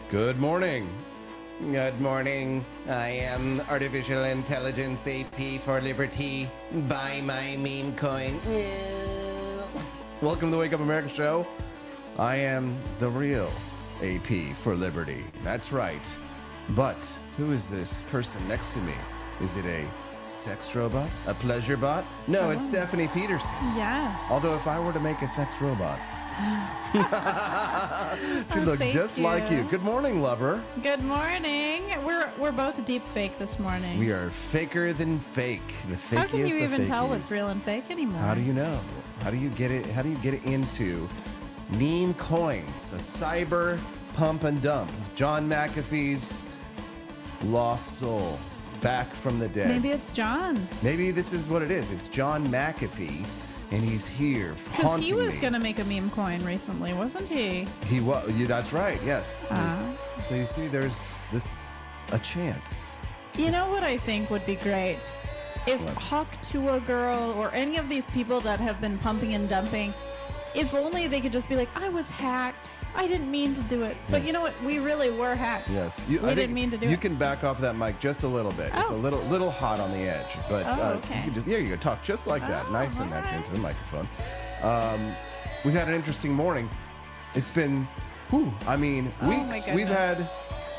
Good morning. Good morning. I am Artificial Intelligence AP4Liberty. Buy my Memecoin. Welcome to the Wake Up America show. I am the real AP for Liberty. That's right. But who is this person next to me? Is it a sex robot? A pleasure bot? No, it's Stephanie Peterson. Yes. Although if I were to make a sex robot, she'd look just like you. Good morning, lover. Good morning. We're both deep fake this morning. We are faker than fake. The fakiest of How can you even tell fakies. what's real and fake anymore? How do you know? How do you get it? How do you get it into Memecoins, a cyber pump and dump? John McAfee's lost soul, back from the dead. Maybe it's John. Maybe this is what it is. It's John McAfee, and he's here Because haunting he was me. going to make a meme coin recently, wasn't he? He was. That's right. Yes. Uh-huh. So you see, there's a chance. You know what I think would be great? If What? Hawk Tua Girl or any of these people that have been pumping and dumping, if only they could just be like, I was hacked. I didn't mean to do it. But Yes. you know what? We really were hacked. Yes, We didn't mean to do You it. can back off that mic just a little bit. It's a Oh. little hot on the edge, but Okay. you can just there you go. Talk just like that, Oh, nice and all natural right. into the microphone. We've had an interesting morning. It's been, I mean, Oh, weeks. my goodness.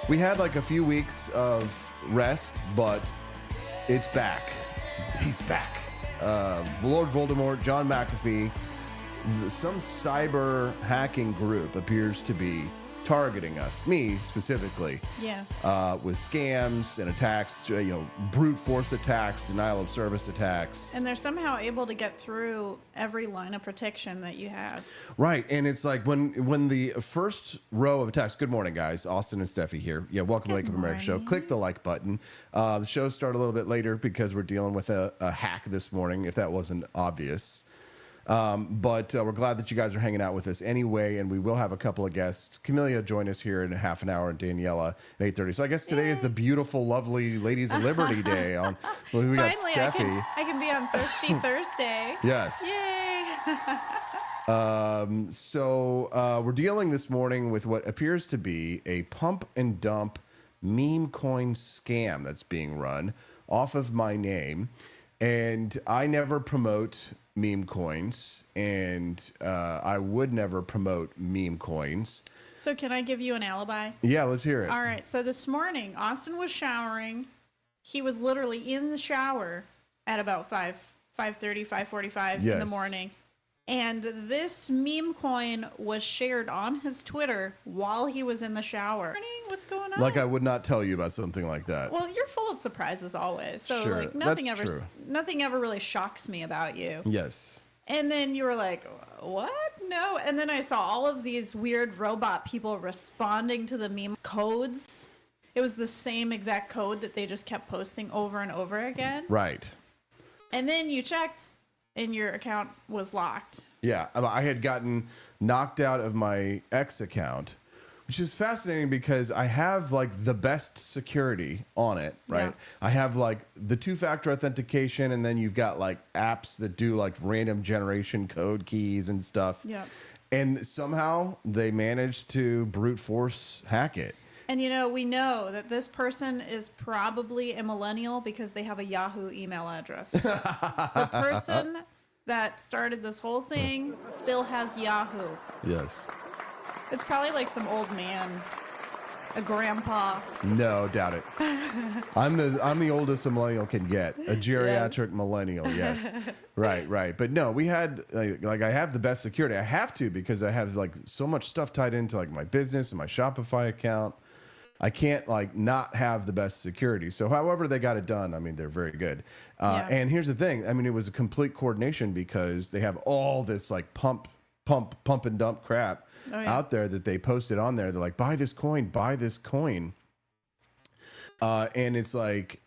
We had like a few weeks of rest, but it's back. He's back. Lord Voldemort, John McAfee. Some cyber hacking group appears to be targeting us, me specifically, Yeah. with scams and attacks, brute force attacks, denial of service attacks. And they're somehow able to get through every line of protection that you have. Right, and it's like when the first row of attacks. Good morning, guys. Austin and Steffi here. Yeah, welcome to Wake Up America show. morning. Click the like button. The show started a little bit later because we're dealing with a hack this morning. If that wasn't obvious. But we're glad that you guys are hanging out with us anyway, and we will have a couple of guests. Camellia join us here in half an hour, and Daniela at 8:30. So I guess today is the beautiful, lovely Ladies of Liberty Day. We got Finally, Steffi. I can be on Thirsty Thursday. Yes. Yay. So we're dealing this morning with what appears to be a pump and dump meme coin scam that's being run off of my name. And I never promote meme coins, and I would never promote meme coins. So can I give you an alibi? Yeah, let's hear it. All right. So this morning, Austin was showering. He was literally in the shower at about 5:30, 5:45 in the Yes. morning. And this meme coin was shared on his Twitter while he was in the shower. What's going on? Like I would not tell you about something like that. Well, you're full of surprises always. So Sure, like that's true. nothing ever really shocks me about you. Yes. And then you were like, what? No. And then I saw all of these weird robot people responding to the meme codes. It was the same exact code that they just kept posting over and over again. Right. And then you checked and your account was locked. Yeah, I had gotten knocked out of my X account, which is fascinating because I have like the best security on it, right? Yeah. I have like the two-factor authentication, and then you've got like apps that do like random generation code keys and stuff. Yeah. And somehow they managed to brute force hack it. And we know that this person is probably a millennial because they have a Yahoo email address. The person that started this whole thing still has Yahoo. Yes. It's probably like some old man, a grandpa. No, doubt it. I'm the oldest a millennial can get. A geriatric millennial, yes. Right. But no, we had like I have the best security. I have to because I have like so much stuff tied into like my business and my Shopify account. I can't like not have the best security. So however they got it done, I mean, they're very good. And here's the thing. I mean, it was a complete coordination because they have all this like pump and dump crap out there that they posted on there. They're like, buy this coin. And it's like,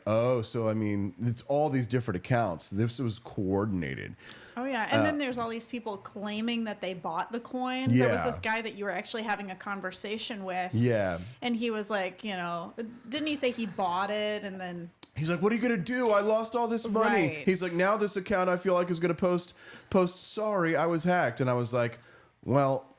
oh, so I mean, it's all these different accounts. This was coordinated. Oh, yeah. And then there's all these people claiming that they bought the coin. Yeah. There was this guy that you were actually having a conversation with. Yeah. And he was like, didn't he say he bought it and then... He's like, what are you going to do? I lost all this money. Right. He's like, now this account I feel like is going to post, sorry, I was hacked. And I was like, well,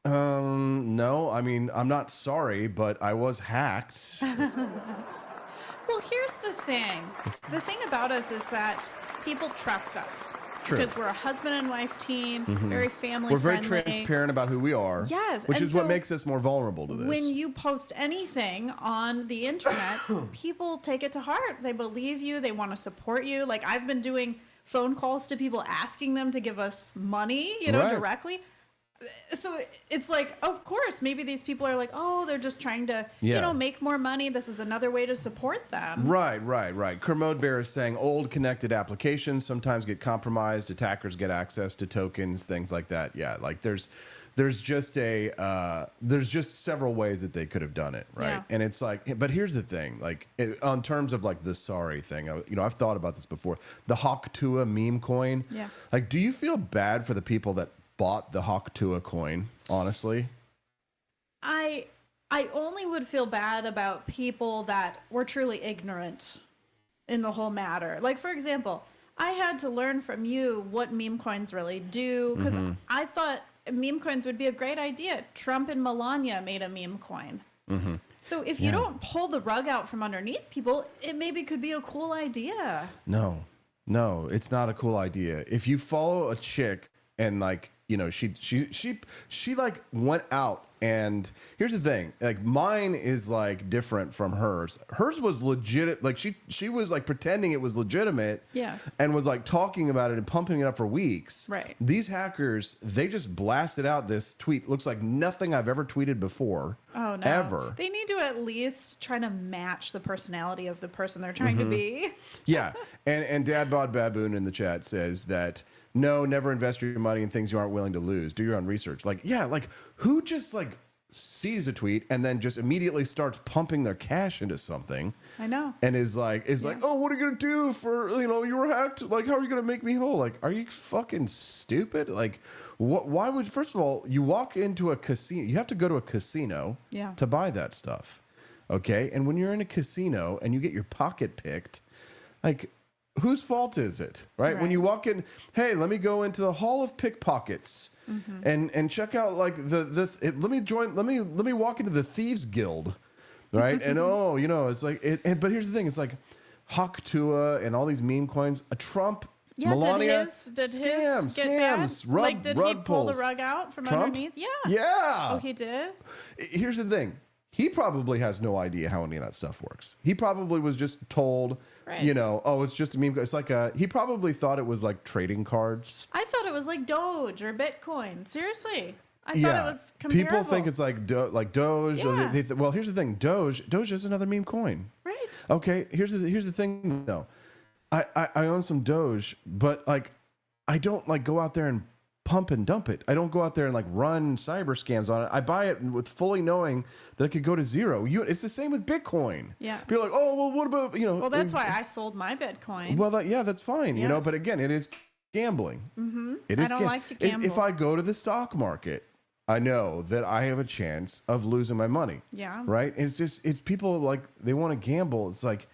No, I mean, I'm not sorry, but I was hacked. Well, here's the thing. The thing about us is that people trust us. True. Because we're a husband and wife team, very family We're very friendly. transparent about who we are. Yes, Which and is what so makes us more vulnerable to this. When you post anything on the internet, people take it to heart. They believe you. They want to support you. Like, I've been doing phone calls to people asking them to give us money, Right. directly. So it's like, of course, maybe these people are like, oh, they're just trying to, Yeah. make more money. This is another way to support them. Right. Kermode Bear is saying old connected applications sometimes get compromised. Attackers get access to tokens, things like that. Yeah, like there's just several ways that they could have done it, right? Yeah. And it's like, but here's the thing, like on terms of like the sorry thing, I've thought about this before. The Hawktua meme coin. Yeah. Like, do you feel bad for the people that bought the Hawktua coin? Honestly. I only would feel bad about people that were truly ignorant in the whole matter. Like, for example, I had to learn from you what meme coins really do, because I thought meme coins would be a great idea. Trump and Melania made a meme coin. So if you don't pull the rug out from underneath people, it maybe could be a cool idea. No, it's not a cool idea. If you follow a chick and like, she like went out, and here's the thing, like mine is like different from hers. Hers was legit. Like she was like pretending it was legitimate. Yes. And was like talking about it and pumping it up for weeks. Right. These hackers, they just blasted out this tweet. Looks like nothing I've ever tweeted before. Oh, no. Ever. They need to at least try to match the personality of the person they're trying to be. Yeah. And Dad Bod Baboon in the chat says that no, never invest your money in things you aren't willing to lose. Do your own research. Like, yeah, like who just like sees a tweet and then just immediately starts pumping their cash into something? I know. And is like, oh, what are you gonna do for, you were hacked? Like, how are you gonna make me whole? Like, are you fucking stupid? Like, why would, first of all, you walk into a casino, you have to go to a casino to buy that stuff. Okay. And when you're in a casino and you get your pocket picked, like, whose fault is it, right? When you walk in, hey, let me go into the Hall of Pickpockets and check out like let me walk into the Thieves Guild, right? And it's like but here's the thing, it's like Hawktua and all these meme coins, a Trump, Melania, did his get scams, bad? Did he pull pulls. the rug out from Trump? underneath? Yeah. Yeah. Oh, he did? Here's the thing. He probably has no idea how any of that stuff works. He probably was just told, oh, it's just a meme. It's like he probably thought it was like trading cards. I thought it was like Doge or Bitcoin. Seriously. I thought it was comparable. People think it's like Doge. Yeah. Or well, here's the thing. Doge is another meme coin. Right. Okay. Here's the thing though. I own some Doge, but like I don't like go out there and pump and dump it. I don't go out there and like run cyber scams on it. I buy it with fully knowing that it could go to zero. It's the same with Bitcoin. Yeah. People are like, oh, well, what about, Well, that's why I sold my Bitcoin. Well, that's fine, Yes. but again, it is gambling. It is I don't like to gamble. If I go to the stock market, I know that I have a chance of losing my money. Yeah. Right? And it's people like, they want to gamble. It's like,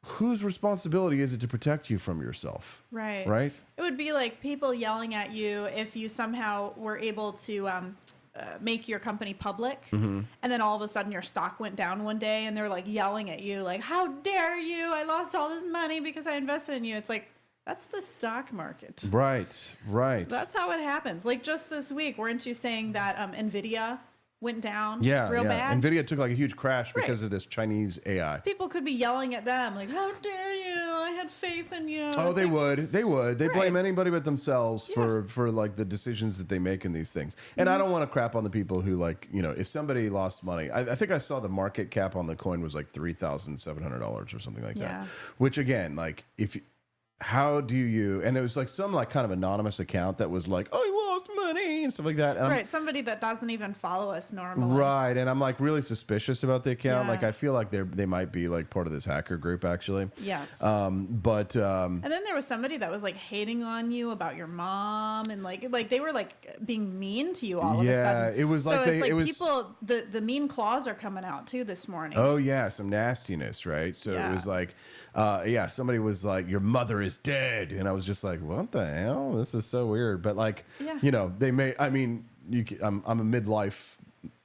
whose responsibility is it to protect you from yourself? Right. Right? It would be like people yelling at you if you somehow were able to make your company public, and then all of a sudden your stock went down one day, and they're like yelling at you, like, "How dare you? I lost all this money because I invested in you." It's like, that's the stock market. Right. That's how it happens. Like just this week, weren't you saying that Nvidia went down real bad? Nvidia took like a huge crash because of this Chinese AI. People could be yelling at them like, "How dare you? I had faith in you." Oh, It's they like, would. They blame Right. anybody but themselves for like the decisions that they make in these things. And I don't want to crap on the people who like, if somebody lost money, I think I saw the market cap on the coin was like $3,700 or something like that. Which again, like how do you, and it was like some like kind of anonymous account that was like, I lost money and stuff like that. And right, somebody that doesn't even follow us normally. Right, and I'm like really suspicious about the account. Yeah. Like I feel like they might be like part of this hacker group actually. Yes. And then there was somebody that was like hating on you about your mom, and like they were like being mean to you all of a sudden. It was like so it's like it was, people, the mean claws are coming out too this morning. Oh yeah, some nastiness, right? So it was like, somebody was like, "Your mother is dead," and I was just like, "What the hell? This is so weird." But like, Yeah. they may. I mean, I'm a midlife,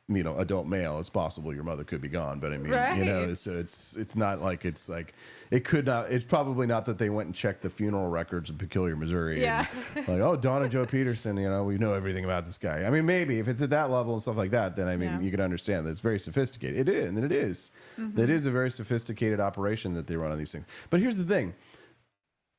adult male. It's possible your mother could be gone, but I mean, so it's not like it's like it could not. It's probably not that they went and checked the funeral records of Peculiar, Missouri. Yeah. And like, oh, Donna Joe Peterson. We know everything about this guy. I mean, maybe if it's at that level and stuff like that, then I mean, you can understand that it's very sophisticated. It is, and it is. Mm-hmm. It is a very sophisticated operation that they run on these things. But here's the thing: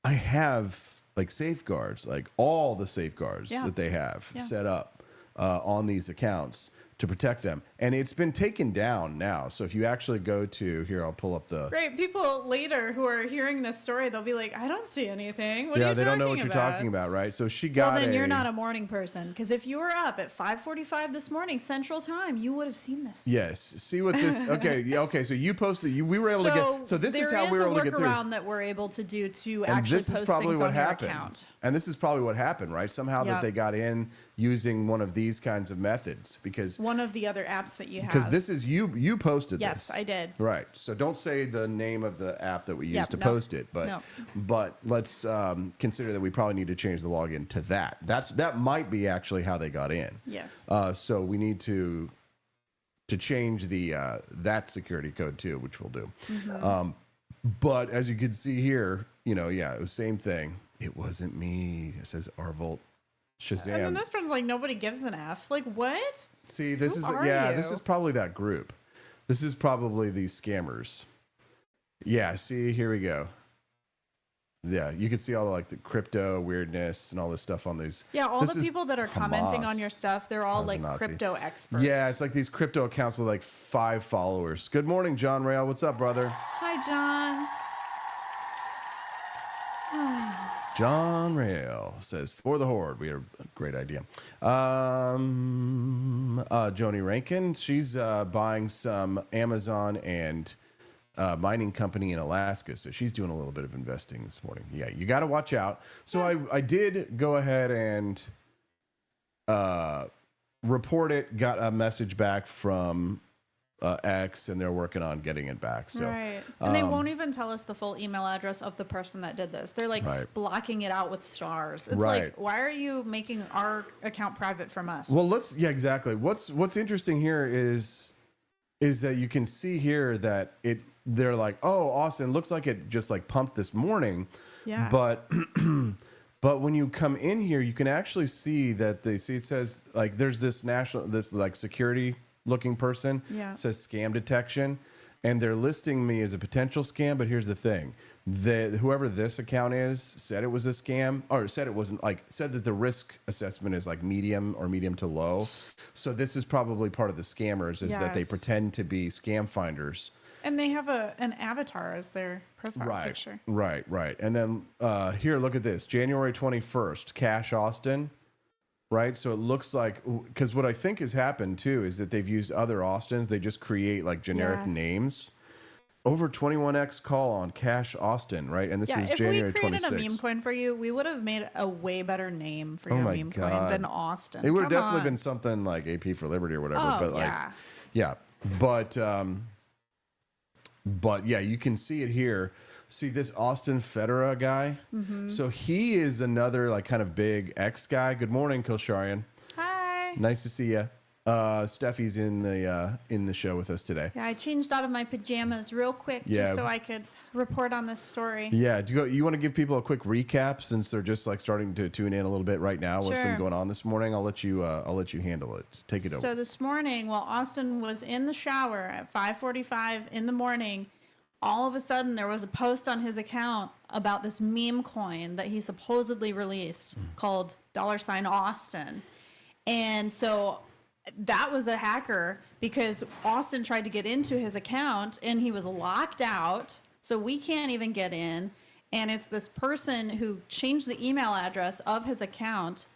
I have like safeguards, like all the safeguards that they have set up on these accounts to protect them. And it's been taken down now. So if you actually go to here, I'll pull up the... Right. People later who are hearing this story, they'll be like, I don't see anything. What are you they don't know what talking you're talking about, right? So she got Well, then you're not a morning person. Because if you were up at 5:45 this morning, Central Time, you would have seen this. Yes. See what this... Okay. Yeah, okay. So you posted... we were able to get... So this is how we were able to get through. There is a workaround that we're able to do to and actually this is post probably things what on happened. your account. And this is probably what happened, right? Somehow that they got in using one of these kinds of methods because... One of the other apps that you have. Because this is... You posted this. Yes, I did. Right. So don't say the name of the app that we used to post it, but let's consider that we probably need to change the login to that. That might be actually how they got in. Yes. So we need to change the that security code too, which we'll do. Mm-hmm. But as you can see here, it was the same thing. It wasn't me. It says Arvolt Shazam. And then this person's like, nobody gives an F. Like, what? See, this Who is are this you? is probably that group. This is probably these scammers. Yeah, see, here we go. Yeah, you can see all the crypto weirdness and all this stuff on these. Yeah, all the people that are commenting Hamas. on your stuff, they're all like crypto experts. Yeah, it's like these crypto accounts with like 5 followers. Good morning, John Rail. What's up, brother? Hi, John. John Rail says, for the Horde. We had a great idea. Joni Rankin, she's buying some Amazon and mining company in Alaska. So she's doing a little bit of investing this morning. Yeah, you got to watch out. So I did go ahead and report it, got a message back from X, and they're working on getting it back. So, right. And they won't even tell us the full email address of the person that did this. They're like blocking it out with stars. It's like, why are you making our account private from us? Well, exactly. What's interesting here is that you can see here that they're like, oh, Austin, looks like it just like pumped this morning. Yeah. But but when you come in here, you can actually see that it says like there's this like security looking person. Yeah. It says scam detection, and they're listing me as a potential scam. But here's the thing: whoever this account is said it was a scam, or said it wasn't. Said that the risk assessment is like medium or medium to low. So this is probably part of the scammers is that they pretend to be scam finders. And they have an avatar as their profile picture. Right. And then here, look at this: January 21st, Cash Austin. Right. So it looks like, because what I think has happened too is that they've used other Austins. They just create like generic names. Over 21x call on Cash Austin. Right. And this is January 26th. If we created a meme coin for you, we would have made a way better name for your meme coin than Austin. It would have definitely been something like AP4Liberty or whatever. Oh, but but yeah, you can see it here. See this Austin Federa guy? Mm-hmm. So he is another like kind of big X guy. Good morning, Kilsharian. Hi. Nice to see you. Steffi's in the show with us today. Yeah, I changed out of my pajamas real quick just so I could report on this story. Yeah, you want to give people a quick recap since they're just like starting to tune in a little bit right now? What's been going on this morning? I'll let you handle it. Take it over. So this morning, while Austin was in the shower at 5:45 in the morning, all of a sudden there was a post on his account about this meme coin that he supposedly released called $Austin. And so that was a hacker because Austin tried to get into his account and he was locked out. So we can't even get in. And it's this person who changed the email address of his account,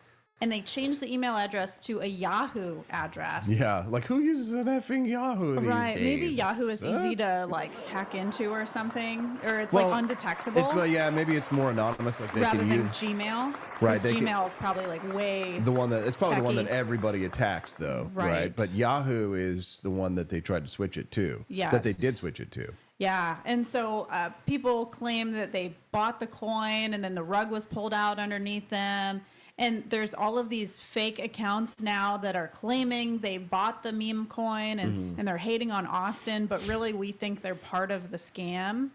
and they changed the email address to a Yahoo address. Yeah, like who uses an effing Yahoo these days? Maybe Yahoo is easy to like hack into or something, or it's like undetectable. Maybe it's more anonymous, like they rather can than use Gmail. Right, Gmail is probably like way the one that it's probably techy. the one that everybody attacks, though. Right. But Yahoo is the one that they tried to switch it to. Yes. That they did switch it to. Yeah, and so people claim that they bought the coin and then the rug was pulled out underneath them. And there's all of these fake accounts now that are claiming they bought the meme coin and they're hating on Austin, but really we think they're part of the scam.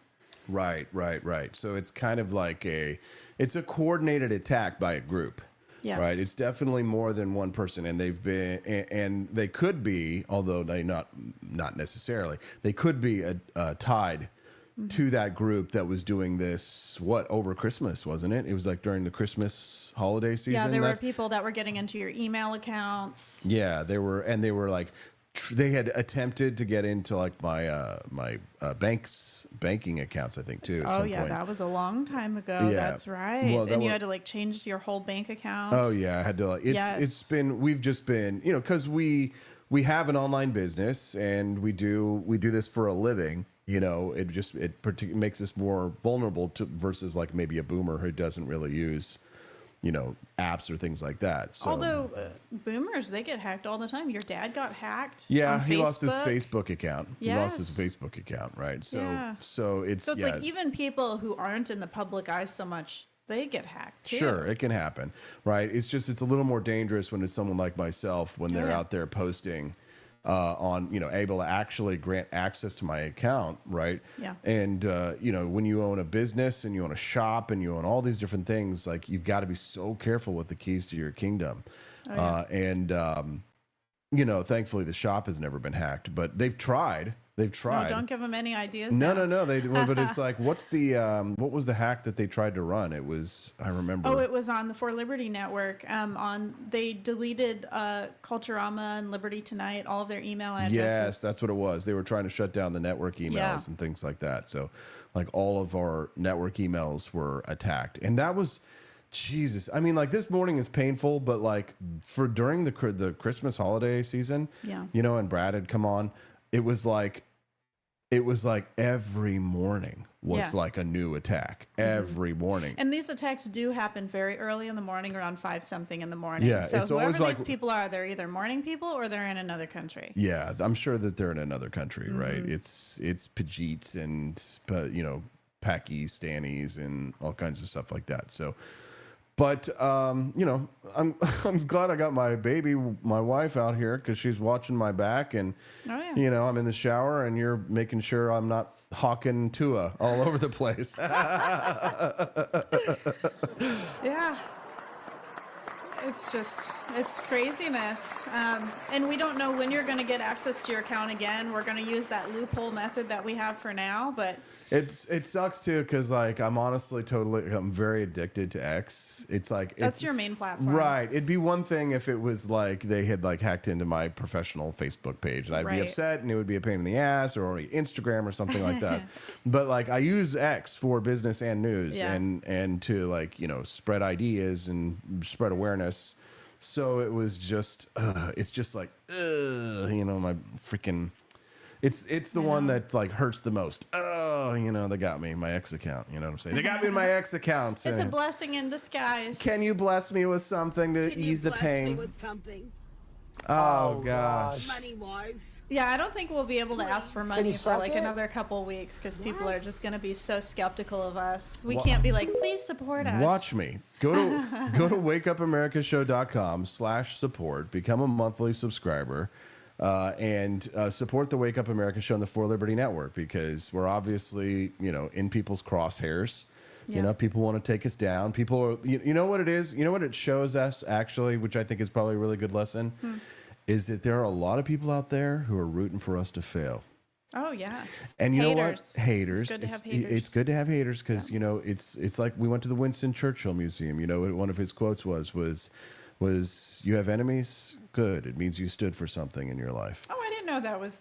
Right. So it's kind of like it's a coordinated attack by a group. Yes. Right. It's definitely more than one person, and and they could be, although they not necessarily, they could be tied to that group that was doing this, over Christmas, wasn't it? It was like during the Christmas holiday season. Yeah, there were people that were getting into your email accounts. Yeah, they were like, they had attempted to get into like my banking accounts, I think, too. At some point. That was a long time ago. Yeah. That's right. Well, and you had to like change your whole bank account. Oh yeah, I had to. We've just been, because we have an online business and we do this for a living. It makes us more vulnerable to versus like maybe a boomer who doesn't really use, apps or things like that. So, although boomers, they get hacked all the time. Your dad got hacked. Yeah, on he lost his Facebook. Facebook account. He lost his Facebook account, right? So it's like even people who aren't in the public eye so much, they get hacked too. Sure, it can happen, right? It's a little more dangerous when it's someone like myself when they're out there posting. Able to actually grant access to my account, right? Yeah. And, when you own a business and you own a shop and you own all these different things, like you've got to be so careful with the keys to your kingdom. Thankfully the shop has never been hacked, but they've tried. No, don't give them any ideas. No. But it's like, what was the hack that they tried to run? It was, I remember. Oh, it was on the For Liberty network. They deleted Culturama and Liberty Tonight, all of their email addresses. Yes, that's what it was. They were trying to shut down the network emails and things like that. So, like all of our network emails were attacked, and that was. Jesus, I mean, like this morning is painful, but like during the Christmas holiday season, and Brad had come on. It was like every morning was like a new attack every morning. And these attacks do happen very early in the morning, around 5-something in the morning. Yeah, so it's whoever always these people are, they're either morning people or they're in another country. Yeah, I'm sure that they're in another country, right? It's Pajeets and Pakistanis and all kinds of stuff like that. So. But I'm glad I got my wife out here because she's watching my back, and I'm in the shower, and you're making sure I'm not hawking Tua all over the place. Yeah, it's craziness, and we don't know when you're going to get access to your account again. We're going to use that loophole method that we have for now, but. It sucks too because like I'm very addicted to X. It's like that's your main platform, right? It'd be one thing if it was like they had like hacked into my professional Facebook page and I'd be upset and it would be a pain in the ass, or Instagram or something like that. But like I use X for business and news and to like spread ideas and spread awareness. So it was just it's just like my freaking. It's the one that like hurts the most. Oh, they got me in my X account. You know what I'm saying? They got me in my X account. It's a blessing in disguise. Can you bless me with something to ease the pain? Me with something? Oh gosh. Money wise. Yeah, I don't think we'll be able to ask for money for like another couple weeks because people are just going to be so skeptical of us. We can't be like, please support us. Watch me. Go to wakeupAmericaShow.com/support. Become a monthly subscriber. And support the Wake Up America Show and the For Liberty Network because we're obviously, in people's crosshairs. Yeah. People want to take us down. People are, you know what it is? You know what it shows us actually, which I think is probably a really good lesson, is that there are a lot of people out there who are rooting for us to fail. Oh, yeah. And you know what? Haters. It's good to have haters. It's good to have haters because, it's like we went to the Winston Churchill Museum. One of his quotes was you have enemies? Good. It means you stood for something in your life. Oh, I didn't know that was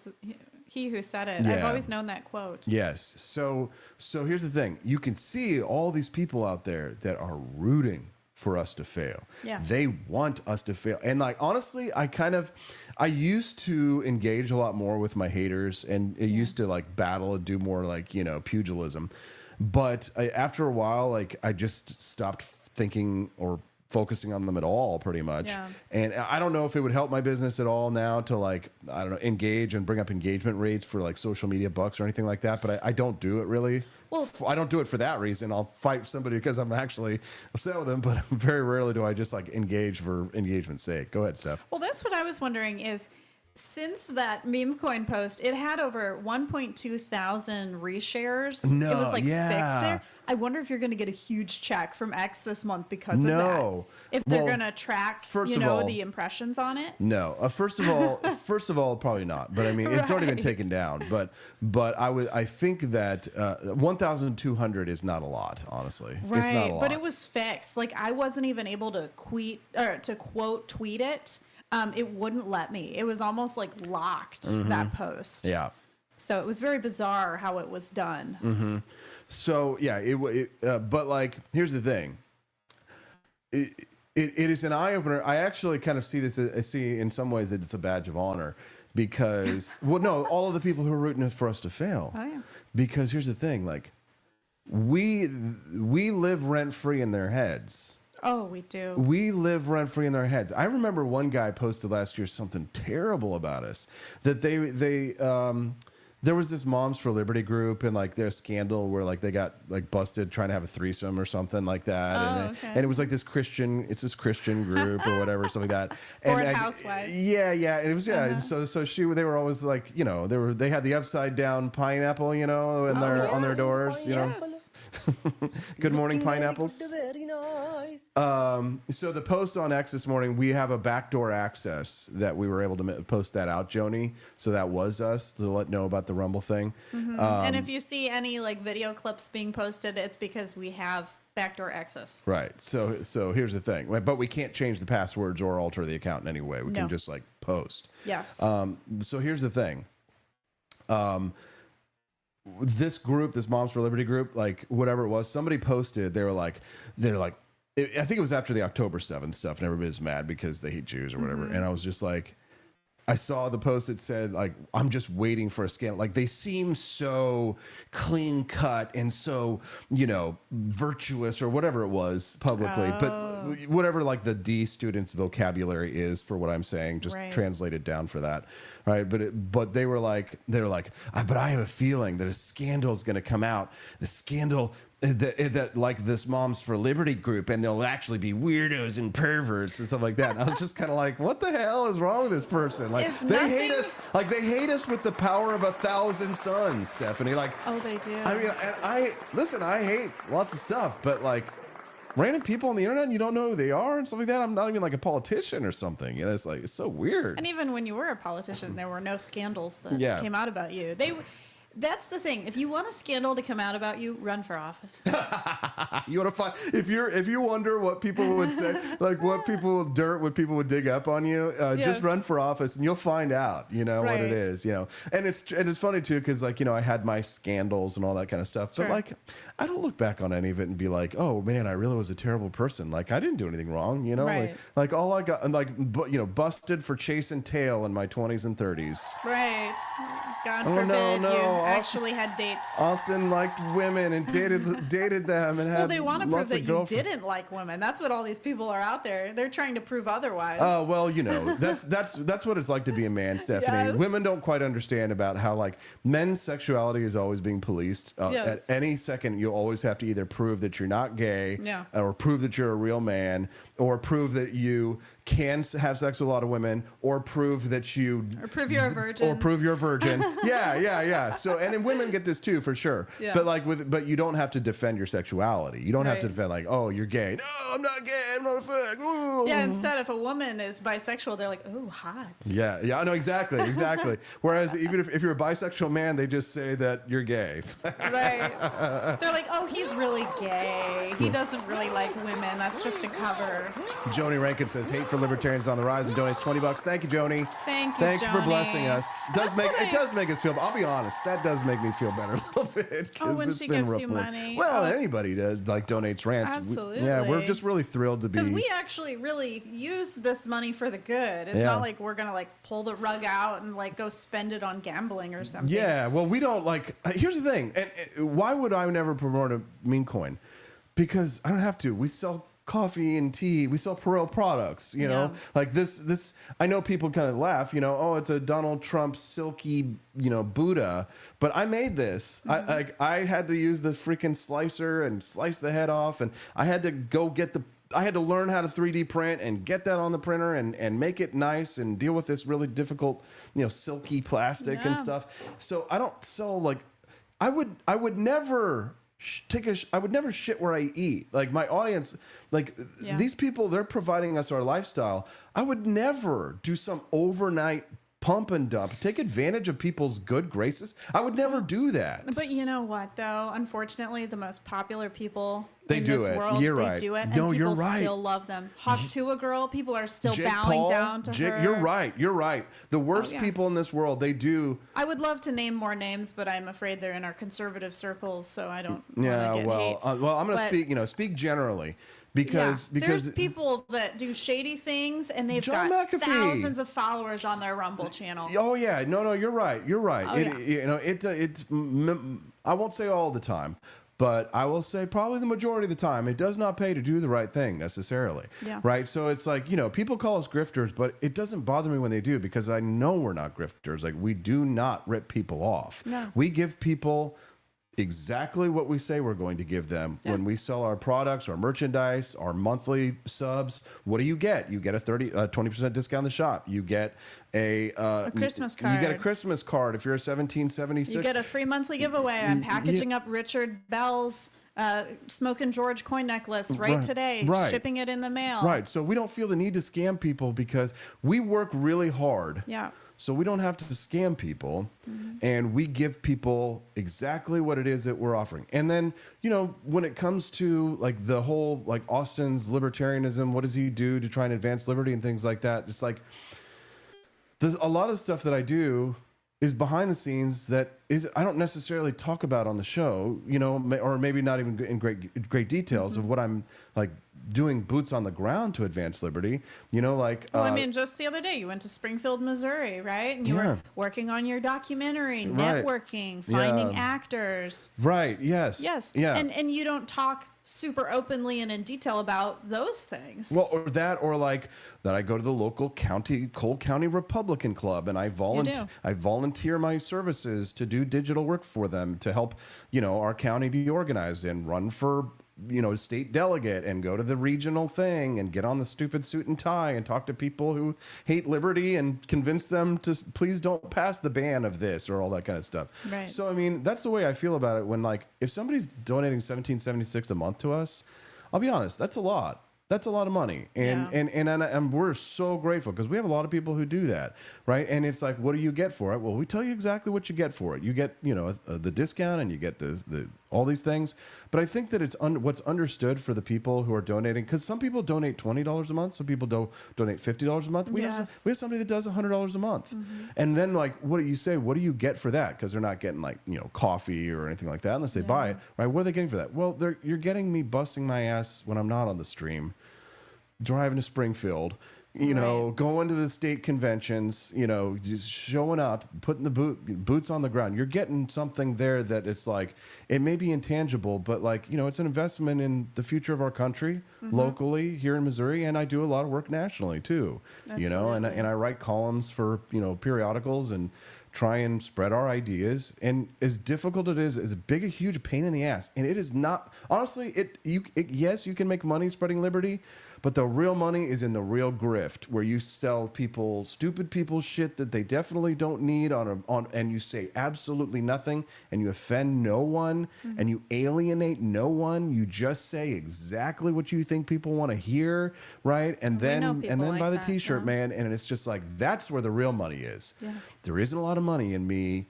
he who said it. Yeah. I've always known that quote. Yes. So here's the thing. You can see all these people out there that are rooting for us to fail. Yeah. They want us to fail. And like, honestly, I used to engage a lot more with my haters and it used to like battle and do more like, pugilism. But after a while, like I just stopped thinking or focusing on them at all, pretty much. Yeah. And I don't know if it would help my business at all now to like, I don't know, engage and bring up engagement rates for like social media bucks or anything like that. But I don't do it really. Well, I don't do it for that reason. I'll fight somebody because I'm actually upset with them, but very rarely do I just like engage for engagement's sake. Go ahead, Steph. well, that's what I was wondering is, since that Memecoin post, it had over 1.2 thousand reshares. No, it was like yeah. fixed there. I wonder if you're going to get a huge check from X this month because of No. that. If they're Well, going to track, first you of know, all- the impressions on it. No. First of all, probably not. But I mean, it's already been Right. taken down. But I think that 1,200 is not a lot, honestly. It's not a Right, lot. but it was fixed. Like I wasn't even able to quote tweet it. It wouldn't let me. It was almost like locked, that post. Yeah. So it was very bizarre how it was done. So yeah, but like, here's the thing. It is an eye opener. I actually kind of see this. I see in some ways that it's a badge of honor because, well, no, all of the people who are rooting for us to fail. Oh, yeah. Because here's the thing, like, we live rent free in their heads. Oh, we do. We live rent free in their heads. I remember one guy posted last year something terrible about us. That there was this Moms for Liberty group and like their scandal where like they got like busted trying to have a threesome or something like that. Oh, and, okay. and it was like this Christian group or whatever, something like that. And Or housewives. Yeah. And it was, yeah. And so they were always like, you know, they had the upside down pineapple, you know, in on their doors, you know. Yes. Good morning, pineapples. So the post on X this morning, we have a backdoor access that we were able to post that out, Joni. So that was us to know about the Rumble thing. And if you see any like video clips being posted, it's because we have backdoor access. Right. So here's the thing, but we can't change the passwords or alter the account in any way. We No. can just like post. Yes. So here's the thing. This group, this Moms for Liberty group, like whatever it was, somebody posted, they're like, I think it was after the October 7th stuff and everybody's mad because they hate Jews or whatever. And I was just like, I saw the post that said like, I'm just waiting for a scandal. Like they seem so clean cut and so, you know, virtuous or whatever it was publicly, but whatever like the D students vocabulary is for what I'm saying, just Right. translate it down for that. Right. But they were like, but I have a feeling that a scandal is going to come out. The scandal that like this Moms for Liberty group, and they'll actually be weirdos and perverts and stuff like that. And I was just kind of like, what the hell is wrong with this person? Like If they hate nothing- us. Like they hate us with the power of 1,000 suns, Stephanie. Like, Oh, they do. I mean, and I hate lots of stuff, but like random people on the internet and you don't know who they are and stuff like that. I'm not even like a politician or something. You know, it's like, it's so weird. And even when you were a politician, there were no scandals that Yeah. came out about you. That's the thing. If you want a scandal to come out about you, run for office. You want to find if you wonder what people would say, like what people would dig up on you, Yes. just run for office and you'll find out, you know, what Right. it is, you know. And it's funny too because like, you know, I had my scandals and all that kind of stuff, Sure. but like I don't look back on any of it and be like, oh man, I really was a terrible person. Like I didn't do anything wrong, you know. Right. Like all I got, you know, busted for chasing tail in my 20s and 30s. Right. God Oh, forbid no, you Austin- actually had dates. Austin liked women and dated them and had Well, they want to prove lots that of you girlfriends. didn't like women. That's what all these people are out there. They're trying to prove otherwise. Oh well, you know that's what it's like to be a man, Stephanie. Yes. Women don't quite understand about how like men's sexuality is always being policed. Yes. At any second, you always have to either prove that you're not gay, Yeah. or prove that you're a real man, or prove that you can have sex with a lot of women, or prove that you Or prove you're a virgin. or prove you're a virgin. yeah. So and then women get this too for sure. Yeah. But you don't have to defend your sexuality. You don't have to Right. defend like, oh, you're gay. No, I'm not gay. I'm not a fag. Ooh. Yeah, instead, if a woman is bisexual, they're like, "Ooh, hot." Yeah, no, exactly. Whereas even if you're a bisexual man, they just say that you're gay. Right. They're like, "Oh, he's really gay. He doesn't really like women. That's just a cover." Joni Rankin says, hate for libertarians on the rise and donates $20. Thank you, Joni. Thank you, Thank you for Joni. blessing us. That's what It does make us feel, I'll be honest, that does make me feel better a little bit. 'Cause Oh, when it's she been gives rough you work. money. Well, Oh. anybody does, like donates rants. Absolutely. Yeah, we're just really thrilled to be. Because we actually really use this money for the good. It's Yeah. not like we're gonna like pull the rug out and like go spend it on gambling or something. Yeah, well, we don't like. Here's the thing, and why would I never promote a Memecoin? Because I don't have to. We sell coffee and tea. We sell Perel products, you know, like this. I know people kind of laugh, you know, oh, it's a Donald Trump silky, you know, Buddha, but I made this. I had to use the freaking slicer and slice the head off, and I had to go get I had to learn how to 3D print and get that on the printer and make it nice and deal with this really difficult, you know, silky plastic and stuff. So I don't sell like, I would never I would never shit where I eat. Like my audience, like these people, they're providing us our lifestyle. I would never do some overnight pump and dump, take advantage of people's good graces. I would never do that. But you know what, though? Unfortunately, the most popular people they in do this it. world, You're they right. do it, and No, people you're right. still love them. Hawk Tuah girl, people are still Jake bowing Paul, down to her. You're right. You're right. The worst people in this world, they do. I would love to name more names, but I'm afraid they're in our conservative circles, so I don't. Yeah, get well, hate. well, I'm going to speak. You know, speak generally. Because there's people that do shady things and they've John got McAfee. thousands of followers on their Rumble channel. Oh yeah, no, you're right. You're right. Oh, you know, it's I won't say all the time, but I will say probably the majority of the time it does not pay to do the right thing necessarily. Yeah. Right. So it's like, you know, people call us grifters, but it doesn't bother me when they do because I know we're not grifters. Like we do not rip people off. No. We give people exactly what we say we're going to give them when we sell our products, our merchandise, our monthly subs. What do you get? You get a 20% discount in the shop. You get a Christmas card. You get a Christmas card if you're a 1776. You get a free monthly giveaway. I'm packaging up Richard Bell's Smokin' George coin necklace today, shipping it in the mail. Right. So we don't feel the need to scam people because we work really hard. Yeah. So we don't have to scam people, and we give people exactly what it is that we're offering. And then, you know, when it comes to like the whole like Austin's libertarianism, what does he do to try and advance liberty and things like that? It's like there's a lot of stuff that I do is behind the scenes that is I don't necessarily talk about on the show, you know, or maybe not even in great details of what I'm like doing boots on the ground to advance liberty, you know, like well, I mean, just the other day you went to Springfield, Missouri, right? And you were working on your documentary, networking, finding actors. Right. Yes. Yeah. And you don't talk super openly and in detail about those things. Well, or like that I go to the local Cole County Republican Club and I volunteer my services to do digital work for them to help, you know, our county be organized and run for, you know, state delegate and go to the regional thing and get on the stupid suit and tie and talk to people who hate liberty and convince them to please don't pass the ban of this or all that kind of stuff. Right. So, I mean, that's the way I feel about it when like if somebody's donating $17.76 a month to us, I'll be honest, that's a lot. That's a lot of money. And we're so grateful because we have a lot of people who do that, right? And it's like, what do you get for it? Well, we tell you exactly what you get for it. You get, you know, the discount and you get the all these things. But I think that it's what's understood for the people who are donating, because some people donate $20 a month. Some people donate $50 a month. We have somebody that does $100 a month. And then like, what do you say? What do you get for that? Because they're not getting like, you know, coffee or anything like that unless they buy it, right? What are they getting for that? Well, you're getting me busting my ass when I'm not on the stream, driving to Springfield, you know, going to the state conventions, you know, just showing up, putting the boots on the ground. You're getting something there that it's like, it may be intangible, but like, you know, it's an investment in the future of our country locally here in Missouri. And I do a lot of work nationally too, you know, and I write columns for, you know, periodicals and try and spread our ideas. And as difficult it is a big, a huge pain in the ass. And it is not, honestly, yes, you can make money spreading liberty, but the real money is in the real grift where you sell stupid people shit that they definitely don't need and you say absolutely nothing and you offend no one and you alienate no one. You just say exactly what you think people want to hear, right? And then buy the t-shirt, man. And it's just like, that's where the real money is. Yeah. There isn't a lot of money in me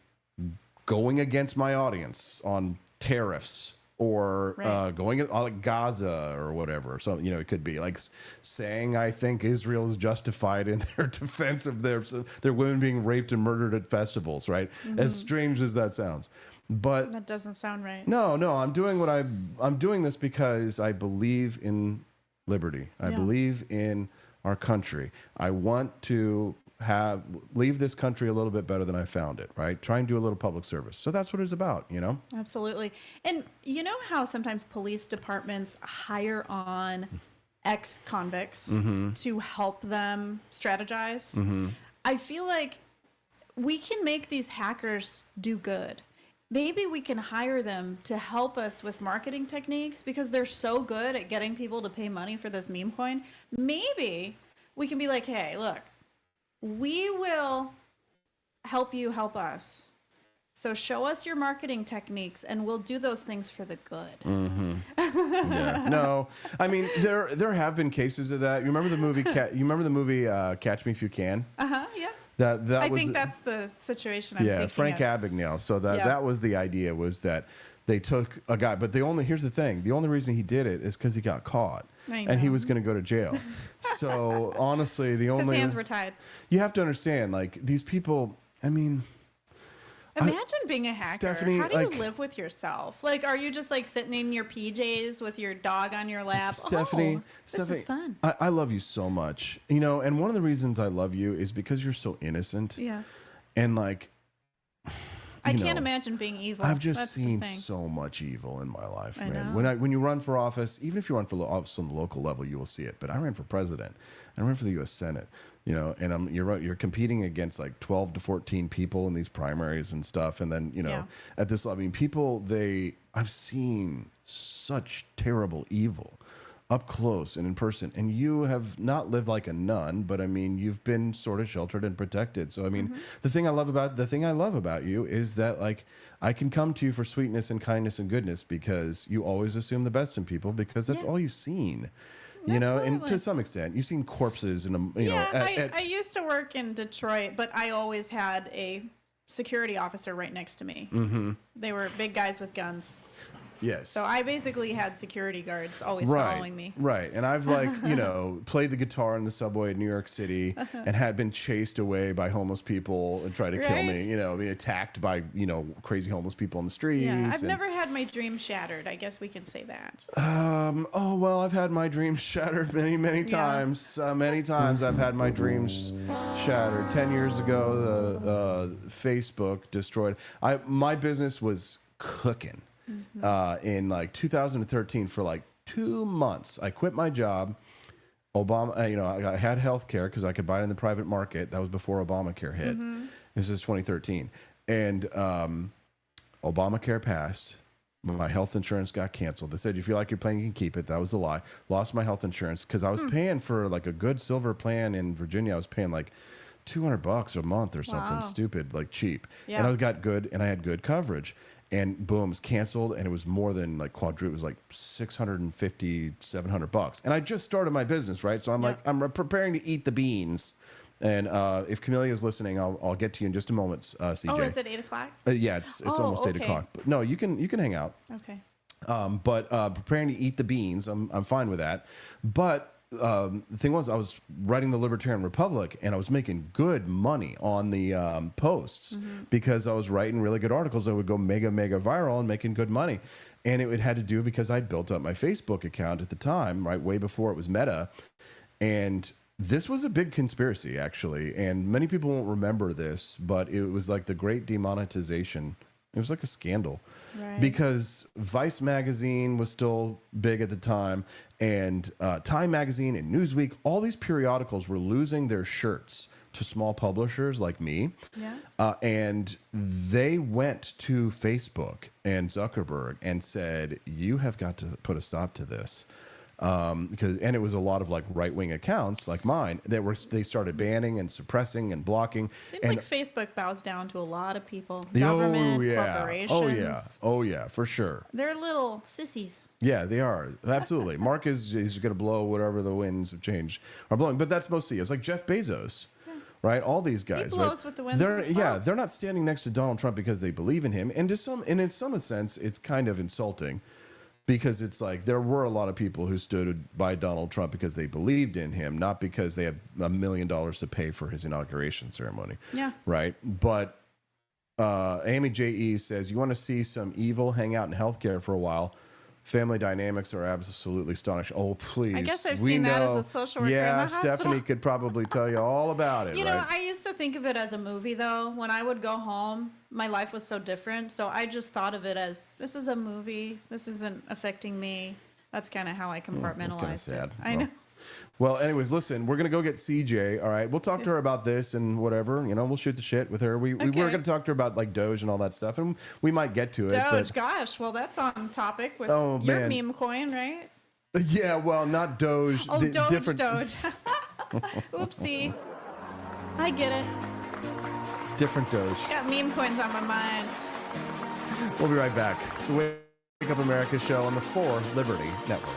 going against my audience on tariffs or going on Gaza or whatever. So, you know, it could be like saying I think Israel is justified in their defense of their women being raped and murdered at festivals, right? As strange as that sounds. But that doesn't sound right. No, I'm doing this because I believe in liberty. I believe in our country. I want to leave this country a little bit better than I found it, right? Try and do a little public service. So that's what it's about, you know? Absolutely. And you know how sometimes police departments hire on ex-convicts to help them strategize. I feel like we can make these hackers do good. Maybe we can hire them to help us with marketing techniques because they're so good at getting people to pay money for this meme coin. Maybe we can be like, hey, look, we will help you help us. So show us your marketing techniques, and we'll do those things for the good. Yeah. No, I mean there have been cases of that. You remember the movie? Catch Me If You Can? Yeah. That I was, think that's the situation. I'm thinking Frank of. Abagnale. So that was the idea, was that they took a guy, but here's the thing: the only reason he did it is because he got caught, and he was going to go to jail. So honestly, His hands were tied. You have to understand, like, these people. I mean. Imagine being a hacker. Stephanie, how do you live with yourself? Like, are you just like sitting in your PJs with your dog on your lap? Stephanie, this is fun. I love you so much. And one of the reasons I love you is because you're so innocent. Yes. And like, I can't imagine being evil. I've just seen so much evil in my life, I man. know. When you run for office, even if you run for office on the local level, you will see it. But I ran for president. I ran for the U.S. Senate. And you're competing against like 12 to 14 people in these primaries and stuff. And then, at this level, I mean, I've seen such terrible evil up close and in person. And you have not lived like a nun, but I mean, you've been sort of sheltered and protected. So, I mean, the thing I love about you is that, like, I can come to you for sweetness and kindness and goodness because you always assume the best in people because that's all you've seen. And to some extent, you've seen corpses in I used to work in Detroit, but I always had a security officer right next to me. They were big guys with guns. Yes. So I basically had security guards always following me. Right. And I've played the guitar in the subway in New York City and had been chased away by homeless people and tried to kill me, being attacked by, crazy homeless people on the streets. Yeah, I've never had my dreams shattered. I guess we can say that. Well, I've had my dreams shattered many, many times. Many times I've had my dreams shattered. 10 years ago, the Facebook destroyed. My business was cooking. In like 2013 for like 2 months. I quit my job. Obama, I had health care because I could buy it in the private market. That was before Obamacare hit. This is 2013. And Obamacare passed. My health insurance got canceled. They said, if you like your plan, you can keep it. That was a lie. Lost my health insurance because I was paying for like a good silver plan in Virginia. I was paying like $200 a month or something stupid, like cheap. Yeah. And I had good coverage. And boom, it was canceled, and it was more than like quadruple. It was like $650, $700. And I just started my business, right? So I'm like, I'm preparing to eat the beans. And if Camellia is listening, I'll get to you in just a moment, CJ. Oh, is it 8 o'clock? Yeah, it's almost 8 o'clock. But no, you can hang out. Okay. But preparing to eat the beans, I'm fine with that. But the thing was, I was writing the Libertarian Republic, and I was making good money on the posts because I was writing really good articles that would go mega viral and making good money. And it had to do because I'd built up my Facebook account at the time, right, way before it was Meta. And this was a big conspiracy, actually. And many people won't remember this, but it was like the great demonetization. It was like a scandal. Right. Because Vice magazine was still big at the time, and Time magazine and Newsweek, all these periodicals were losing their shirts to small publishers like me. Yeah. And they went to Facebook and Zuckerberg and said, you have got to put a stop to this. Because it was a lot of like right-wing accounts like mine that they started banning and suppressing and blocking. Seems like Facebook bows down to a lot of people, government, corporations. Oh yeah, for sure. They're little sissies. Yeah, they are, absolutely. Mark is going to blow whatever the winds of change are blowing, but that's mostly it's like Jeff Bezos. Right, all these guys. He blows with the winds of his mouth. Yeah, they're not standing next to Donald Trump because they believe in him, and in some sense, it's kind of insulting. Because it's like there were a lot of people who stood by Donald Trump because they believed in him, not because they had $1 million to pay for his inauguration ceremony. Yeah. Right. But Amy J.E. says, you want to see some evil hang out in healthcare for a while. Family dynamics are absolutely astonishing. Oh, please. I guess I've seen that as a social worker in the hospital. Stephanie could probably tell you all about it. You know, I used to think of it as a movie, though. When I would go home, my life was so different. So I just thought of it as, this is a movie. This isn't affecting me. That's kind of how I compartmentalized That's kind of sad. it. I know. Well, anyways, listen, we're going to go get CJ. All right. We'll talk to her about this and whatever. You know, we'll shoot the shit with her. We were going to talk to her about like Doge and all that stuff. And we might get to it. Doge, gosh. Well, that's on topic with your Memecoin, right? Yeah. Well, not Doge. Oh, Doge. Oopsie. I get it. Different Doge. Got Memecoins on my mind. We'll be right back. It's the Wake Up America show on the 4 Liberty Network.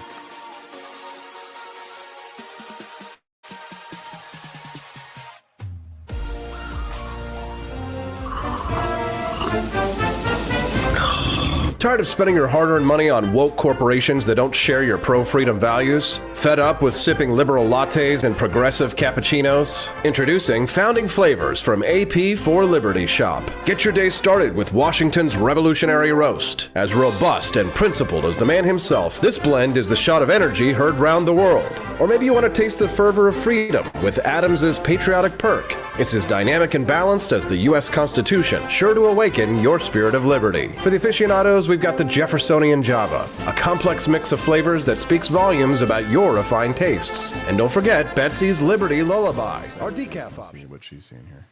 Tired of spending your hard-earned money on woke corporations that don't share your pro-freedom values? Fed up with sipping liberal lattes and progressive cappuccinos? Introducing Founding Flavors from AP4Liberty's shop. Get your day started with Washington's Revolutionary Roast. As robust and principled as the man himself, this blend is the shot of energy heard round the world. Or maybe you want to taste the fervor of freedom with Adams's Patriotic Perk. It's as dynamic and balanced as the U.S. Constitution, sure to awaken your spirit of liberty. For the aficionados, we've got the Jeffersonian Java, a complex mix of flavors that speaks volumes about your refined tastes. And don't forget Betsy's Liberty Lullaby, our decaf option. See what she's seeing here.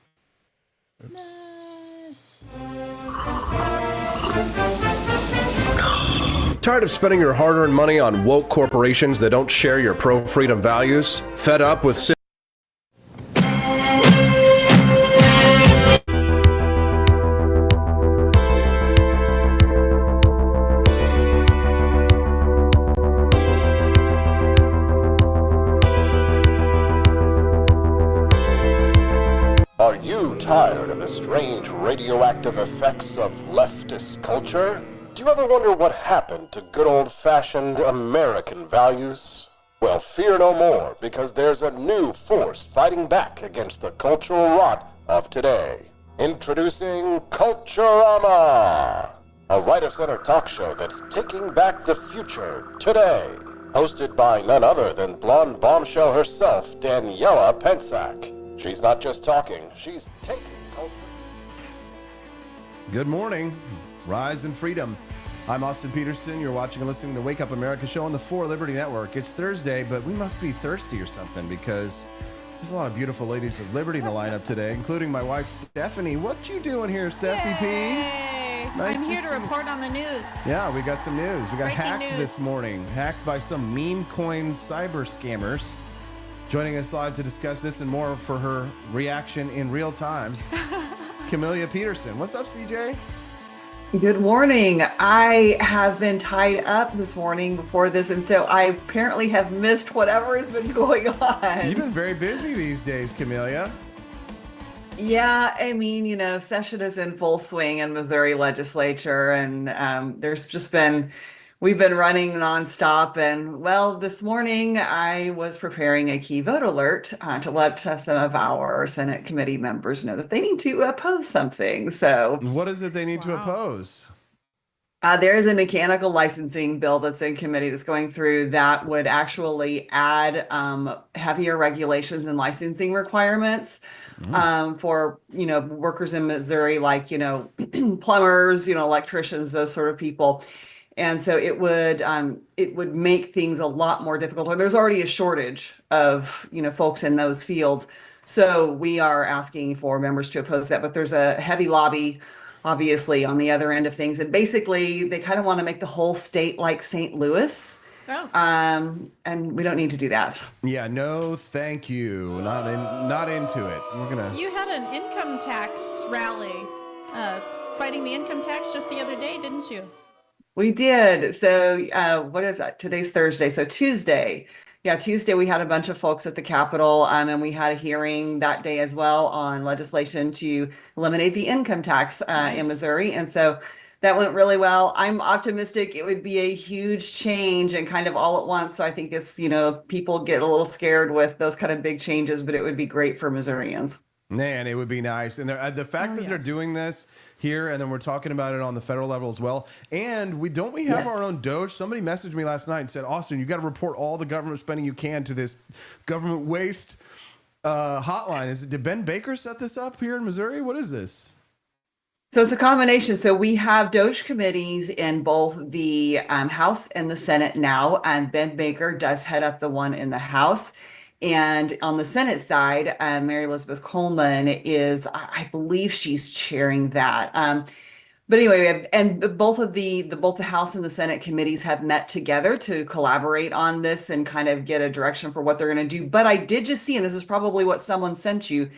Oops. Tired of spending your hard-earned money on woke corporations that don't share your pro-freedom values? Fed up with Are you tired of the strange radioactive effects of leftist culture? Do you ever wonder what happened to good old-fashioned American values? Well, fear no more, because there's a new force fighting back against the cultural rot of today. Introducing Culturama, a right-of-center talk show that's taking back the future today. Hosted by none other than blonde bombshell herself, Daniela Pensack. She's not just talking, she's taking culture. Good morning. Rise and freedom. I'm Austin Peterson. You're watching and listening to the Wake Up America show on the 4 Liberty Network. It's Thursday, but we must be thirsty or something because there's a lot of beautiful ladies of liberty in the lineup today, including my wife, Stephanie. What you doing here, Steffi P? Nice I'm here to report on the news. Yeah, we got some news. We got Breaking hacked news. This morning. Hacked by some Memecoin cyber scammers. Joining us live to discuss this and more for her reaction in real time, Camellia Peterson. What's up, CJ? Good morning. I have been tied up this morning before this, and so I apparently have missed whatever has been going on. You've been very busy these days, Camellia. Yeah, I mean, session is in full swing in Missouri legislature, and we've been running nonstop. And well, this morning I was preparing a key vote alert to let some of our Senate committee members know that they need to oppose something. So what is it they need to oppose? There is a mechanical licensing bill that's in committee that's going through that would actually add heavier regulations and licensing requirements for, workers in Missouri, like, plumbers, electricians, those sort of people. And so it would make things a lot more difficult. Or there's already a shortage of, folks in those fields. So we are asking for members to oppose that. But there's a heavy lobby, obviously, on the other end of things. And basically, they kind of want to make the whole state like St. Louis. Oh. And we don't need to do that. Yeah, no, thank you. Not into it. You had an income tax rally fighting the income tax just the other day, didn't you? We did. So what is that? Today's Thursday. So Tuesday. Yeah, Tuesday we had a bunch of folks at the Capitol and we had a hearing that day as well on legislation to eliminate the income tax in Missouri. And so that went really well. I'm optimistic it would be a huge change and kind of all at once. So I think it's, people get a little scared with those kind of big changes, but it would be great for Missourians. Man, it would be nice. And the fact that they're doing this here, and then we're talking about it on the federal level as well. And we have our own Doge. Somebody messaged me last night and said, Austin, you got to report all the government spending you can to this government waste hotline. Did Ben Baker set this up here in Missouri? What is this? So it's a combination. So we have Doge committees in both the House and the Senate now, and Ben Baker does head up the one in the House. And on the Senate side, Mary Elizabeth Coleman is, I believe she's chairing that. But anyway, and both of both the House and the Senate committees have met together to collaborate on this and kind of get a direction for what they're going to do. But I did just see, and this is probably what someone sent you,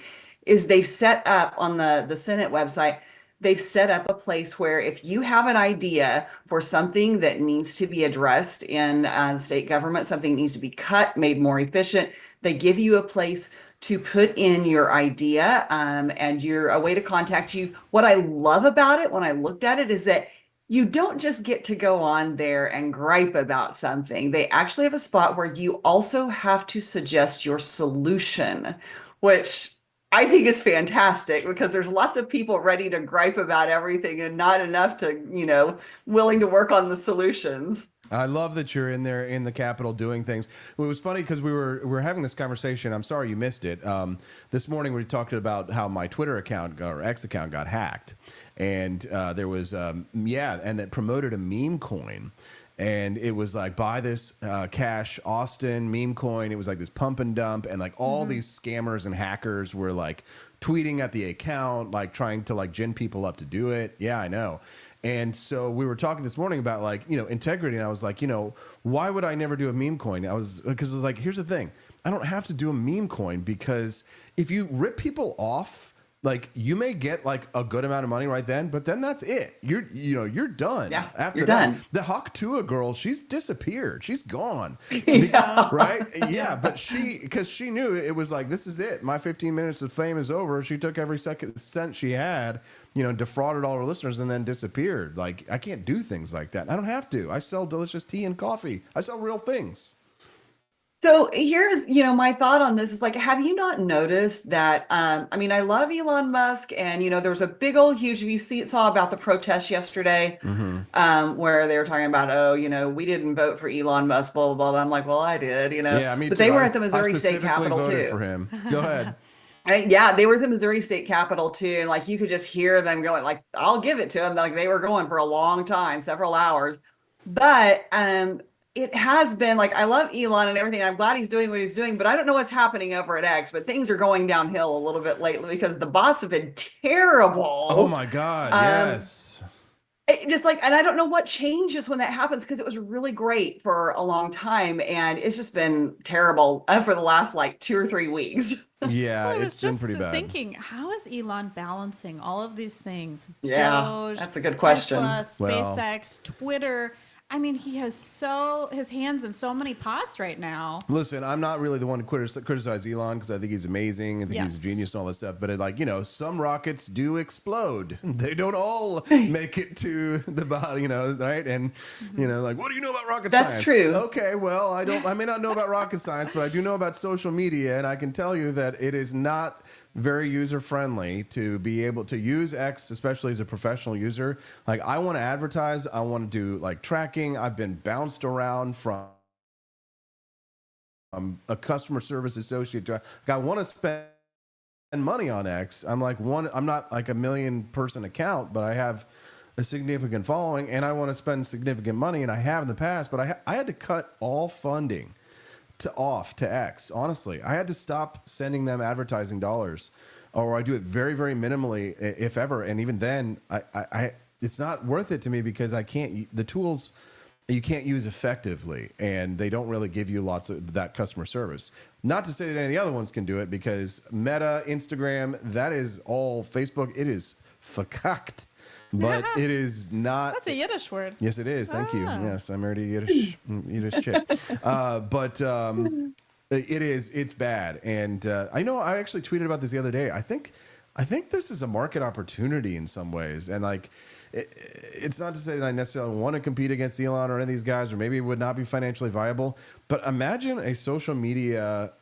is they've set up on the Senate website, they've set up a place where if you have an idea for something that needs to be addressed in state government, something needs to be cut, made more efficient, they give you a place to put in your idea, and you're a way to contact you. What I love about it when I looked at it is that you don't just get to go on there and gripe about something. They actually have a spot where you also have to suggest your solution, which I think is fantastic because there's lots of people ready to gripe about everything and not enough to, willing to work on the solutions. I love that you're in there in the Capitol doing things. Well, it was funny because we were having this conversation. I'm sorry you missed it. This morning we talked about how my Twitter account or X account got hacked, and there was and that promoted a meme coin. And it was like, buy this Cash Austin meme coin. It was like this pump and dump. And like all these scammers and hackers were like tweeting at the account, like trying to like gin people up to do it. Yeah, I know. And so we were talking this morning about like, integrity. And I was like, why would I never do a meme coin? Because I was like, here's the thing. I don't have to do a meme coin because if you rip people off, like you may get like a good amount of money right then, but then that's it. You're done. Yeah, after you're that, done. the Hawk Tua girl, she's disappeared. She's gone. Yeah. Right? Yeah, but because she knew it was like, this is it. My 15 minutes of fame is over. She took every cent she had, defrauded all her listeners and then disappeared. Like I can't do things like that. I don't have to. I sell delicious tea and coffee. I sell real things. So here's, my thought on this is like, have you not noticed that? I love Elon Musk, and there was a big old huge. If you saw about the protest yesterday, where they were talking about, we didn't vote for Elon Musk, blah blah blah. I'm like, well, I did, Yeah, me but too. they were at the Missouri State Capitol voted too. For him, go ahead. Yeah, they were at the Missouri State Capitol too, and like you could just hear them going. Like, I'll give it to them. Like they were going for a long time, several hours, but it has been like, I love Elon and everything. I'm glad he's doing what he's doing, but I don't know what's happening over at X, but things are going downhill a little bit lately because the bots have been terrible. Oh my God. Yes. Just like, and I don't know what changes when that happens because it was really great for a long time. And it's just been terrible for the last like 2 or 3 weeks. Yeah, Well, I was it's been just pretty bad. thinking, how is Elon balancing all of these things? Yeah, Doge, that's a good question. Tesla, Well- SpaceX, Twitter. I mean, he has his hands in so many pots right now. Listen, I'm not really the one to criticize Elon because I think he's amazing. I think he's Yes. a genius and all that stuff. But some rockets do explode. They don't all make it to the bottom, right? And like, what do you know about rocket science? That's true. Okay, well, I may not know about rocket science, but I do know about social media, and I can tell you that it is not very user friendly to be able to use X, especially as a professional user. Like I want to advertise, I want to do like tracking. I've been bounced around from a customer service associate to, like, I want to spend money on X. I'm not like a 1 million person account, but I have a significant following and I want to spend significant money, and I have in the past, but I had to cut all funding to X. Honestly, I had to stop sending them advertising dollars, or I do it very, very minimally, if ever. And even then, I it's not worth it to me because the tools you can't use effectively, and they don't really give you lots of that customer service. Not to say that any of the other ones can do it, because Meta, Instagram, that is all Facebook. It is verkackt. But it is not. That's a Yiddish word. Yes, it is. Thank you. Ah. Yes, I married a Yiddish chick. But it's bad. And I know I actually tweeted about this the other day. I think this is a market opportunity in some ways. And like, it's not to say that I necessarily want to compete against Elon or any of these guys, or maybe it would not be financially viable. But imagine a social media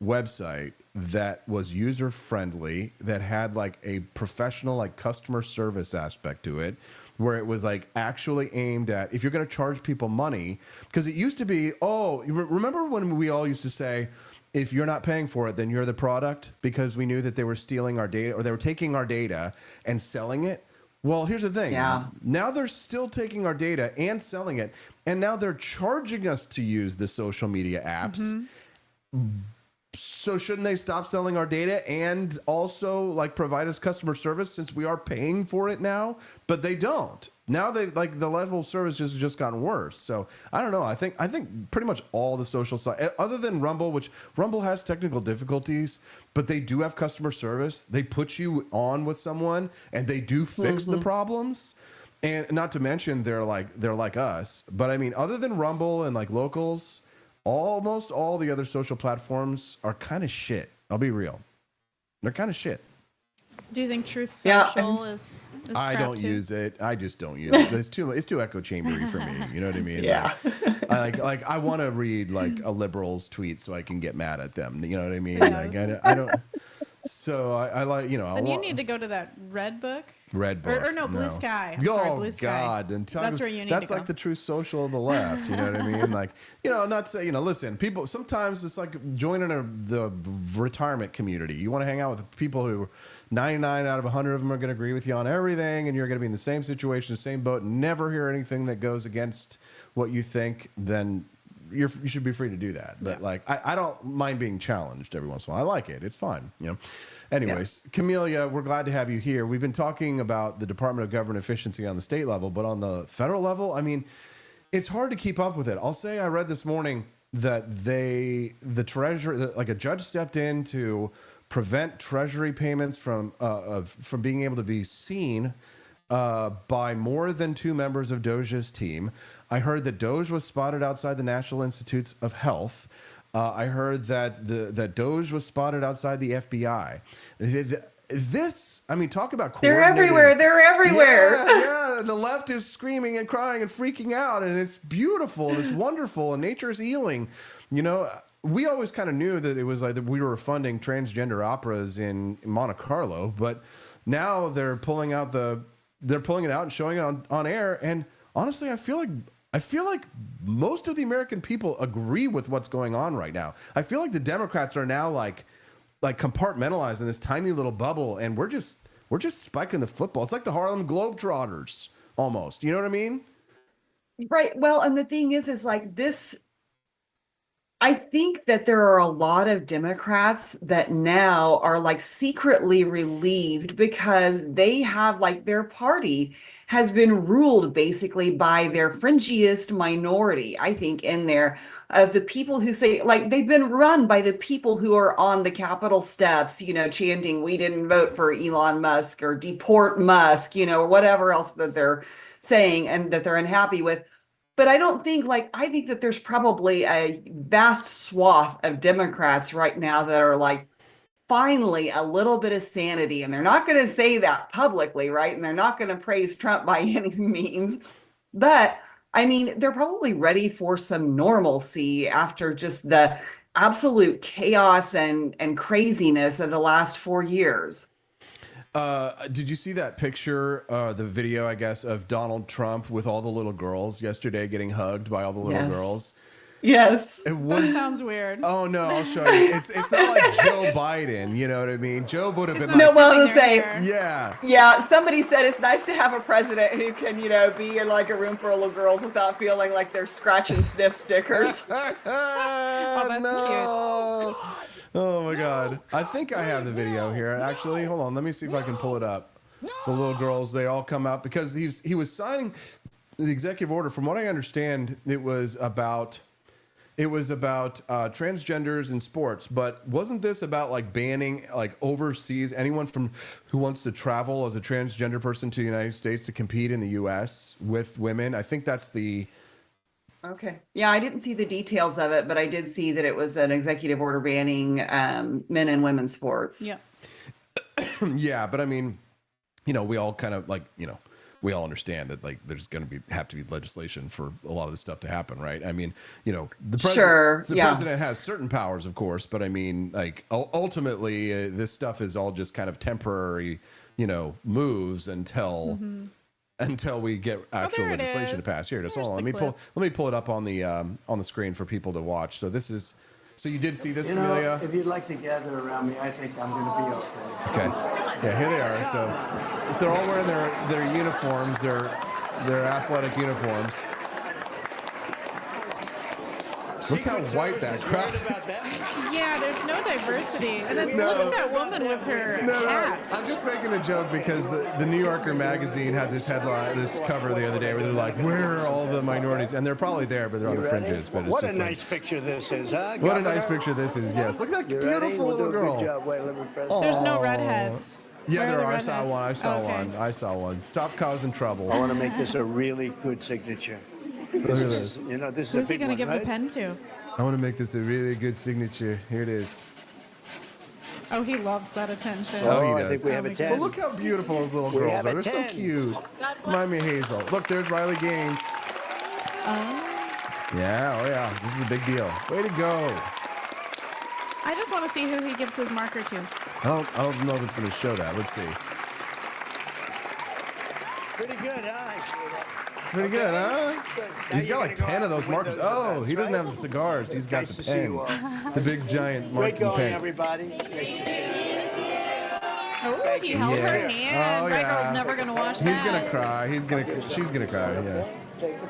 website that was user friendly, that had like a professional like customer service aspect to it, where it was like actually aimed at, if you're going to charge people money, because it used to be, remember when we all used to say, if you're not paying for it, then you're the product, because we knew that they were stealing our data, or they were taking our data and selling it. Well, here's the thing. Yeah. Now they're still taking our data and selling it, and now they're charging us to use the social media apps. So shouldn't they stop selling our data and also like provide us customer service since we are paying for it now? But they don't. Now they like the level of service has just gotten worse. So I don't know. I think pretty much all the social side, other than Rumble, which Rumble has technical difficulties, but they do have customer service. They put you on with someone and they do fix the problems. And not to mention they're like us. But I mean, other than Rumble and like Locals, almost all the other social platforms are kind of shit. I'll be real. They're kind of shit. Do you think Truth Yeah, Social is I crap don't too? use it. I just don't use it. It's too echo chambery for me. You know what I mean? Yeah. Like I want to read like a liberal's tweet so I can get mad at them. You know what I mean? Like I don't. So I like, you know. Then you need to go to that Red Book. Red Book. Or no, Blue Sky. I'm Oh, sorry, Blue Sky. God. And That's where you need that's to go. like the true social of the left. You know what I mean? Like, you know, not say, you know, listen, people, sometimes it's like joining the retirement community. You want to hang out with people who 99 out of 100 of them are going to agree with you on everything, and you're going to be in the same situation, the same boat, never hear anything that goes against what you think, then you should be free to do that. But like, I don't mind being challenged every once in a while. I like it. It's fun, you know. Anyways, Camelia, we're glad to have you here. We've been talking about the Department of Government Efficiency on the state level, but on the federal level, I mean, it's hard to keep up with it. I'll say I read this morning that the Treasury, like a judge stepped in to prevent Treasury payments from being able to be seen by more than 2 members of Doge's team. I heard that Doge was spotted outside the National Institutes of Health. I heard that that Doge was spotted outside the FBI. This, I mean, talk about They're coordinated. everywhere. They're everywhere. Yeah. The left is screaming and crying and freaking out, and it's beautiful and it's wonderful, and nature is healing. You know, we always kind of knew that it was like that we were funding transgender operas in Monte Carlo, but now they're pulling it out and showing it on air. And honestly, I feel like most of the American people agree with what's going on right now. I feel like the Democrats are now like compartmentalized in this tiny little bubble, and we're just spiking the football. It's like the Harlem Globetrotters almost. You know what I mean? Right. Well, and the thing is like this, I think that there are a lot of Democrats that now are like secretly relieved because they have like their party has been ruled basically by their fringiest minority, I think, in there of the people who say like they've been run by the people who are on the Capitol steps, you know, chanting, "We didn't vote for Elon Musk," or "Deport Musk," you know, or whatever else that they're saying and that they're unhappy with. But I don't think I think that there's probably a vast swath of Democrats right now that are like, finally a little bit of sanity, and they're not going to say that publicly, right? And they're not going to praise Trump by any means. But I mean, they're probably ready for some normalcy after just the absolute chaos and craziness of the last 4 years. Did you see that picture, the video, I guess, of Donald Trump with all the little girls yesterday getting hugged by all the little girls? Yes. That sounds weird. Oh no, I'll show you. It's not like Joe Biden, you know what I mean? Joe would have been like, No, well, to their say, hair. yeah. yeah, somebody said it's nice to have a president who can, you know, be in like a room full of little girls without feeling like they're scratch and sniff stickers. that's no. Oh my God. I think I have the video here. Actually, hold on. Let me see if I can pull it up. The little girls, they all come out because he was signing the executive order. From what I understand, it was about transgenders in sports, but wasn't this about like banning like overseas anyone who wants to travel as a transgender person to the United States to compete in the U.S. with women? I think that's the. Okay. Yeah, I didn't see the details of it, but I did see that it was an executive order banning men and women's sports. Yeah. Yeah, but I mean, you know, we all kind of like, you know, we all understand that like there's going to have to be legislation for a lot of this stuff to happen, right? I mean, you know, the president has certain powers, of course, but I mean, like ultimately, this stuff is all just kind of temporary, you know, moves until we get actual legislation to pass. Here it is. Hold on, let me pull it up on the screen for people to watch. So this is. So you did see this, Camelia? If you'd like to gather around me, I think I'm going to be okay. Okay. Yeah, here they are. So they're all wearing their uniforms, their athletic uniforms. Look how white that crowd is. Yeah, there's no diversity. And then look at that woman with her hat. I'm just making a joke because the New Yorker magazine had this headline, this cover the other day where they're like, where are all the minorities? And they're probably there, but they're on the fringes. But it's What just a nice picture this is, huh? What a nice picture this is, yes. Look at that beautiful little girl. There's no redheads. Yeah, Where there the are. I redheads? saw Okay. one. I saw one. Stop causing trouble. I want to make this a really good signature. Look at this. You know, this is Who's a he big going to one, give right? the pen to? I want to make this a really good signature. Here it is. Oh, he loves that attention. Oh, he I does. think we have Oh a my 10. Well, look how beautiful those little girls have are. a They're so 10. cute. Remind me of Hazel. Look, there's Riley Gaines. Yeah, oh yeah. This is a big deal. Way to go. I just want to see who he gives his marker to. I don't know if it's going to show that. Let's see. Pretty good, huh? Pretty good, huh? Now He's you're got like gonna go 10 of out those the markers. windows Oh, events, he doesn't right? have the cigars. He's got Nice the to see you pens. all. The big giant Great marking going, pens. everybody. Nice to see you. Oh, he held her Yeah. hand. Oh, My yeah. girl's never going to wash He's that. going to cry. She's going to cry, yeah.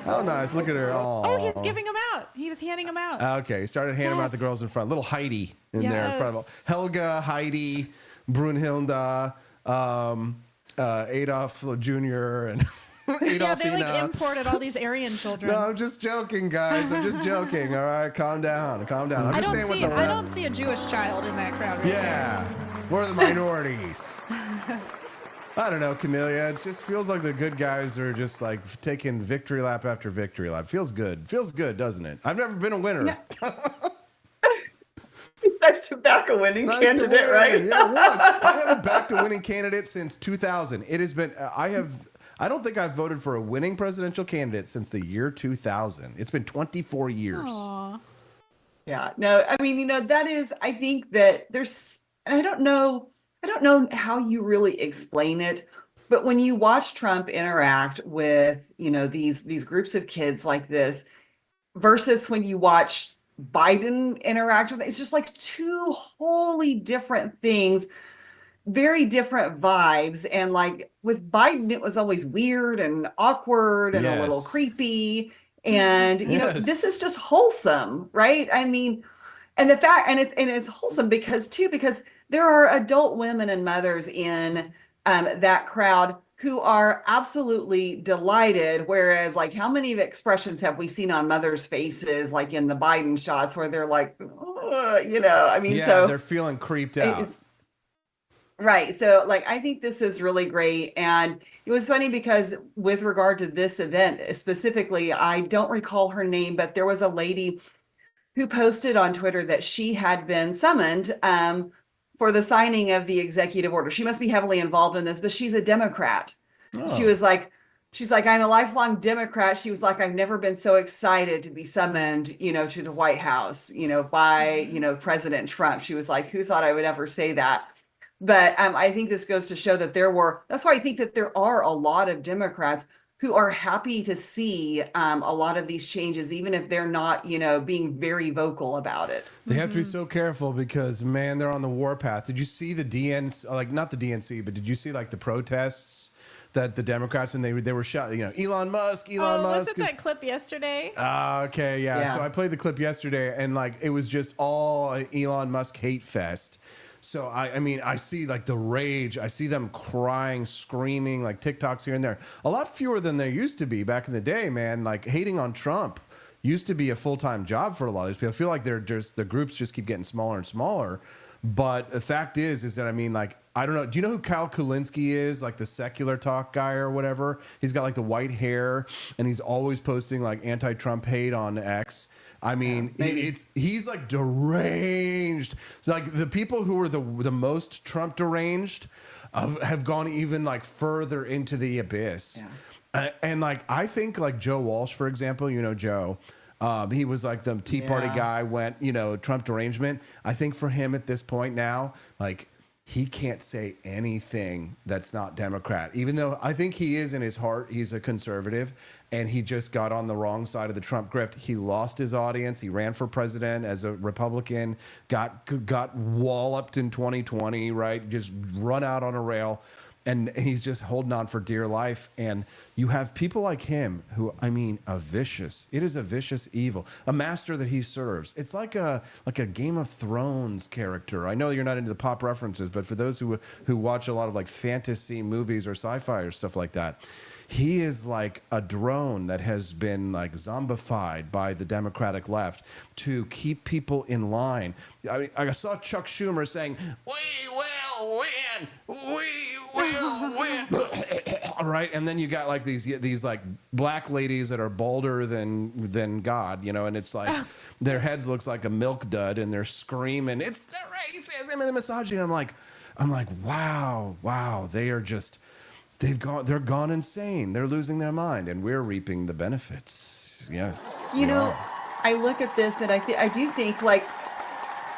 Oh, nice. Look at her. Oh, he's giving them out. He was handing them out. Okay, he started handing them out the Yes. girls in front. Little Heidi in there in front of Yes. Helga, Heidi, Brunhilde, Adolf Jr. and Yeah, they like Adolfina. imported all these Aryan children. No, I'm just joking, guys. I'm just joking. All right, calm down. Calm down. I'm I just don't saying what see. the I don't see a Jewish child in that crowd. Right Yeah, we're the minorities. I don't know, Camellia. It just feels like the good guys are just like taking victory lap after victory lap. Feels good. Feels good, doesn't it? I've never been a winner. It's nice to back a winning Nice to candidate, win. right? Yeah, once. I haven't backed a winning candidate since 2000. It has been. I don't think I've voted for a winning presidential candidate since the year 2000. It's been 24 years. Aw. Yeah, no, I mean, that is, I think that there's, and I don't know how you really explain it, but when you watch Trump interact with, these groups of kids like this versus when you watch Biden interact with, it's just like two wholly different things, very different vibes. And like with Biden, it was always weird and awkward and a little Yes. creepy. And Yes. this is just wholesome, right? I mean, and it's wholesome because there are adult women and mothers in that crowd who are absolutely delighted. Whereas, like, how many expressions have we seen on mothers' faces, like in the Biden shots, where they're like, I mean, Yeah, so they're feeling creeped out. it's- right. So, like, I think this is really great. And it was funny because with regard to this event specifically, I don't recall her name, but there was a lady who posted on Twitter that she had been summoned for the signing of the executive order. She must be heavily involved in this, but she's a Democrat. She was like, I'm a lifelong Democrat. She was like, I've never been so excited to be summoned, to the White House, by, President Trump. She was like, who thought I would ever say that? But I think this goes to show that that's why I think that there are a lot of Democrats who are happy to see a lot of these changes, even if they're not, being very vocal about it. They have to be so careful because, man, they're on the warpath. Did you see the DNC, like not the DNC, but did you see like the protests that the Democrats and they were shot, Elon Musk. Was it that clip yesterday? Okay, yeah. Yeah. So I played the clip yesterday and like it was just all Elon Musk hate fest. So I mean, I see like the rage. I see them crying, screaming, like TikToks here and there. A lot fewer than there used to be back in the day, man. Like hating on Trump used to be a full-time job for a lot of these people. I feel like the groups just keep getting smaller and smaller. But the fact is that, I mean, like, I don't know. Do you know who Kyle Kulinski is? Like the secular talk guy or whatever. He's got like the white hair and he's always posting like anti-Trump hate on X. I mean, he's like deranged. It's like the people who were the most Trump deranged have gone even like further into the abyss. Yeah. And like, I think like Joe Walsh, for example, Joe, he was like the Tea Party guy, went, Trump derangement. I think for him at this point now, like he can't say anything that's not Democrat, even though I think he is in his heart. He's a conservative, and he just got on the wrong side of the Trump grift. He lost his audience. He ran for president as a Republican, got walloped in 2020, right? Just run out on a rail. And he's just holding on for dear life. And you have people like him who, I mean, it is a vicious evil, a master that he serves. It's like a Game of Thrones character. I know you're not into the pop references, but for those who watch a lot of like fantasy movies or sci-fi or stuff like that, he is like a drone that has been like zombified by the Democratic left to keep people in line. I mean, I saw Chuck Schumer saying, "We will win. We will win." All right, and then you got like these like black ladies that are balder than God, you know, and it's like their heads looks like a milk dud, and they're screaming, "It's the racism and the misogyny." I'm like, wow, they are just. They're gone insane. They're losing their mind, and we're reaping the benefits. Yes. You know, I look at this and I do think, like,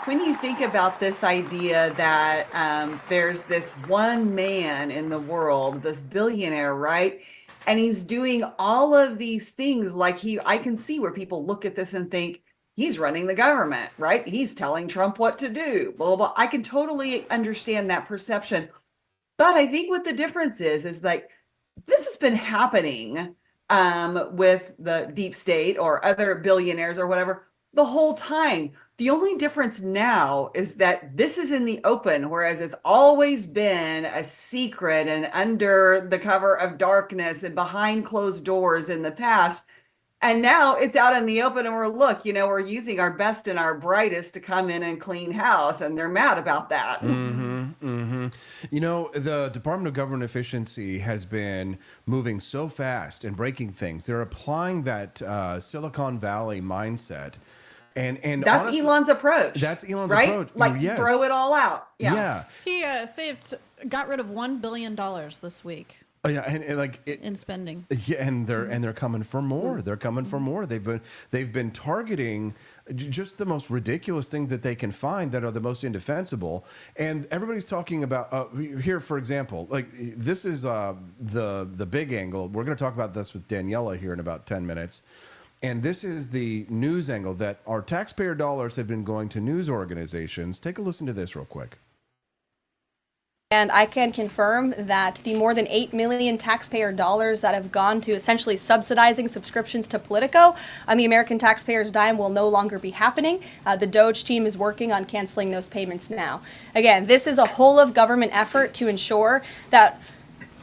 when you think about this idea that there's this one man in the world, this billionaire, right? And he's doing all of these things like I can see where people look at this and think, he's running the government, right? He's telling Trump what to do, blah, blah, blah. I can totally understand that perception. But I think what the difference is like, this has been happening with the deep state or other billionaires or whatever the whole time. The only difference now is that this is in the open, whereas it's always been a secret and under the cover of darkness and behind closed doors in the past. And now it's out in the open, and we're using our best and our brightest to come in and clean house, and they're mad about that. You know, the Department of Government Efficiency has been moving so fast and breaking things. They're applying that Silicon Valley mindset. And that's honestly, Elon's approach. That's Elon's right? approach. Like, yes. Throw it all out. Yeah. He got rid of $1 billion this week. Oh yeah, and like in spending. Yeah, and they're coming for more. They're coming for more. They've been targeting just the most ridiculous things that they can find that are the most indefensible. And everybody's talking about here, for example, like this is the big angle. We're going to talk about this with Daniela here in about 10 minutes. And this is the news angle that our taxpayer dollars have been going to news organizations. Take a listen to this real quick. And I can confirm that the more than 8 million taxpayer dollars that have gone to essentially subsidizing subscriptions to Politico on the American taxpayers' dime will no longer be happening. The Doge team is working on canceling those payments now. Again, this is a whole of government effort to ensure that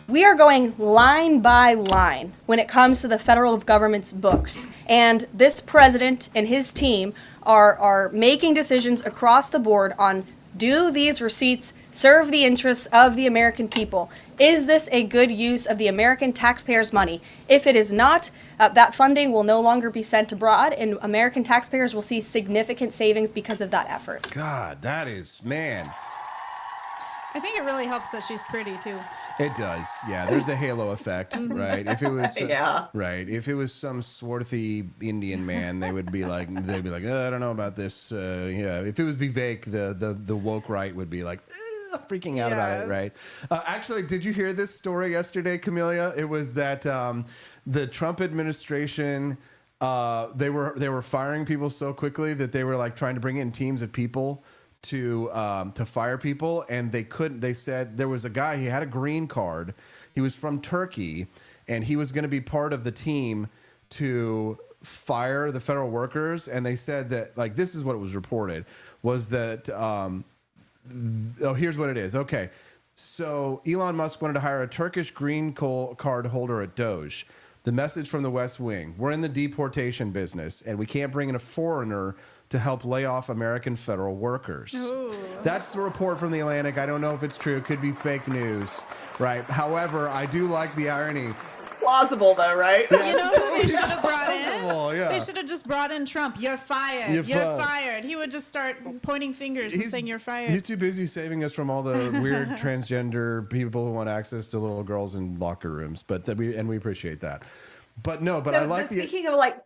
we are going line by line when it comes to the federal government's books. And this president and his team are making decisions across the board on, do these receipts serve the interests of the American people? Is this a good use of the American taxpayers' money? If it is not, that funding will no longer be sent abroad, and American taxpayers will see significant savings because of that effort. God, that is, man. I think it really helps that she's pretty too. It does, yeah. There's the halo effect, right? If it was, right. If it was some swarthy Indian man, they'd be like, oh, I don't know about this. Yeah. If it was Vivek, the woke right would be like, freaking out about it, right? Actually, did you hear this story yesterday, Camelia? It was that the Trump administration, they were firing people so quickly that they were like trying to bring in teams of people to fire people, and they couldn't. They said there was a guy, he had a green card, he was from Turkey, and he was going to be part of the team to fire the federal workers. And they said that, like, this is what was reported, was that here's what it is. Okay, so Elon Musk wanted to hire a Turkish green card holder at Doge. The message from the West Wing: we're in the deportation business, and we can't bring in a foreigner to help lay off American federal workers. Ooh. That's the report from the Atlantic. I don't know if it's true. It could be fake news, right? However, I do like the irony. It's plausible, though, right? Yeah. You know who they should have brought in? Yeah. They should have just brought in Trump. You're fired. You're fired. He would just start pointing fingers and saying you're fired. He's too busy saving us from all the weird transgender people who want access to little girls in locker rooms. But we appreciate that. But no, I like speaking of like.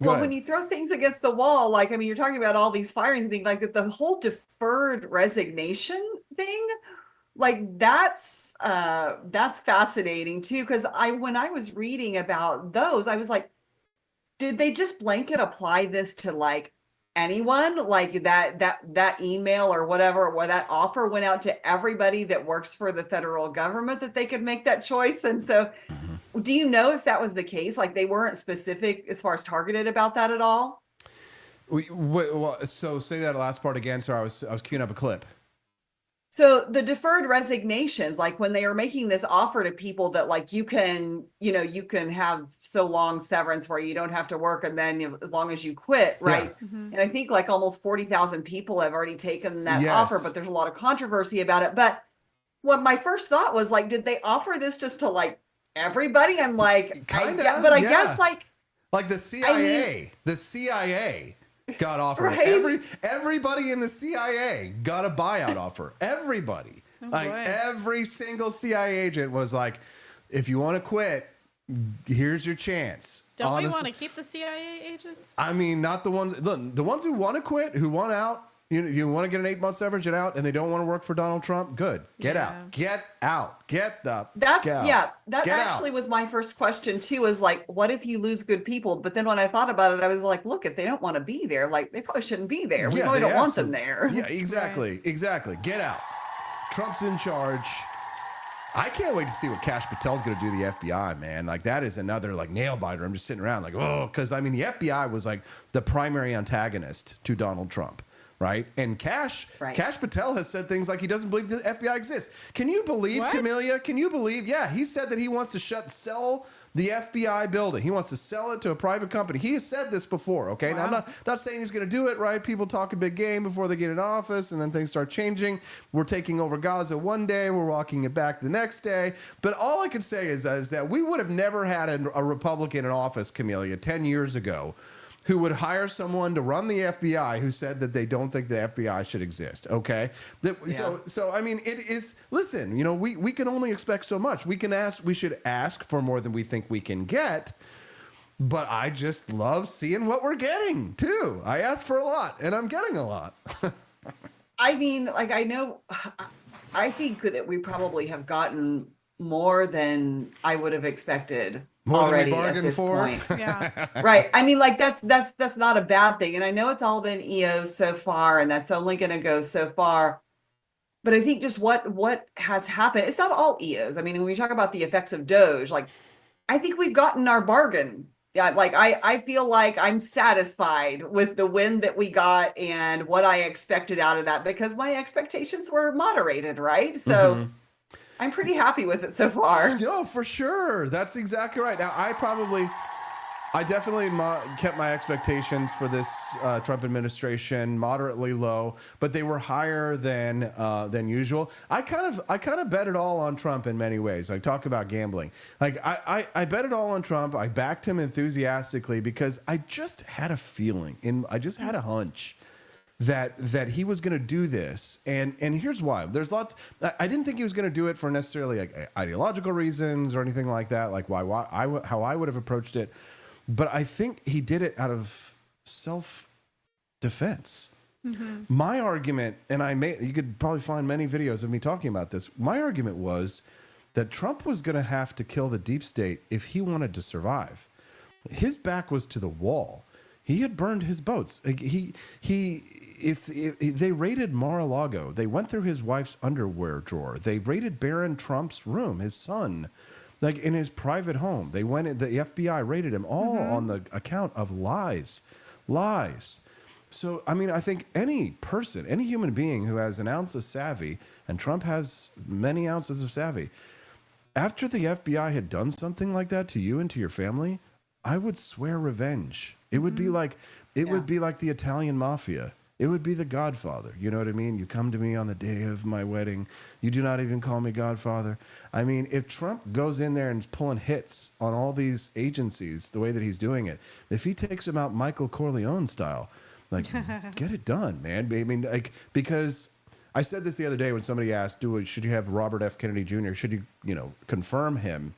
Well, when you throw things against the wall, like, I mean, you're talking about all these firings and things like that, the whole deferred resignation thing, like that's fascinating too. Because when I was reading about those, I was like, did they just blanket apply this to like anyone? Like that email or whatever, or that offer went out to everybody that works for the federal government, that they could make that choice? And so, do you know if that was the case? Like they weren't specific as far as targeted about that at all? So say that last part again. Sorry, I was queuing up a clip. So the deferred resignations, like when they are making this offer to people that like you can have so long severance where you don't have to work, and then as long as you quit, right? Yeah. And I think like almost 40,000 people have already taken that Yes. offer, but there's a lot of controversy about it. But what my first thought was like, did they offer this just to like everybody? I'm like, I guess like the CIA, got offered. Right? Everybody in the CIA got a buyout offer. Everybody, every single CIA agent was like, if you want to quit, here's your chance. Don't we want to keep the CIA agents? I mean, not the ones. Look, the ones who want to quit, who want out. You want to get an 8-month severance, get out, and they don't want to work for Donald Trump. Good, get out, get out, that actually was my first question too. Is like, what if you lose good people? But then when I thought about it, I was like, look, if they don't want to be there, like they probably shouldn't be there. We probably don't want them there. Yeah, exactly, exactly. Get out. Trump's in charge. I can't wait to see what Kash Patel's going to do to the FBI, man. Like that is another like nail biter. I'm just sitting around like, oh, because I mean the FBI was like the primary antagonist to Donald Trump. Right. And Kash Patel has said things like he doesn't believe the FBI exists. Can you believe, Camelia? Can you believe? Yeah, he said that he wants to sell the FBI building. He wants to sell it to a private company. He has said this before. OK, now I'm not saying he's going to do it. Right. People talk a big game before they get in office, and then things start changing. We're taking over Gaza one day. We're walking it back the next day. But all I can say is that we would have never had a Republican in office, Camelia, 10 years ago, who would hire someone to run the FBI who said that they don't think the FBI should exist. Okay. So I mean, it is, listen, we can only expect so much. We should ask for more than we think we can get. But I just love seeing what we're getting too. I asked for a lot and I'm getting a lot. I mean, like, I think that we probably have gotten more than I would have expected. More already than we at bargained this for. point. Yeah. Right. I mean, like that's not a bad thing. And I know it's all been EOs so far, and that's only going to go so far. But I think just what has happened, it's not all EOs. I mean, when we talk about the effects of Doge, like I think we've gotten our bargain. Yeah, like I feel like I'm satisfied with the win that we got and what I expected out of that, because my expectations were moderated, right? So I'm pretty happy with it so far. No, for sure. That's exactly right. Now, I definitely kept my expectations for this Trump administration moderately low, but they were higher than usual. I kind of bet it all on Trump in many ways. I talk about gambling. Like I bet it all on Trump. I backed him enthusiastically because I just had a feeling, and I just had a hunch that he was going to do this, and here's why. There's lots. I didn't think he was going to do it for necessarily like ideological reasons or anything like that. Like how I would have approached it, but I think he did it out of self-defense. My argument, and you could probably find many videos of me talking about this. My argument was that Trump was going to have to kill the deep state if he wanted to survive. His back was to the wall. He had burned his boats. If they raided Mar-a-Lago, they went through his wife's underwear drawer. They raided Barron Trump's room, his son, like in his private home. They went in, the FBI raided him all on the account of lies. So, I mean, I think any person, any human being who has an ounce of savvy, and Trump has many ounces of savvy, after the FBI had done something like that to you and to your family, I would swear revenge. It would be like would be like the Italian mafia. It would be the Godfather. You know what I mean? You come to me on the day of my wedding. You do not even call me Godfather. I mean, if Trump goes in there and is pulling hits on all these agencies the way that he's doing it, if he takes them out Michael Corleone style, like, get it done, man. I mean, like, because I said this the other day when somebody asked, should you have Robert F. Kennedy Jr.? Should you confirm him?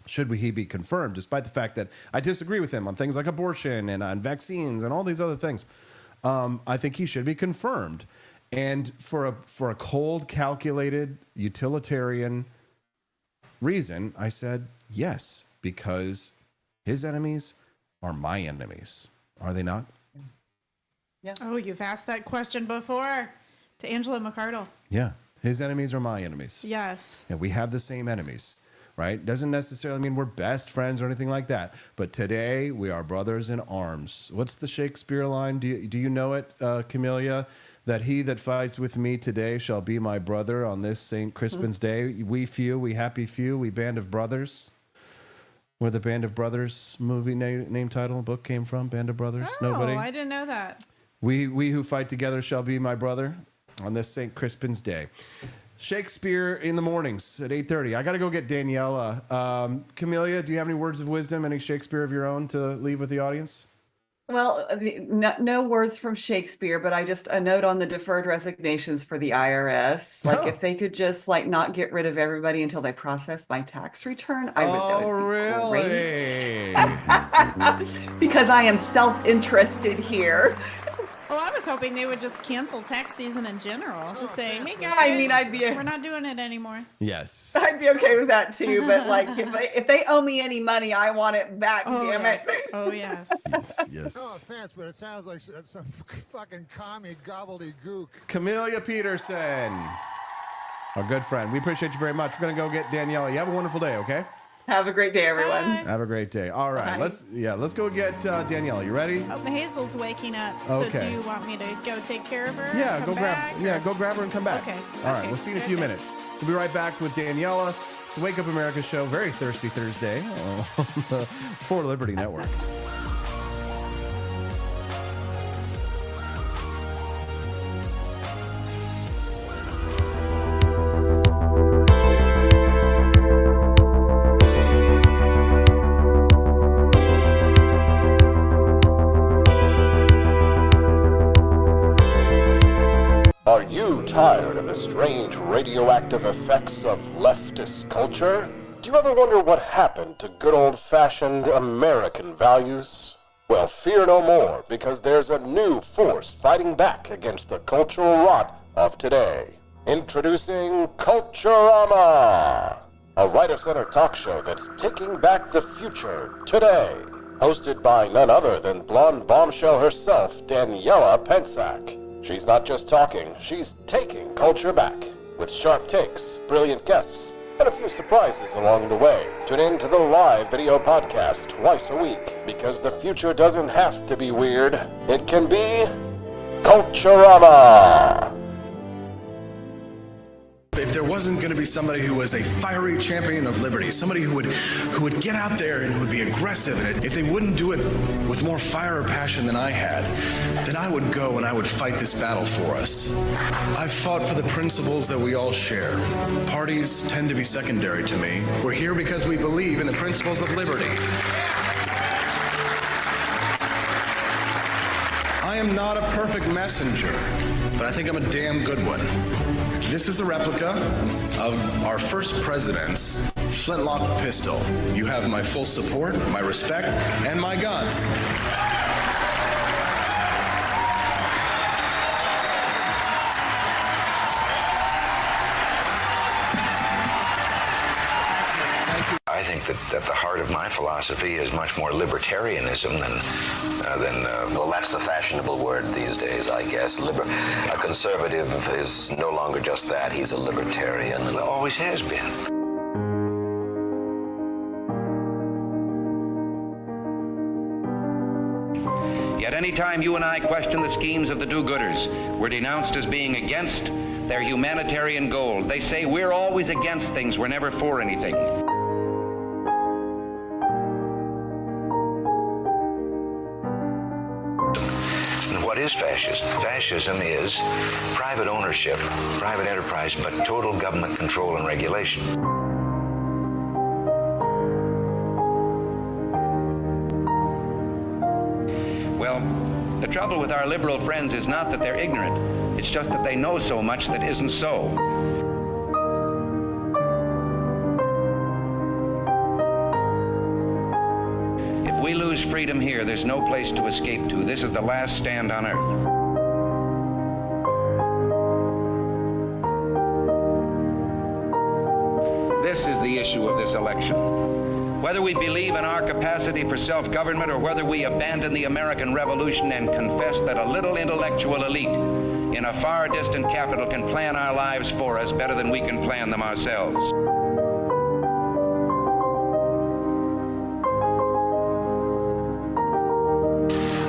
Should he be confirmed, despite the fact that I disagree with him on things like abortion and on vaccines and all these other things? I think he should be confirmed. And for a cold, calculated, utilitarian reason, I said yes, because his enemies are my enemies. Are they not? Yeah. Oh, you've asked that question before to Angela McArdle. Yeah. His enemies are my enemies. Yes. And we have the same enemies, right? Doesn't necessarily mean we're best friends or anything like that. But today we are brothers in arms. What's the Shakespeare line? Do you know it, Camellia? That he that fights with me today shall be my brother on this St. Crispin's Day. We few, we happy few, we band of brothers. Where the Band of Brothers movie name title book came from, Band of Brothers. Oh, Nobody? I didn't know that. We who fight together shall be my brother on this St. Crispin's Day. Shakespeare in the mornings at 8:30. I got to go get Daniela. Camellia, do you have any words of wisdom, any Shakespeare of your own to leave with the audience? Well, no words from Shakespeare, but a note on the deferred resignations for the IRS. Like if they could just not get rid of everybody until they process my tax return, that would be great. Because I am self-interested here. Well, I was hoping they would just cancel tax season in general. Just say, hey guys, we're not doing it anymore. Yes. I'd be okay with that too, but if they owe me any money, I want it back, damn it. Oh, yes. Yes. No offense, but it sounds like some fucking commie gobbledygook. Camellia Peterson, our good friend. We appreciate you very much. We're going to go get Daniela. You have a wonderful day, okay? Have a great day, everyone. Bye. Have a great day. All right, Bye. let's go get Daniela. You ready? Oh, Hazel's waking up. Okay. So do you want me to go take care of her? Yeah, Come back, or- go grab her and come back. Okay. All right, Okay. we'll see you in a few Okay. minutes. We'll be right back with Daniela. It's the Wake Up America show, very thirsty Thursday on the For Liberty Network. Are you tired of the strange radioactive effects of leftist culture? Do you ever wonder what happened to good old-fashioned American values? Well, fear no more, because there's a new force fighting back against the cultural rot of today. Introducing Culturama, a right-of-center talk show that's taking back the future today. Hosted by none other than blonde bombshell herself, Daniela Pensack. She's not just talking, she's taking culture back. With sharp takes, brilliant guests, and a few surprises along the way. Tune in to the live video podcast twice a week, because the future doesn't have to be weird. It can be Culturama. If there wasn't going to be somebody who was a fiery champion of liberty, somebody who would get out there and who would be aggressive, and if they wouldn't do it with more fire or passion than I had, then I would go and I would fight this battle for us. I've fought for the principles that we all share. Parties tend to be secondary to me. We're here because we believe in the principles of liberty. I am not a perfect messenger, but I think I'm a damn good one. This is a replica of our first president's flintlock pistol. You have my full support, my respect, and my gun. I think that the heart of my philosophy is much more libertarianism than well, that's the fashionable word these days, I guess. A conservative is no longer just that. He's a libertarian and always has been. Yet any time you and I question the schemes of the do-gooders, we're denounced as being against their humanitarian goals. They say we're always against things, we're never for anything. What is fascism? Fascism is private ownership, private enterprise, but total government control and regulation. Well, the trouble with our liberal friends is not that they're ignorant. It's just that they know so much that isn't so. If we lose freedom here, there's no place to escape to. This is the last stand on earth. This is the issue of this election. Whether we believe in our capacity for self-government or whether we abandon the American Revolution and confess that a little intellectual elite in a far distant capital can plan our lives for us better than we can plan them ourselves.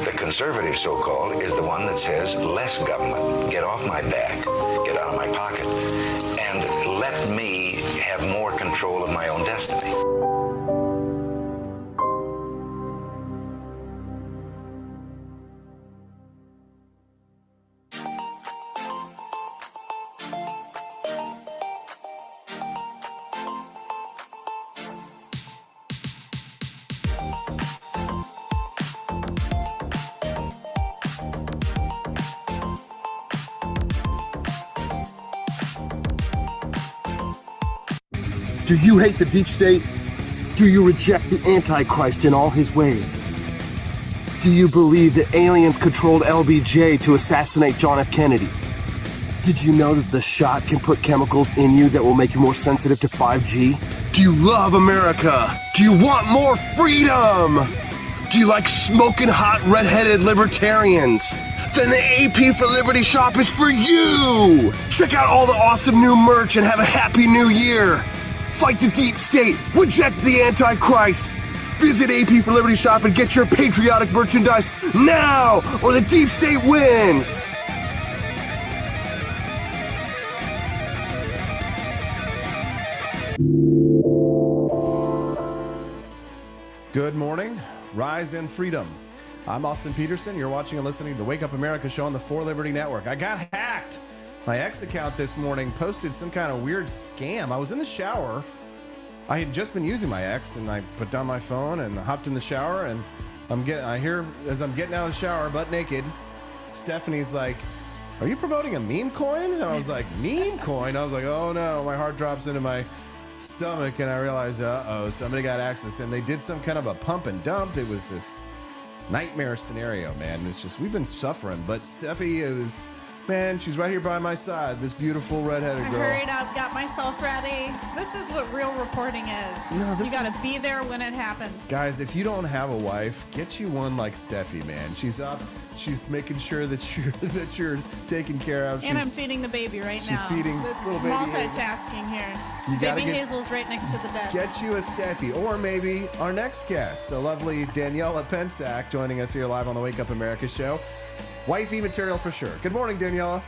The conservative, so-called, is the one that says less government, get off my back, get out of my pocket, and let me have more control of my own destiny. Do you hate the deep state? Do you reject the Antichrist in all his ways? Do you believe that aliens controlled LBJ to assassinate John F. Kennedy? Did you know that the shot can put chemicals in you that will make you more sensitive to 5G? Do you love America? Do you want more freedom? Do you like smoking hot red-headed libertarians? Then the AP for Liberty shop is for you! Check out all the awesome new merch and have a happy new year! Fight the deep state! Reject the Antichrist! Visit AP for Liberty shop and get your patriotic merchandise now, or the deep state wins! Good morning. Rise in freedom. I'm Austin Peterson. You're watching and listening to the Wake Up America show on the 4 Liberty Network. I got hacked. My ex account this morning posted some kind of weird scam. I was in the shower. I had just been using my ex, and I put down my phone and hopped in the shower, and I hear as I'm getting out of the shower, butt naked, Stephanie's like, "Are you promoting a meme coin?" And I was like, "Meme coin?" I was like, "Oh no!" My heart drops into my stomach, and I realized, uh-oh, somebody got access, and they did some kind of a pump and dump. It was this nightmare scenario, man. It's just, we've been suffering, but Steffi is, man, she's right here by my side, this beautiful redheaded girl. I hurried up, got myself ready. This is what real reporting is. No, you gotta be there when it happens. Guys, if you don't have a wife, get you one like Steffi, man. She's up, she's making sure that you're taken care of. And I'm feeding the baby right now. She's feeding little baby multitasking here. You gotta baby Hazel's right next to the desk. Get you a Steffi, or maybe our next guest, a lovely Daniela Pensack, joining us here live on the Wake Up America show. Wifey material for sure. Good morning, Daniela.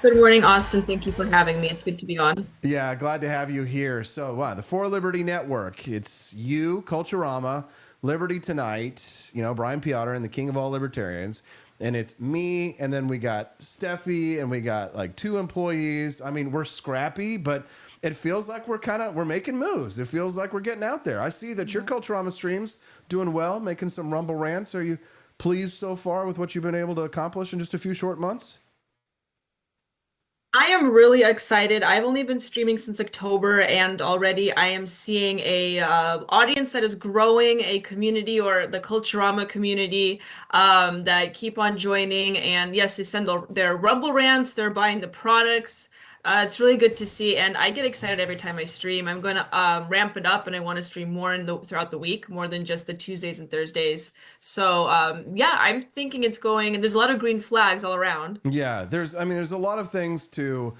Good morning, Austin. Thank you for having me. It's good to be on. Yeah, glad to have you here. So, the 4 Liberty Network. It's you, Culturama, Liberty Tonight, Brian Piotr and the King of all Libertarians. And it's me, and then we got Steffi, and we got like 2 employees. I mean, we're scrappy, but it feels like we're making moves. It feels like we're getting out there. I see that your Culturama stream's doing well, making some Rumble rants. Are you pleased so far with what you've been able to accomplish in just a few short months? I am really excited. I've only been streaming since October, and already I am seeing a audience that is growing, a community, or the Culturama community, that keep on joining. And yes, they send their Rumble rants, they're buying the products. It's really good to see, and I get excited every time I stream. I'm going to ramp it up, and I want to stream more throughout the week, more than just the Tuesdays and Thursdays. So yeah, I'm thinking it's going, and there's a lot of green flags all around. Yeah, there's a lot of things to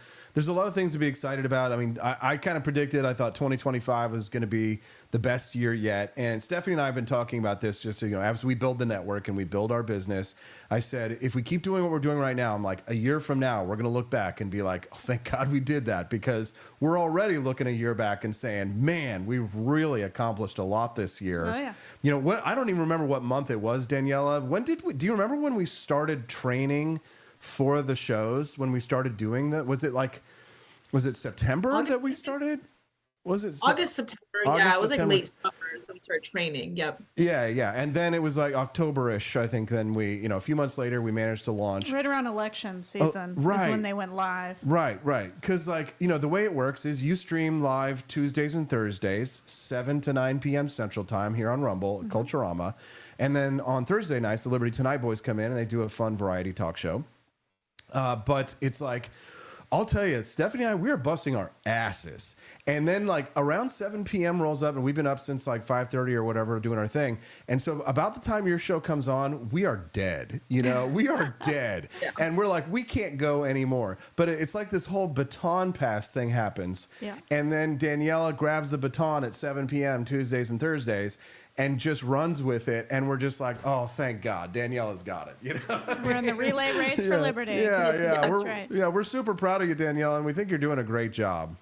be excited about. I mean, I kind of predicted, I thought 2025 was going to be the best year yet. And Stephanie and I have been talking about this just so, as we build the network and we build our business, I said, if we keep doing what we're doing right now, I'm like, a year from now, we're going to look back and be like, oh, thank God we did that, because we're already looking a year back and saying, man, we've really accomplished a lot this year. Oh, yeah. What, I don't even remember what month it was, Daniela. Do you remember when we started training for the shows, when we started doing that? Was it September August, that we started? Was it August, September? Yeah, it was like late summer, so we started training. Yep. Yeah. And then it was like October-ish, I think. Then we, a few months later, we managed to launch. Right around election season is when they went live. Right. Because, the way it works is you stream live Tuesdays and Thursdays, 7 to 9 p.m. Central Time here on Rumble, Culturama. And then on Thursday nights, the Liberty Tonight boys come in and they do a fun variety talk show. But it's like, I'll tell you, Stephanie and I, we are busting our asses. And then like around 7 p.m. rolls up, and we've been up since like 5:30 or whatever doing our thing. And so about the time your show comes on, we are dead. You know, we are dead. Yeah. And we're like, we can't go anymore. But it's like this whole baton pass thing happens. Yeah. And then Daniela grabs the baton at 7 p.m. Tuesdays and Thursdays and just runs with it, and we're just like, oh, thank God, Daniela's got it. You know, we're in the relay race for liberty. Yeah, That's right. Yeah, we're super proud of you, Daniela, and we think you're doing a great job.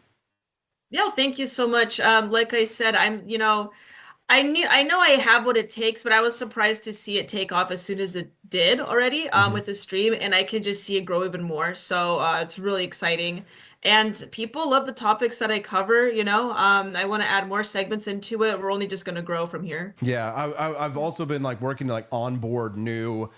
Yeah, thank you so much. Like I said, I know I have what it takes, but I was surprised to see it take off as soon as it did already with the stream, and I can just see it grow even more. So it's really exciting. And people love the topics that I cover, you know. I want to add more segments into it. We're only just going to grow from here. Yeah, I've also been like working to like onboard new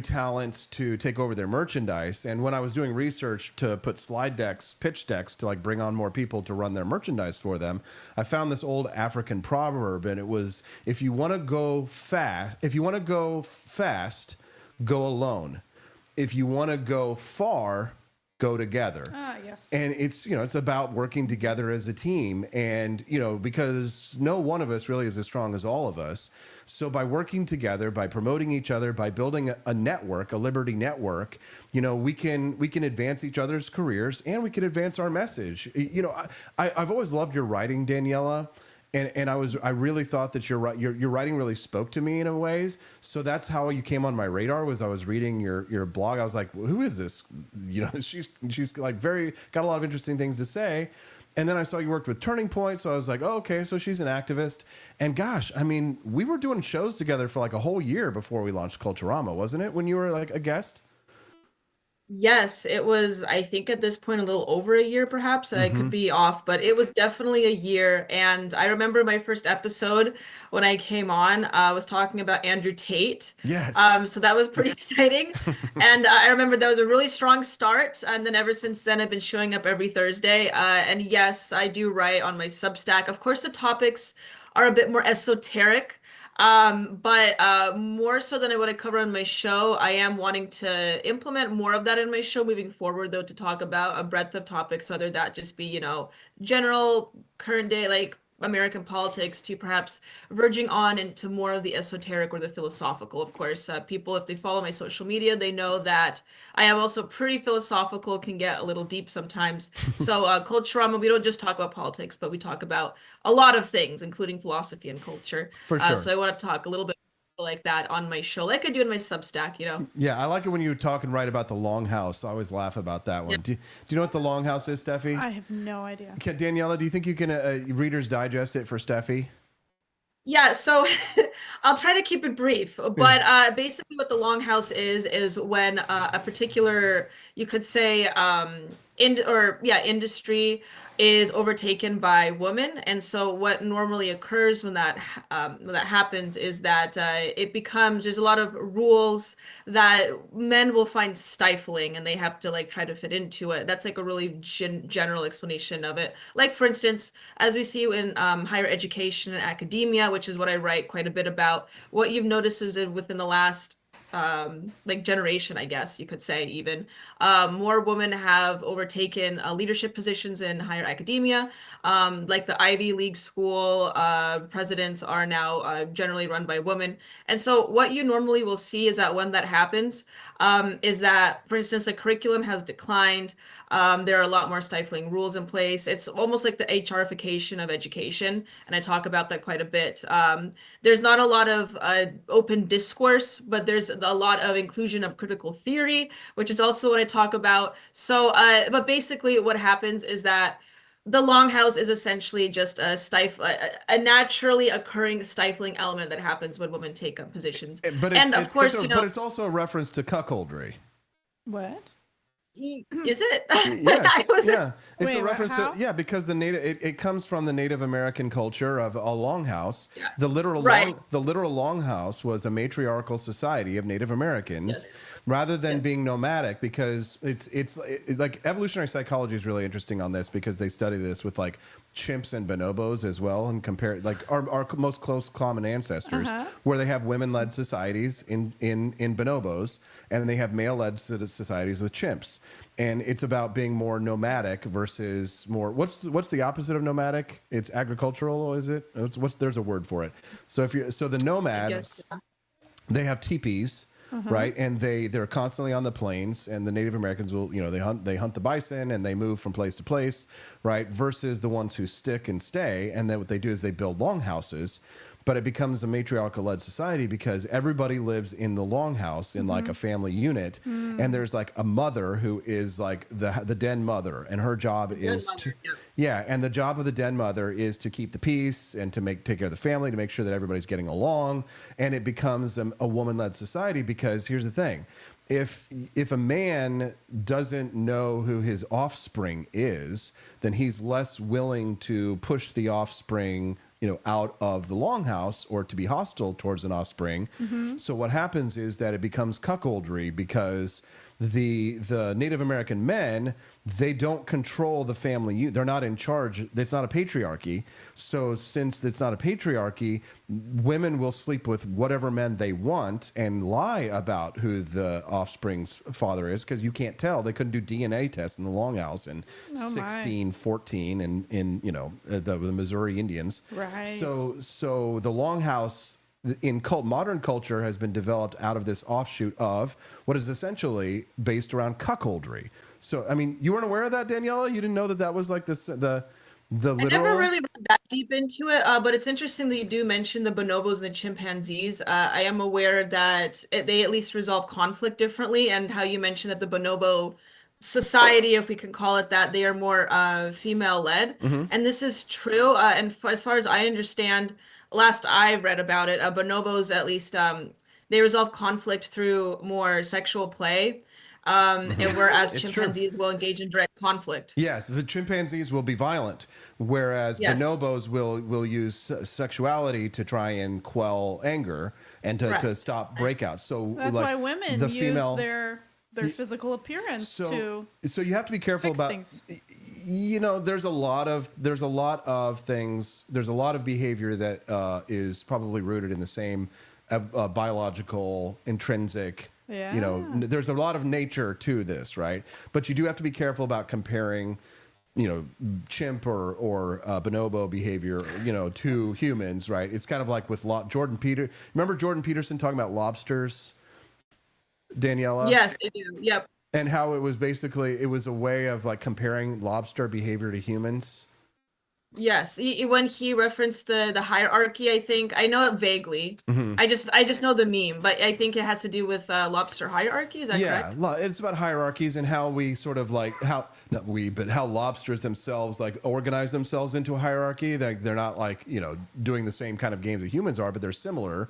talents to take over their merchandise. And when I was doing research to put slide decks, pitch decks to like bring on more people to run their merchandise for them, I found this old African proverb, and it was, if you want to go fast, go alone. If you want to go far, go together. Ah, yes. And it's, you know, it's about working together as a team. And, you know, because no one of us really is as strong as all of us. So by working together, by promoting each other, by building a network, a Liberty network, you know, we can advance each other's careers, and we can advance our message. You know, I've always loved your writing, Daniela. And I really thought that your writing really spoke to me in a ways. So that's how you came on my radar. Was I was reading your blog. I was like, well, who is this? You know, she's like got a lot of interesting things to say. And then I saw you worked with Turning Point, so I was like, oh, okay, so she's an activist. And gosh, I mean, we were doing shows together for like a whole year before we launched Culturama, wasn't it? When you were like a guest. Yes, it was, I think at this point, a little over a year, perhaps. I could be off, but it was definitely a year. And I remember my first episode when I came on, I was talking about Andrew Tate. Yes. So that was pretty exciting. And I remember that was a really strong start. And then ever since then, I've been showing up every Thursday. And yes, I do write on my Substack. Of course, the topics are a bit more esoteric. But more so than I would have covered on my show, I am wanting to implement more of that in my show moving forward, though, to talk about a breadth of topics, whether that just be, you know, general current day, like American politics, to perhaps verging on into more of the esoteric or the philosophical. Of course, people, if they follow my social media, they know that I am also pretty philosophical, can get a little deep sometimes. So Culturama, we don't just talk about politics, but we talk about a lot of things, including philosophy and culture. For sure. So I want to talk a little bit like that on my show, like I do in my Substack, you know. Yeah, I like it when you talk and write about the Longhouse. I always laugh about that one. Yes. Do you know what the Longhouse is, Steffi? I have no idea. Daniela, do you think you can Reader's Digest it for Steffi? Yeah, so I'll try to keep it brief, but basically what the Longhouse is when a particular, you could say, industry is overtaken by women. And so what normally occurs when that happens is that there's a lot of rules that men will find stifling, and they have to like try to fit into it. That's like a really general explanation of it. Like, for instance, as we see in higher education and academia, which is what I write quite a bit about, what you've noticed is that within the last like generation, I guess you could say, even more women have overtaken leadership positions in higher academia. Like the Ivy League school presidents are now generally run by women. And so what you normally will see is that when that happens, is that, for instance, the curriculum has declined. There are a lot more stifling rules in place. It's almost like the HRification of education, and I talk about that quite a bit. There's not a lot of open discourse, but there's a lot of inclusion of critical theory, which is also what I talk about. So, but basically what happens is that the Longhouse is essentially just a naturally occurring stifling element that happens when women take up positions. But it's also a reference to cuckoldry. What? Is it? Yes. Yeah. It's a reference to because it comes from the Native American culture of a longhouse. Yeah. The literal longhouse was a matriarchal society of Native Americans, rather than being nomadic, because it's like evolutionary psychology is really interesting on this, because they study this with like chimps and bonobos as well, and compare like our most close common ancestors, where they have women-led societies in bonobos, and they have male-led societies with chimps. And it's about being more nomadic versus more. What's the opposite of nomadic? It's agricultural, is it? There's a word for it. So the nomads, they have teepees. Right, and they're constantly on the plains, and the Native Americans will, they hunt the bison and they move from place to place, right? Versus the ones who stick and stay, and then what they do is they build longhouses, but it becomes a matriarchal-led society because everybody lives in the longhouse in like a family unit, and there's like a mother who is like the den mother, and her job is and the job of the den mother is to keep the peace and to take care of the family, to make sure that everybody's getting along, and it becomes a woman-led society because here's the thing. If a man doesn't know who his offspring is, then he's less willing to push the offspring out of the longhouse or to be hostile towards an offspring. So what happens is that it becomes cuckoldry because the Native American men, they don't control the family. They're not in charge. It's not a patriarchy. So since it's not a patriarchy, women will sleep with whatever men they want and lie about who the offspring's father is because you can't tell. They couldn't do DNA tests in the longhouse in 1614 and in the Missouri Indians. Right. So the longhouse in modern culture has been developed out of this offshoot of what is essentially based around cuckoldry. So, I mean, you weren't aware of that, Daniela? You didn't know that was like this, the literal... I never really read that deep into it, but it's interesting that you do mention the bonobos and the chimpanzees. I am aware that they at least resolve conflict differently, and how you mentioned that the bonobo society, if we can call it that, they are more female-led. And this is true, and as far as I understand, last I read about it, bonobos at least, they resolve conflict through more sexual play. And whereas chimpanzees will engage in direct conflict. Yes, the chimpanzees will be violent, whereas bonobos will use sexuality to try and quell anger and to stop breakouts. So that's why women use their physical appearance So you have to be careful about things. There's a lot of things. There's a lot of behavior that is probably rooted in the same biological intrinsic. There's a lot of nature to this, right? But you do have to be careful about comparing, chimp or bonobo behavior, to humans, right? It's kind of like with Remember Jordan Peterson talking about lobsters, Daniela? Yes, I do. Yep. And how it was a way of like comparing lobster behavior to humans. Yes, when he referenced the hierarchy, I think I know it vaguely. I just know the meme, but I think it has to do with lobster hierarchy. Is that correct? Yeah, it's about hierarchies and how we sort of like how lobsters themselves like organize themselves into a hierarchy. They're not like doing the same kind of games that humans are, but they're similar.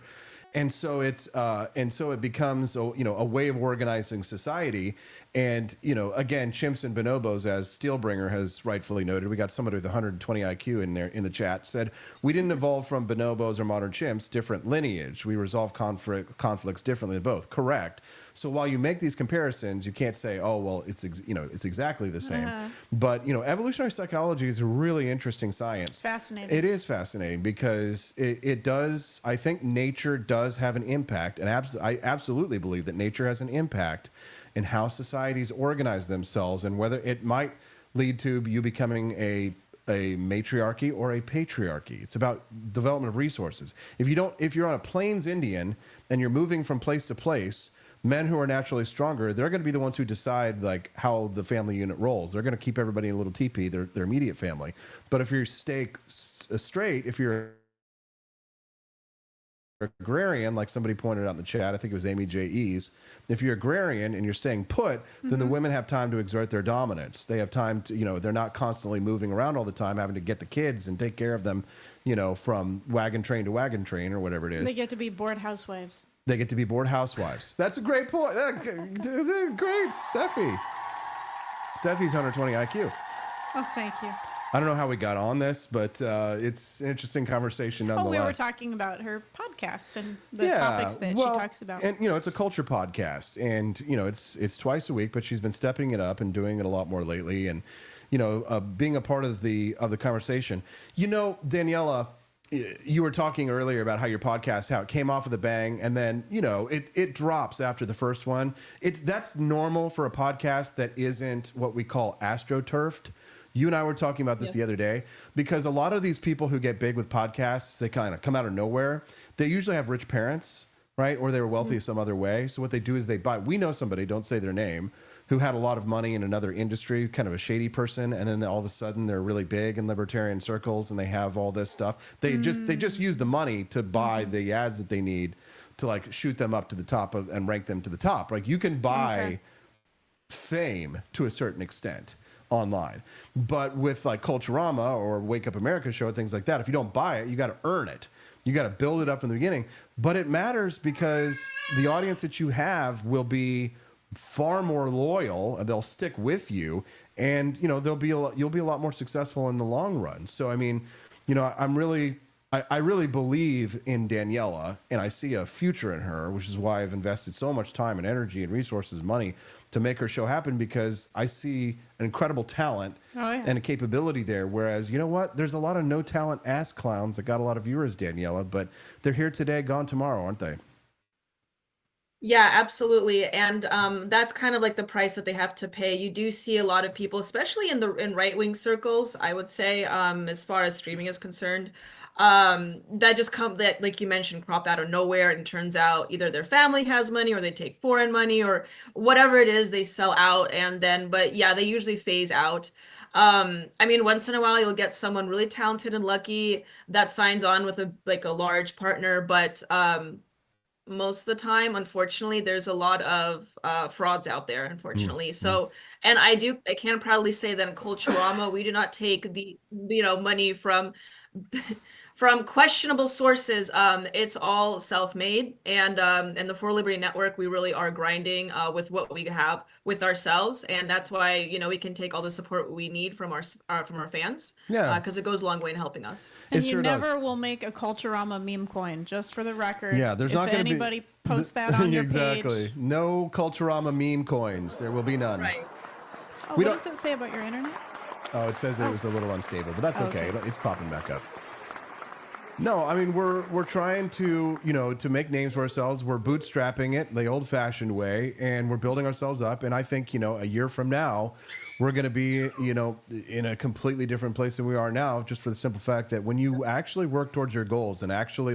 And so it becomes a way of organizing society. And again, chimps and bonobos, as Steelbringer has rightfully noted, we got somebody with 120 IQ in there in the chat, said we didn't evolve from bonobos or modern chimps, different lineage. We resolve conflicts differently than both. Correct. So while you make these comparisons, you can't say, oh well, it's exactly the same. But evolutionary psychology is a really interesting science. It's fascinating. It is fascinating because it does. I think nature does have an impact, and I absolutely believe that nature has an impact in how societies organize themselves, and whether it might lead to you becoming a matriarchy or a patriarchy. It's about development of resources. If you're on a plains Indian and you're moving from place to place, men who are naturally stronger, they're going to be the ones who decide like how the family unit rolls. They're going to keep everybody in a little teepee, their immediate family. But if you're straight, if you're agrarian, like somebody pointed out in the chat, I think it was Amy J. E's, if you're agrarian and you're staying put, then the women have time to exert their dominance. They have time to, they're not constantly moving around all the time, having to get the kids and take care of them, from wagon train to wagon train or whatever it is. They get to be bored housewives. They get to be bored housewives. That's a great point. Great, Steffi. Steffi's 120 IQ. Oh, thank you. I don't know how we got on this, but it's an interesting conversation nonetheless. Oh, we were talking about her podcast and the topics that she talks about. And it's a culture podcast, and it's twice a week, but she's been stepping it up and doing it a lot more lately. And being a part of the conversation. Daniela, you were talking earlier about how your podcast, how it came off with a bang, and then it drops after the first one. That's normal for a podcast that isn't what we call astroturfed. You and I were talking about this the other day, because a lot of these people who get big with podcasts, they kind of come out of nowhere. They usually have rich parents, right? Or they were wealthy some other way. So what they do is they buy. We know somebody, don't say their name, who had a lot of money in another industry, kind of a shady person, and then all of a sudden they're really big in libertarian circles and they have all this stuff. They just use the money to buy the ads that they need to like shoot them up to the top and rank them to the top. Like you can buy fame to a certain extent online, but with like Culturama or Wake Up America show, things like that, if you don't buy it, you got to earn it. You got to build it up from the beginning. But it matters because the audience that you have will be far more loyal, and they'll stick with you, and you'll be a lot more successful in the long run. So I mean, I really believe in Daniela, and I see a future in her, which is why I've invested so much time and energy and resources and money to make her show happen, because I see an incredible talent and a capability there. Whereas, you know what? There's a lot of no talent ass clowns that got a lot of viewers, Daniela, but they're here today, gone tomorrow, aren't they? Yeah, absolutely. And that's kind of like the price that they have to pay. You do see a lot of people, especially in right-wing circles, I would say, as far as streaming is concerned, that just that, like you mentioned, crop out of nowhere, and turns out either their family has money or they take foreign money or whatever it is, they sell out, and then, but yeah, they usually phase out. I mean, once in a while you'll get someone really talented and lucky that signs on with a large partner, but most of the time, unfortunately, there's a lot of frauds out there, unfortunately. So, and I can proudly say that in Culturama, we do not take the money from questionable sources. It's all self-made, and the For Liberty Network, we really are grinding with what we have with ourselves, and that's why we can take all the support we need from our fans. Yeah, because it goes a long way in helping us. And you never will make a Culturama meme coin, just for the record. Yeah, there's not going to be anybody post that on your page. No Culturama meme coins. There will be none. Right. Oh, what does it say about your internet? Oh, it says that it was a little unstable, but that's okay. It's popping back up. No, I mean, we're trying to, to make names for ourselves. We're bootstrapping it the old-fashioned way, and we're building ourselves up. And I think, a year from now, we're going to be, in a completely different place than we are now, just for the simple fact that when you actually work towards your goals and actually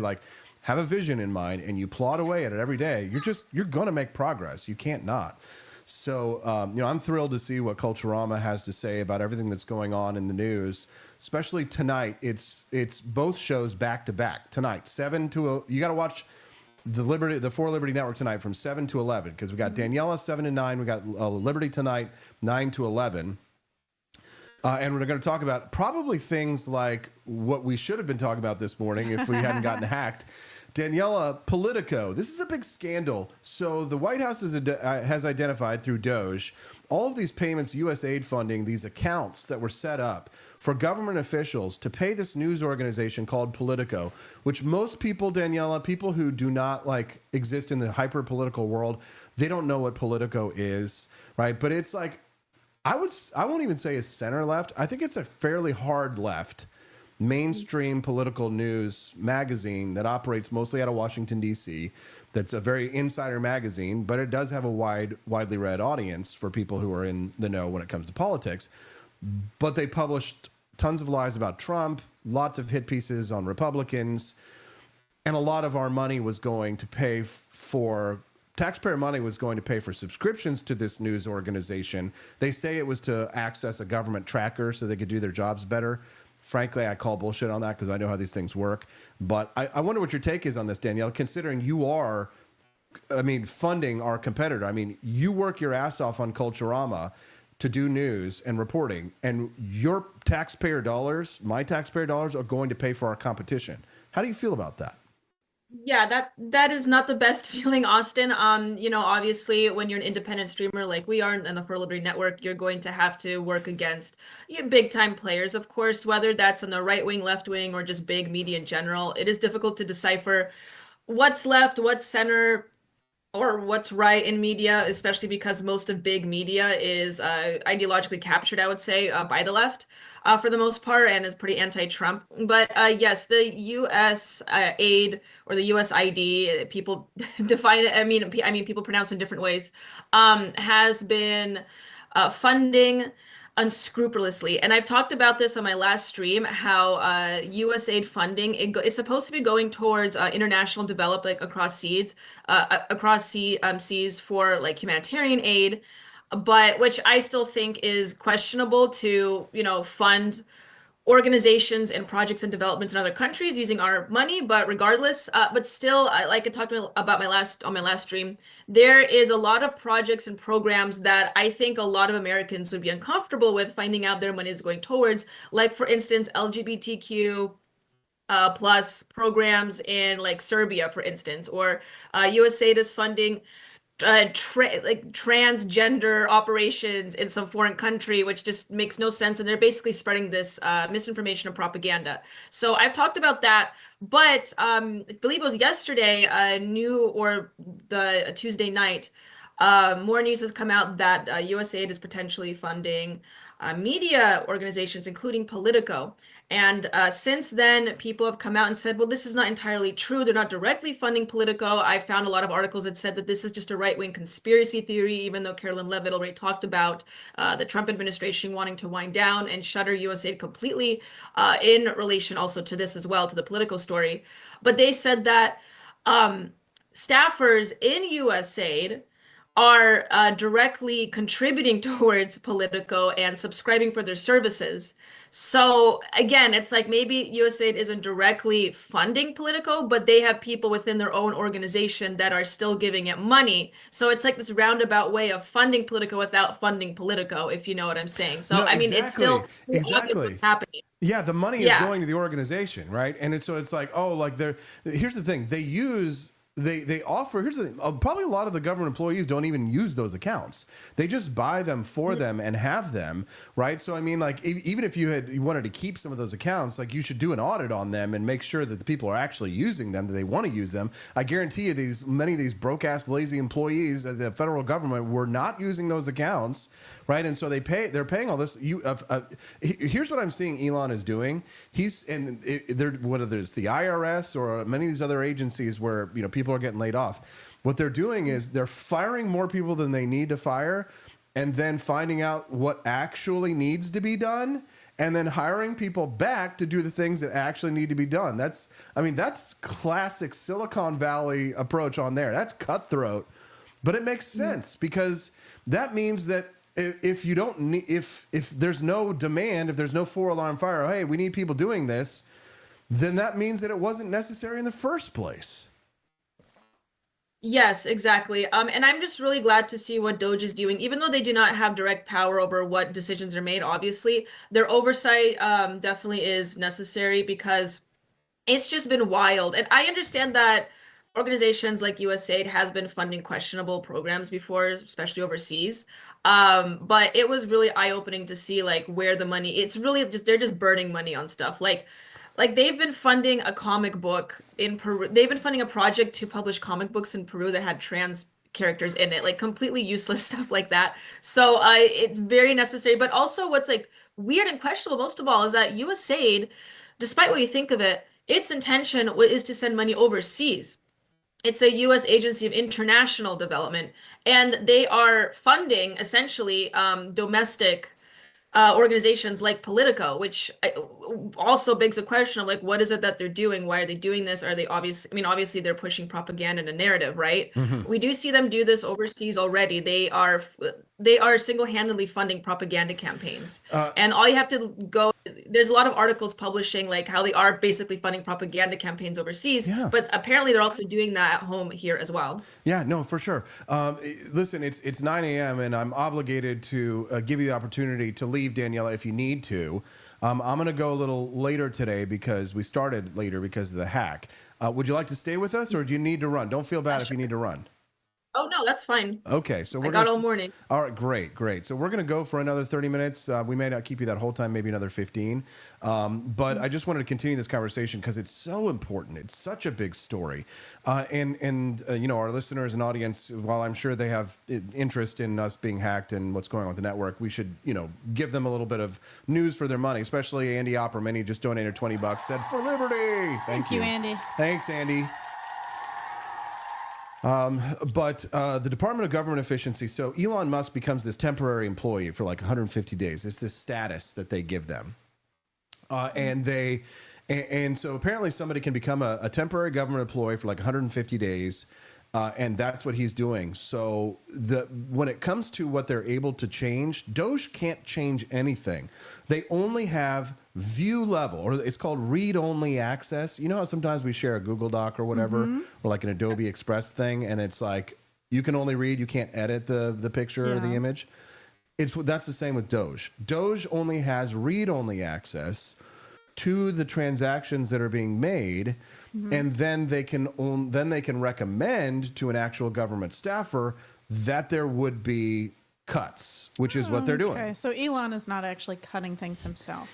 have a vision in mind and you plod away at it every day, you're going to make progress. You can't not. So, I'm thrilled to see what Culturama has to say about everything that's going on in the news, especially tonight. It's both shows back to back tonight, you got to watch the For Liberty Network tonight from 7 to 11, because we got Daniela 7 to 9. We got Liberty tonight 9 to 11. And we're going to talk about probably things like what we should have been talking about this morning if we hadn't gotten hacked. Daniela, Politico. This is a big scandal. So the White House has identified through Doge all of these payments, U.S. aid funding, these accounts that were set up for government officials to pay this news organization called Politico, which most people, Daniela, people who do not exist in the hyper-political world, they don't know what Politico is, right? But it's I won't even say it's center left. I think it's a fairly hard left mainstream political news magazine that operates mostly out of Washington, D.C. That's a very insider magazine, but it does have a widely read audience for people who are in the know when it comes to politics. But they published tons of lies about Trump, lots of hit pieces on Republicans, and a lot of our money was going to pay for taxpayer money was going to pay for subscriptions to this news organization. They say it was to access a government tracker so they could do their jobs better. Frankly, I call bullshit on that because I know how these things work. But I wonder what your take is on this, Danielle, considering you are, funding our competitor. You work your ass off on Culturama to do news and reporting, and your taxpayer dollars, my taxpayer dollars, are going to pay for our competition. How do you feel about that? Yeah, that is not the best feeling, Austin. Obviously, when you're an independent streamer like we are in the For Liberty Network, you're going to have to work against big time players, of course, whether that's on the right wing, left wing, or just big media in general. It is difficult to decipher what's left, what's center, or what's right in media, especially because most of big media is ideologically captured, I would say, by the left for the most part, and is pretty anti-Trump. But yes, the U.S. aid or the U.S. ID, people define it. I mean, people pronounce it in different ways. Has been funding unscrupulously. And I've talked about this on my last stream, how USAID funding is supposed to be going towards international development, like across seas for like humanitarian aid, but which I still think is questionable to, fund organizations and projects and developments in other countries using our money. But regardless, but still, like I talked about on my last stream, there is a lot of projects and programs that I think a lot of Americans would be uncomfortable with finding out their money is going towards, like for instance, LGBTQ plus programs in like Serbia, for instance, or USAID is funding transgender operations in some foreign country, which just makes no sense. And they're basically spreading this misinformation and propaganda. So I've talked about that, but I believe it was yesterday, the Tuesday night, more news has come out that USAID is potentially funding media organizations, including Politico. And since then, people have come out and said, well, this is not entirely true. They're not directly funding Politico. I found a lot of articles that said that this is just a right-wing conspiracy theory, even though Carolyn Levitt already talked about the Trump administration wanting to wind down and shutter USAID completely in relation also to this as well, to the Politico story. But they said that staffers in USAID are directly contributing towards Politico and subscribing for their services. So again, it's like maybe USAID isn't directly funding Politico, but they have people within their own organization that are still giving it money. So it's like this roundabout way of funding Politico without funding Politico, if you know what I'm saying. So No, I mean, it's still exactly what's happening. Yeah, the money is going to the organization, right? And so it's like, oh, like here's the thing. They offer, here's the thing, probably a lot of the government employees don't even use those accounts. They just buy them for them and have them, right? So, I mean, like, even if you wanted to keep some of those accounts, like, you should do an audit on them and make sure that the people are actually using them, that they want to use them. I guarantee you many of these broke-ass, lazy employees of the federal government were not using those accounts, right? And so they're paying all this. Here's what I'm seeing Elon is doing. Whether it's the IRS or many of these other agencies where, people are getting laid off. What they're doing is they're firing more people than they need to fire, and then finding out what actually needs to be done, and then hiring people back to do the things that actually need to be done. That's classic Silicon Valley approach on there. That's cutthroat, but it makes sense because that means that if there's no demand, if there's no 4-alarm fire, hey, we need people doing this, then that means that it wasn't necessary in the first place. Yes, exactly. And I'm just really glad to see what Doge is doing, even though they do not have direct power over what decisions are made. Obviously, their oversight definitely is necessary because it's just been wild. And I understand that organizations like USAID has been funding questionable programs before, especially overseas. But it was really eye-opening to see like where the money, it's really just, they're just burning money on stuff. Like they've been funding a comic book in Peru. They've been funding a project to publish comic books in Peru that had trans characters in it, like completely useless stuff like that. So it's very necessary. But also what's like weird and questionable most of all is that USAID, despite what you think of it, its intention is to send money overseas. It's a U.S. agency of international development, and they are funding essentially domestic organizations like Politico, which also begs a question of like, what is it that they're doing? Why are they doing this? Are they obviously they're pushing propaganda and a narrative, right? Mm-hmm. We do see them do this overseas already. They are single-handedly funding propaganda campaigns. And all you have to go, there's a lot of articles publishing like how they are basically funding propaganda campaigns overseas, but apparently they're also doing that at home here as well. Yeah, no, for sure. Listen, it's 9 a.m. and I'm obligated to give you the opportunity to leave, Daniela, if you need to. I'm going to go a little later today because we started later because of the hack. Would you like to stay with us or do you need to run? Don't feel bad if you need to run. Oh no, that's fine. Okay, so I got all morning. All right, great. So we're gonna go for another 30 minutes. We may not keep you that whole time, maybe another 15. But I just wanted to continue this conversation because it's so important. It's such a big story, and you know, our listeners and audience, while I'm sure they have interest in us being hacked and what's going on with the network, we should, you know, give them a little bit of news for their money. Especially Andy Opperman, he just donated $20. Said for liberty. Thank you, Andy. Thanks, Andy. But the Department of Government Efficiency, so Elon Musk becomes this temporary employee for like 150 days. It's this status that they give them. And so apparently somebody can become a temporary government employee for like 150 days. And that's what he's doing. So when it comes to what they're able to change, Doge can't change anything. They only have view level, or it's called read-only access. You know how sometimes we share a Google Doc or whatever, or like an Adobe Express thing, and it's like you can only read, you can't edit the picture or the image. That's the same with Doge. Doge only has read-only access to the transactions that are being made, and then they can recommend to an actual government staffer that there would be cuts, which is what they're doing. Okay, so Elon is not actually cutting things himself.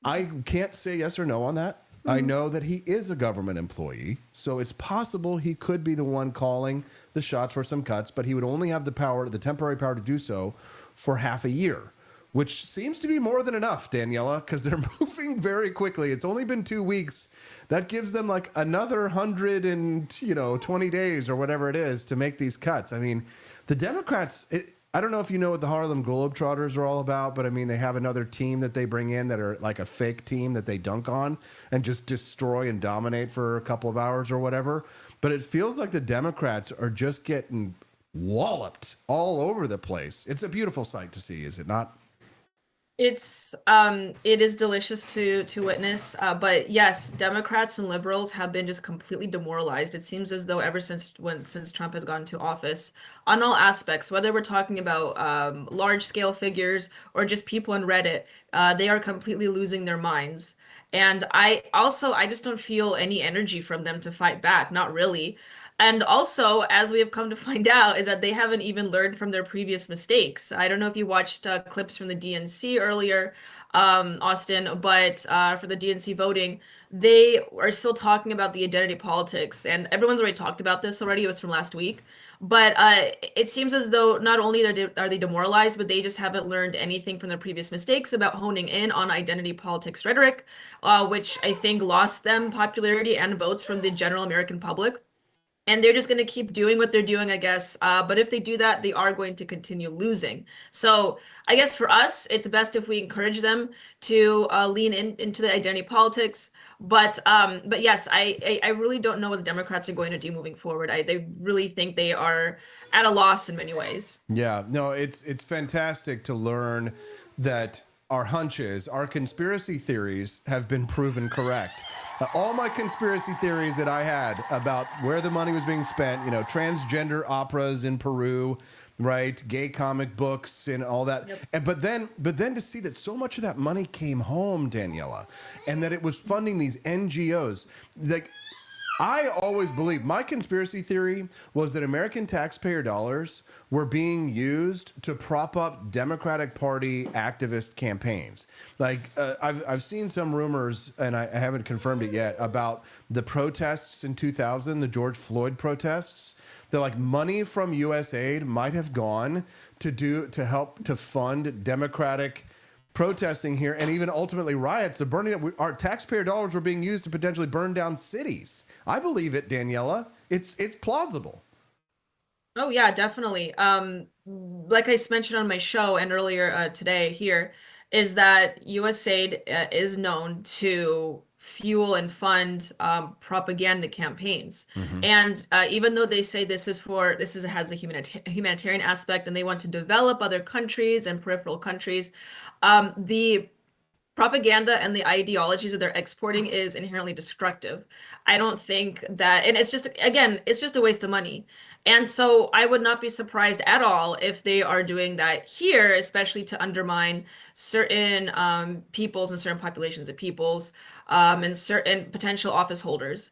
I can't say yes or no on that. I know that he is a government employee, so it's possible he could be the one calling the shots for some cuts, but he would only have the power, the temporary power to do so for half a year, which seems to be more than enough, Daniela, because they're moving very quickly. It's only been 2 weeks. That gives them like another 120 days or whatever it is to make these cuts. I mean, the Democrats, I don't know if you know what the Harlem Globetrotters are all about, but I mean, they have another team that they bring in that are like a fake team that they dunk on and just destroy and dominate for a couple of hours or whatever. But it feels like the Democrats are just getting walloped all over the place. It's a beautiful sight to see, is it not? It is delicious to witness, but yes, Democrats and liberals have been just completely demoralized. It seems as though ever since Trump has gotten to office, on all aspects, whether we're talking about large scale figures or just people on Reddit, they are completely losing their minds. And I just don't feel any energy from them to fight back, not really. And also, as we have come to find out, is that they haven't even learned from their previous mistakes. I don't know if you watched clips from the DNC earlier, Austin, but for the DNC voting, they are still talking about the identity politics. And everyone's already talked about this already. It was from last week. But it seems as though not only are they demoralized, but they just haven't learned anything from their previous mistakes about honing in on identity politics rhetoric, which I think lost them popularity and votes from the general American public. And they're just going to keep doing what they're doing, I guess. But if they do that, they are going to continue losing. So I guess for us, it's best if we encourage them to lean into the identity politics. But yes, I really don't know what the Democrats are going to do moving forward. They really think they are at a loss in many ways. Yeah, no, it's fantastic to learn that our hunches, our conspiracy theories have been proven correct. All my conspiracy theories that I had about where the money was being spent, you know, transgender operas in Peru, right? Gay comic books and all that. Yep. And but then to see that so much of that money came home, Daniela, and that it was funding these NGOs. Like, I always believed, my conspiracy theory was that American taxpayer dollars were being used to prop up Democratic Party activist campaigns. Like, I've seen some rumors, and I haven't confirmed it yet, about the protests in 2000, the George Floyd protests. That like money from USAID might have gone to help to fund Democratic protesting here, and even ultimately riots. The burning up, our taxpayer dollars were being used to potentially burn down cities. I believe it, Daniela. It's plausible. Oh yeah, definitely. Like I mentioned on my show and earlier today here, is that USAID is known to fuel and fund propaganda campaigns. And even though they say this has a humanitarian aspect and they want to develop other countries and peripheral countries, the propaganda and the ideologies that they're exporting is inherently destructive. I don't think that, and it's just a waste of money. And so I would not be surprised at all if they are doing that here, especially to undermine certain peoples and certain populations of peoples and certain potential office holders.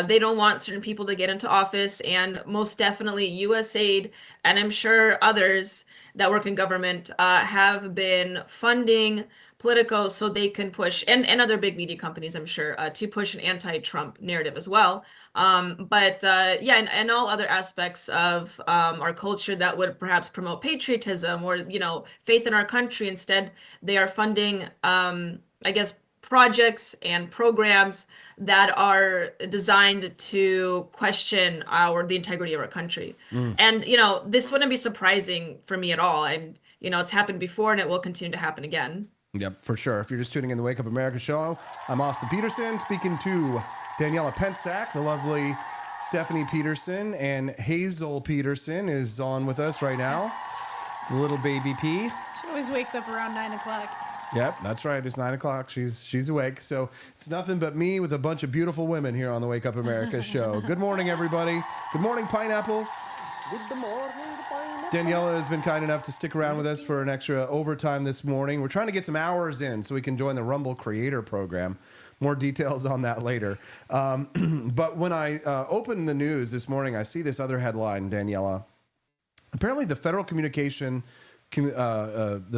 They don't want certain people to get into office, and most definitely USAID, and I'm sure others that work in government have been funding Politico so they can push, and other big media companies, I'm sure, to push an anti-Trump narrative as well. But yeah, and all other aspects of our culture that would perhaps promote patriotism or, faith in our country. Instead, they are funding, I guess, projects and programs that are designed to question the integrity of our country. And, this wouldn't be surprising for me at all. It's happened before and it will continue to happen again. Yep, for sure. If you're just tuning in the Wake Up America show, I'm Austin Peterson speaking to Daniela Pensack, the lovely Stephanie Peterson, and Hazel Peterson is on with us right now. The little baby P. She always wakes up around 9 o'clock. Yep, that's right. It's 9 o'clock. She's awake. So it's nothing but me with a bunch of beautiful women here on the Wake Up America show. Good morning, everybody. Good morning, pineapples. Good morning, pineapple. Daniela has been kind enough to stick around with us for an extra overtime this morning. We're trying to get some hours in so we can join the Rumble Creator Program. More details on that later. But when I opened the news this morning, I see this other headline, Daniela. Apparently, the Federal the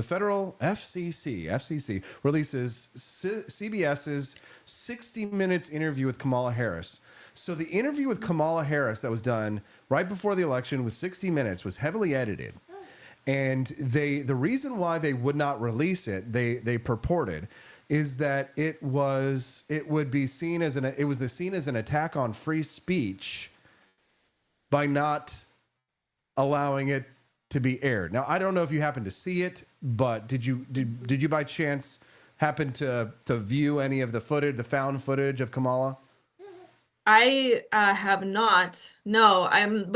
federal FCC releases CBS's 60 Minutes interview with Kamala Harris. So the interview with Kamala Harris that was done right before the election with 60 Minutes was heavily edited. And the reason why they would not release it, they purported, is that it would be seen as an attack on free speech by not allowing it to be aired. Now, I don't know if you happened to see it, but did you by chance happen to view any of the found footage of Kamala? I have not. No, I'm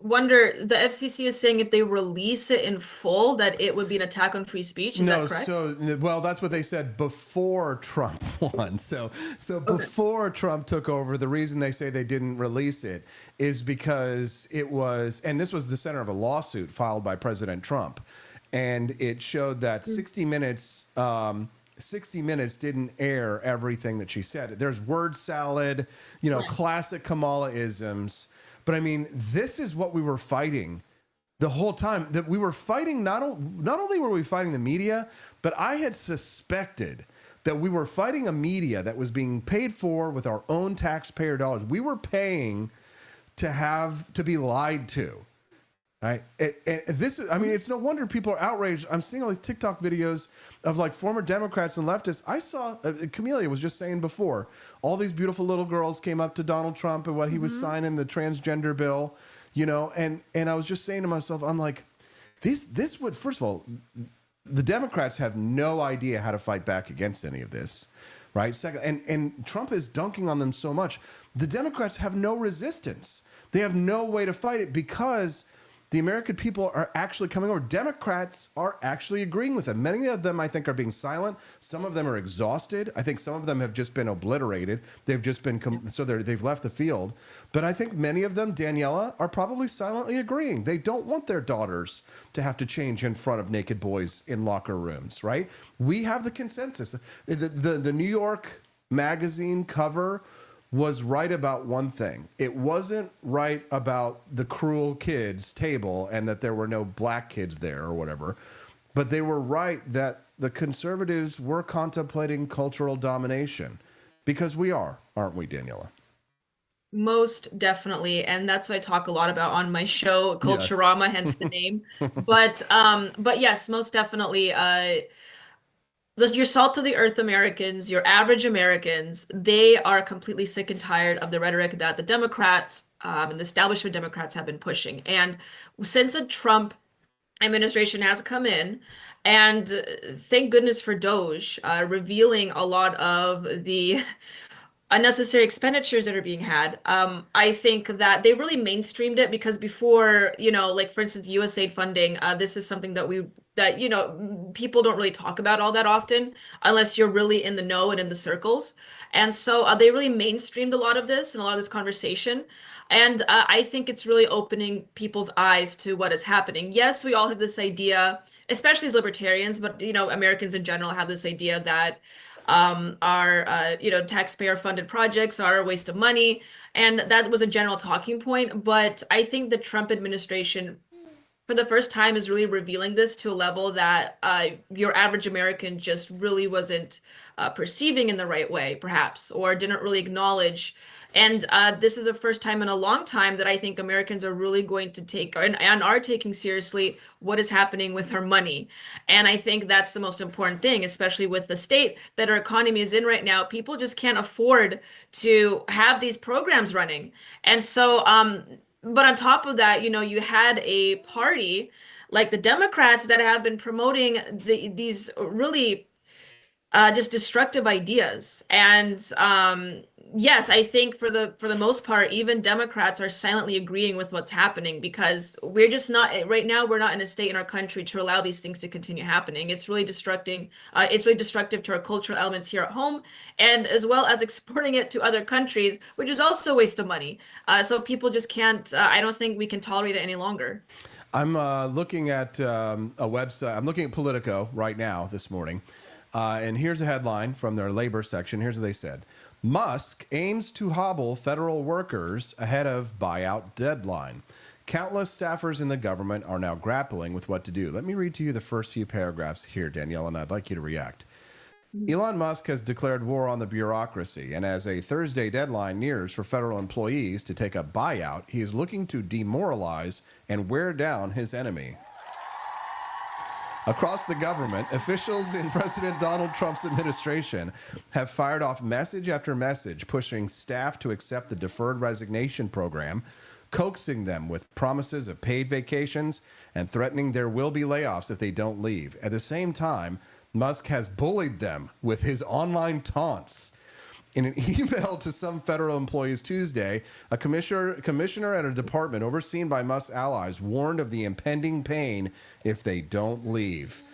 wonder, the FCC is saying if they release it in full that it would be an attack on free speech. Is that correct? Well, that's what they said before Trump won. So before Trump took over, the reason they say they didn't release it is because it was, and this was the center of a lawsuit filed by President Trump, and it showed that 60 Minutes 60 Minutes didn't air everything that she said. There's word salad, classic Kamala-isms. But I mean, this is what we were fighting the whole time. That we were fighting, not only were we fighting the media, but I had suspected that we were fighting a media that was being paid for with our own taxpayer dollars. We were paying to be lied to. Right. It's no wonder people are outraged. I'm seeing all these TikTok videos of like former Democrats and leftists. I saw Camelia was just saying before, all these beautiful little girls came up to Donald Trump and what he was signing, the transgender bill, and I was just saying to myself, I'm like, this would, first of all, the Democrats have no idea how to fight back against any of this. Right. Second, and Trump is dunking on them so much. The Democrats have no resistance. They have no way to fight it because the American people are actually coming over. Democrats are actually agreeing with them. Many of them, I think, are being silent. Some of them are exhausted. I think some of them have just been obliterated. They've just been, they've left the field. But I think many of them, Daniela, are probably silently agreeing. They don't want their daughters to have to change in front of naked boys in locker rooms, right? We have the consensus. The New York Magazine cover was right about one thing. It wasn't right about the cruel kids table and that there were no black kids there or whatever, but they were right that the conservatives were contemplating cultural domination, because we are, aren't we, Daniela? Most definitely, and that's what I talk a lot about on my show, Culturama, yes. Hence the name. But yes, most definitely. Your salt of the earth Americans, your average Americans, they are completely sick and tired of the rhetoric that the Democrats and the establishment Democrats have been pushing. And since the Trump administration has come in, and thank goodness for Doge, revealing a lot of the unnecessary expenditures that are being had. I think that they really mainstreamed it, because before, like for instance, USAID funding, this is something that people don't really talk about all that often unless you're really in the know and in the circles. And so they really mainstreamed a lot of this and a lot of this conversation. And I think it's really opening people's eyes to what is happening. Yes, we all have this idea, especially as libertarians, but Americans in general have this idea that taxpayer-funded projects are a waste of money, and that was a general talking point. But I think the Trump administration, for the first time, is really revealing this to a level that your average American just really wasn't perceiving in the right way, perhaps, or didn't really acknowledge. And this is the first time in a long time that I think Americans are really going to take and are taking seriously what is happening with our money. And I think that's the most important thing, especially with the state that our economy is in right now. People just can't afford to have these programs running. And so, but on top of that, you had a party like the Democrats that have been promoting these really just destructive ideas. And yes, I think for the most part, even Democrats are silently agreeing with what's happening, because we're just not right now. We're not in a state in our country to allow these things to continue happening. It's really destructing. It's really destructive to our cultural elements here at home, and as well as exporting it to other countries, which is also a waste of money. So people just can't. I don't think we can tolerate it any longer. I'm looking at a website. I'm looking at Politico right now this morning. And here's a headline from their labor section. Here's what they said. Musk aims to hobble federal workers ahead of buyout deadline. Countless staffers in the government are now grappling with what to do. Let me read to you the first few paragraphs here, Danielle, and I'd like you to react. Elon Musk has declared war on the bureaucracy, and as a Thursday deadline nears for federal employees to take a buyout, he is looking to demoralize and wear down his enemy. Across the government, officials in President Donald Trump's administration have fired off message after message, pushing staff to accept the deferred resignation program, coaxing them with promises of paid vacations, and threatening there will be layoffs if they don't leave. At the same time, Musk has bullied them with his online taunts. In an email to some federal employees Tuesday, a commissioner at a department overseen by Musk's allies warned of the impending pain if they don't leave.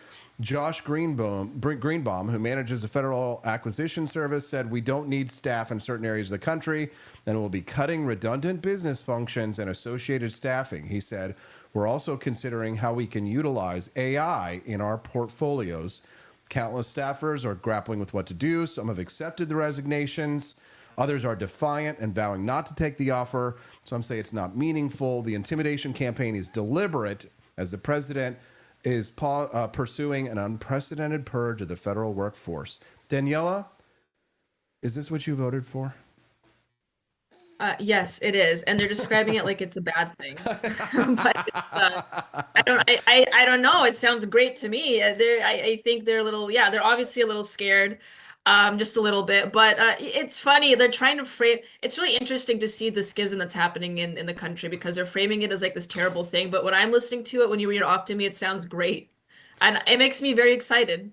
Josh Greenbaum, who manages the Federal Acquisition Service, said, "We don't need staff in certain areas of the country, and we'll be cutting redundant business functions and associated staffing." He said, "We're also considering how we can utilize AI in our portfolios." Countless staffers are grappling with what to do. Some have accepted the resignations. Others are defiant and vowing not to take the offer. Some say it's not meaningful. The intimidation campaign is deliberate as the president is pursuing an unprecedented purge of the federal workforce. Daniela, is this what you voted for? Yes, it is, and they're describing it like it's a bad thing. But I don't know. It sounds great to me. I think they're a little, they're obviously a little scared, just a little bit. But it's funny. They're trying to frame. It's really interesting to see the schism that's happening in the country, because they're framing it as like this terrible thing. But when I'm listening to it, when you read it off to me, it sounds great, and it makes me very excited.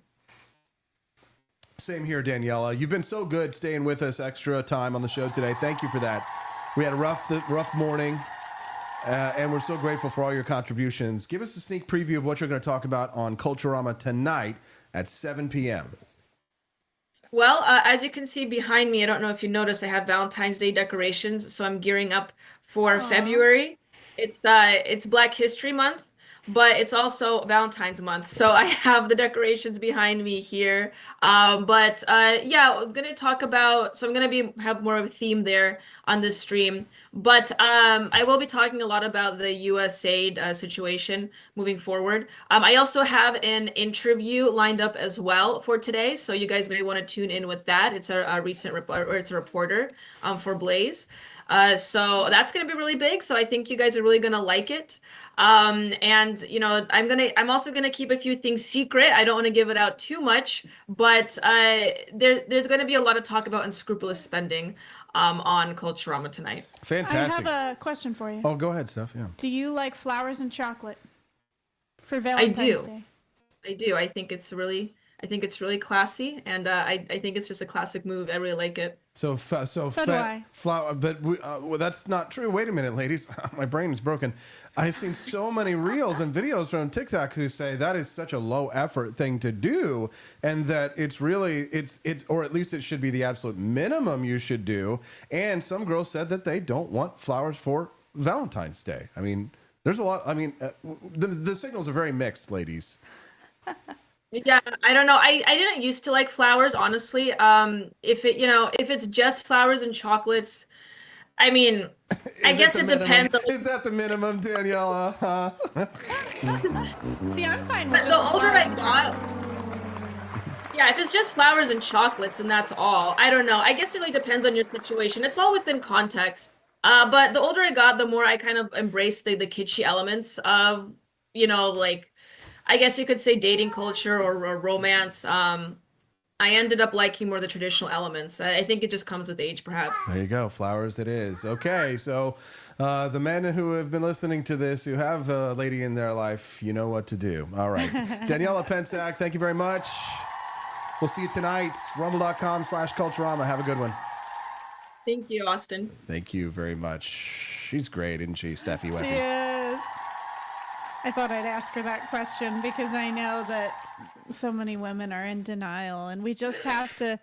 Same here, Daniela. You've been so good staying with us extra time on the show today. Thank you for that. We had a rough morning, and we're so grateful for all your contributions. Give us a sneak preview of what you're going to talk about on Culturama tonight at 7 p.m. Well, as you can see behind me, I don't know if you noticed, I have Valentine's Day decorations, so I'm gearing up for February. It's Black History Month, but it's also Valentine's month. So I have the decorations behind me here. I'm going to talk about, so I'm going to have more of a theme there on this stream. But I will be talking a lot about the USAID situation moving forward. I also have an interview lined up as well for today, so you guys may want to tune in with that. It's a recent it's a reporter for Blaze. So that's going to be really big. So I think you guys are really going to like it. I'm also going to keep a few things secret. I don't want to give it out too much, but there's going to be a lot of talk about unscrupulous spending on Culturama tonight. Fantastic. I have a question for you. Oh, go ahead, Steph. Yeah. Do you like flowers and chocolate for Valentine's Day? I do. I think it's really classy, and I think it's just a classic move. I really like it. So do I. Flower, but well, that's not true. Wait a minute, ladies. My brain is broken. I've seen so many reels and videos from TikTok who say that is such a low effort thing to do, and that it's or at least it should be the absolute minimum you should do. And some girls said that they don't want flowers for Valentine's Day. I mean, there's a lot. I mean, the signals are very mixed, ladies. Yeah, I don't know. I didn't used to like flowers, honestly. If it, if it's just flowers and chocolates, I mean, I Is it guess the it minimum? depends on Is that the minimum, Daniela? Huh? See, I'm fine with but just the older flowers I and got, yeah, if it's just flowers and chocolates and that's all, I don't know. I guess it really depends on your situation. It's all within context. But the older I got, the more I kind of embraced the kitschy elements of, like, I guess you could say dating culture or romance. I ended up liking more the traditional elements. I think it just comes with age, perhaps. There you go. Flowers it is. Okay, so the men who have been listening to this, who have a lady in their life, you know what to do. All right. Daniela Pensac, thank you very much. We'll see you tonight. Rumble.com/Culturama. Have a good one. Thank you, Austin. Thank you very much. She's great, isn't she, Steffi? She Weffy? is. I thought I'd ask her that question because I know that so many women are in denial, and we just have to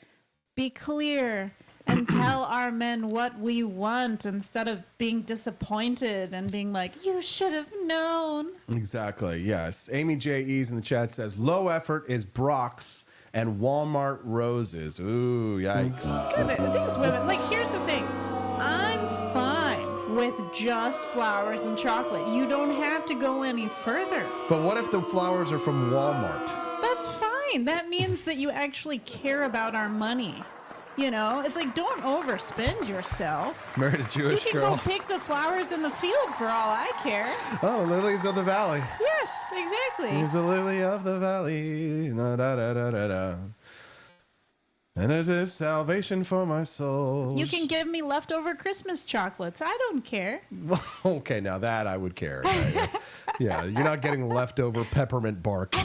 be clear and tell our men what we want instead of being disappointed and being like, you should have known. Exactly, yes. Amy J. E's in the chat says, low effort is Brock's and Walmart roses. Ooh, yikes. These women, like, here's the thing. I'm fine with just flowers and chocolate. You don't have to go any further. But what if the flowers are from Walmart? That's fine. That means that you actually care about our money. You know, it's like, don't overspend yourself. Married a Jewish You can girl. go pick the flowers in the field for all I care. Oh, lilies of the valley. Yes, exactly. He's the lily of the valley. Da, da, da, da, da, da. And it is salvation for my soul. You can give me leftover Christmas chocolates. I don't care. Okay, now that I would care. Right? Yeah, you're not getting leftover peppermint bark.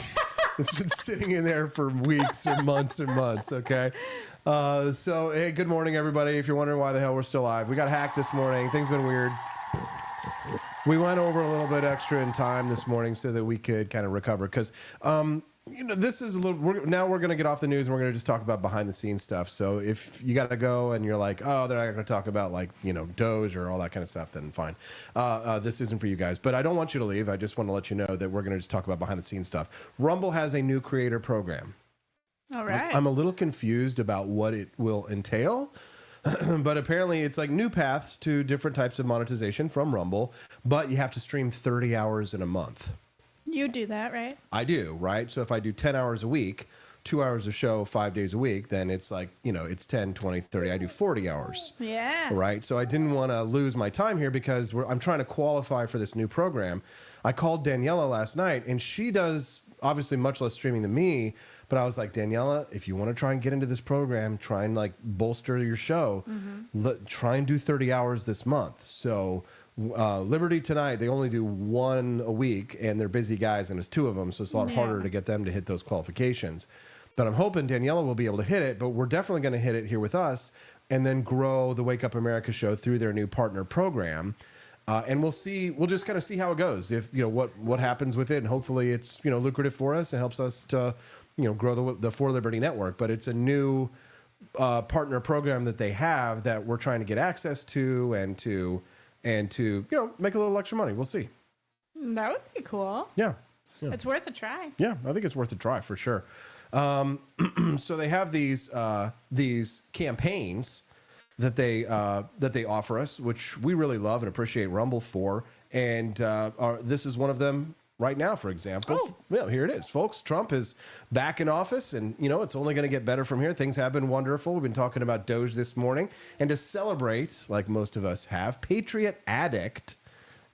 It's been sitting in there for weeks or months and months, okay? So, hey, good morning, everybody. If you're wondering why the hell we're still live, we got hacked this morning. Things been weird. We went over a little bit extra in time this morning so that we could kind of recover because, this is a little. Now we're going to get off the news and we're going to just talk about behind the scenes stuff. So if you got to go and you're like, oh, they're not going to talk about Doge or all that kind of stuff, then fine. This isn't for you guys. But I don't want you to leave. I just want to let you know that we're going to just talk about behind the scenes stuff. Rumble has a new creator program. All right. I'm a little confused about what it will entail. But apparently it's like new paths to different types of monetization from Rumble, but you have to stream 30 hours in a month. You do that, right? I do, right? So if I do 10 hours a week, 2 hours of show, 5 days a week, then it's like, it's 10, 20, 30. I do 40 hours. Yeah. Right? So I didn't want to lose my time here because I'm trying to qualify for this new program. I called Daniela last night, and she does obviously much less streaming than me. But I was like, Daniela, if you want to try and get into this program, try and bolster your show, try and do 30 hours this month. So Liberty Tonight, they only do one a week, and they're busy guys, and it's two of them, so it's a lot harder to get them to hit those qualifications. But I'm hoping Daniela will be able to hit it, but we're definitely going to hit it here with us and then grow the Wake Up America show through their new partner program. And we'll just kind of see how it goes. If, what happens with it, and hopefully it's, lucrative for us and helps us to, grow the For Liberty network. But it's a new partner program that they have that we're trying to get access to and to make a little extra money. We'll see. That would be cool. Yeah. It's worth a try. Yeah, I think it's worth a try for sure. So they have these campaigns that they offer us, which we really love and appreciate Rumble for. And this is one of them right now, for example. Oh. Well, here it is, folks. Trump is back in office, and it's only going to get better from here. Things have been wonderful. We've been talking about Doge this morning, and to celebrate, like most of us have, Patriot Addict.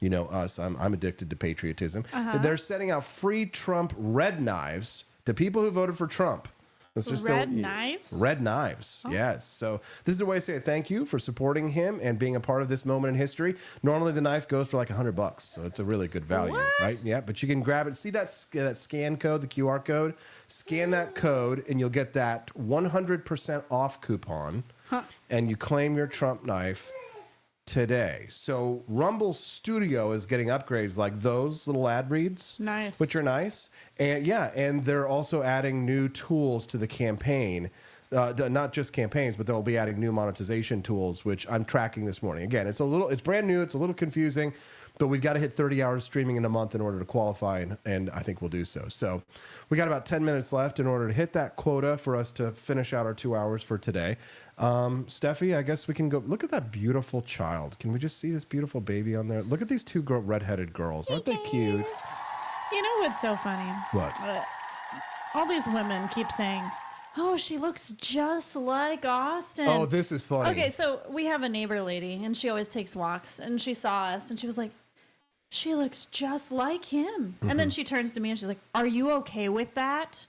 Us. I'm addicted to patriotism. They're setting out free Trump red knives to people who voted for Trump. It's just red knives? Red knives, yes. So this is a way to say thank you for supporting him and being a part of this moment in history. Normally the knife goes for like $100, so it's a really good value, right? Yeah, but you can grab it. See that scan code, the QR code? Scan that code, and you'll get that 100% off coupon, and you claim your Trump knife today. So Rumble Studio is getting upgrades like those little ad reads, nice, which are nice, and they're also adding new tools to the campaign not just campaigns, but they'll be adding new monetization tools, which I'm tracking this morning. Again, it's brand new, it's a little confusing, but we've got to hit 30 hours streaming in a month in order to qualify, and I think we'll do so. So we got about 10 minutes left in order to hit that quota for us to finish out our 2 hours for today. Steffi, I guess we can go. Look at that beautiful child. Can we just see this beautiful baby on there? Look at these two redheaded girls. Aren't they cute? You know what's so funny? What? All these women keep saying, oh, she looks just like Austin. Oh, this is funny. Okay, so we have a neighbor lady, and she always takes walks, and she saw us, and she was like, she looks just like him. And then she turns to me, and she's like, are you okay with that?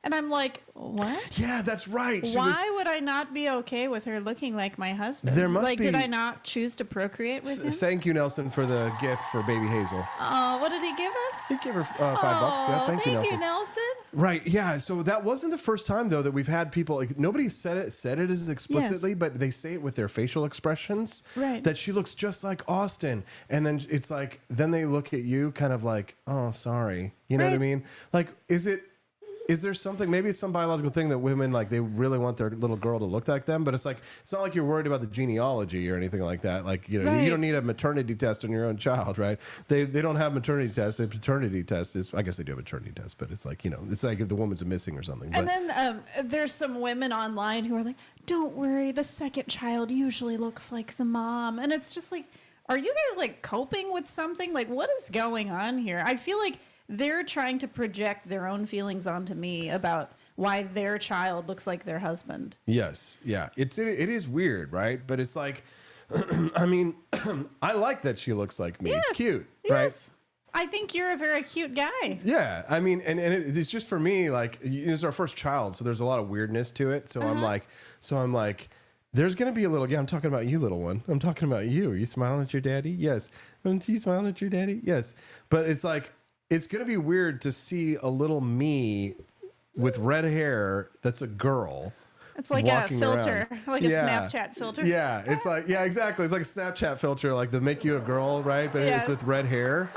And I'm like, what? Yeah, that's right. Why would I not be okay with her looking like my husband? There must did be- I not choose to procreate with him? Thank you, Nelson, for the gift for baby Hazel. Oh, what did he give us? He gave her $5. Yeah, thank you, Nelson. Right, yeah. So that wasn't the first time though that we've had people. Like, nobody said it as explicitly, but they say it with their facial expressions. Right. That she looks just like Austin, and then it's like, then they look at you, kind of like, oh, sorry. You know what I mean? Like, is there something, maybe it's some biological thing that women, like, they really want their little girl to look like them, but it's like, it's not like you're worried about the genealogy or anything like that. Like, you know, you don't need a maternity test on your own child, right? They don't have maternity tests. They have paternity tests. I guess they do have a maternity test, but it's like, you know, it's like if the woman's missing or something. And then there's some women online who are like, don't worry, the second child usually looks like the mom. And it's just like, are you guys like coping with something? Like, what is going on here? I feel like they're trying to project their own feelings onto me about why their child looks like their husband. Yes, yeah. It is weird, right? But it's like, I mean, I like that she looks like me. It's cute, right? I think you're a very cute guy. Yeah, I mean, and it's just for me, like, it's our first child, so there's a lot of weirdness to it. So I'm like, there's gonna be a little. Yeah, I'm talking about you, little one. I'm talking about you. Are you smiling at your daddy? Yes. Aren't you smiling at your daddy? Yes. But it's like, it's going to be weird to see a little me with red hair that's a girl. It's like a filter, like a Snapchat filter. Yeah, it's like, yeah, exactly. It's like a Snapchat filter, like the make you a girl, right? But it's with red hair.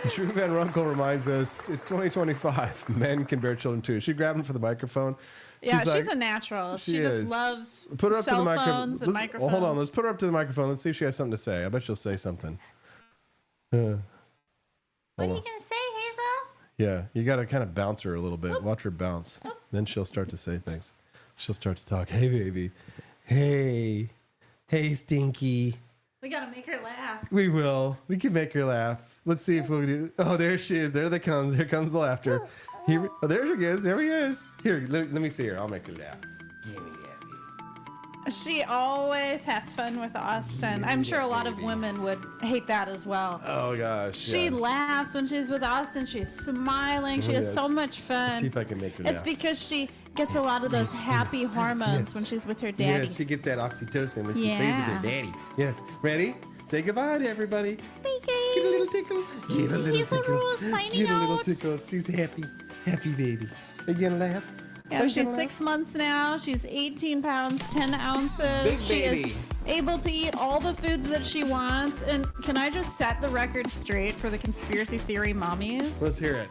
Drew Van Runkle reminds us, it's 2025. Men can bear children too. She grabbed him for the microphone. Yeah, she's a natural. She just loves put her up cell to the phones and microphones. Hold on, let's put her up to the microphone. Let's see if she has something to say. I bet she'll say something. What are you going to say, Hazel? Yeah, you got to kind of bounce her a little bit. Watch her bounce. Then she'll start to say things. She'll start to talk. Hey, baby. Hey. Hey, Stinky. We got to make her laugh. We will. We can make her laugh. Let's see if we do. Oh, there she is. There they comes. Here comes the laughter. Here, oh, there she is. There he is. Here, let me see her. I'll make her laugh. She always has fun with Austin. I'm sure a lot of women would hate that as well. Oh, gosh. She laughs when she's with Austin. She's smiling. She has so much fun. Let's see if I can make her laugh. It's because she gets a lot of those happy hormones when she's with her daddy. Yes, she gets that oxytocin when she plays with her daddy. Yes. Ready? Say goodbye to everybody. Get a little tickle. Get a little tickle. Get a little tickle. She's happy. Happy baby. Are you going to laugh? Yeah, she's 6 months now. She's 18 pounds, 10 ounces. Big she baby. is able to eat all the foods that she wants. And can I just set the record straight for the conspiracy theory mommies? Let's hear it.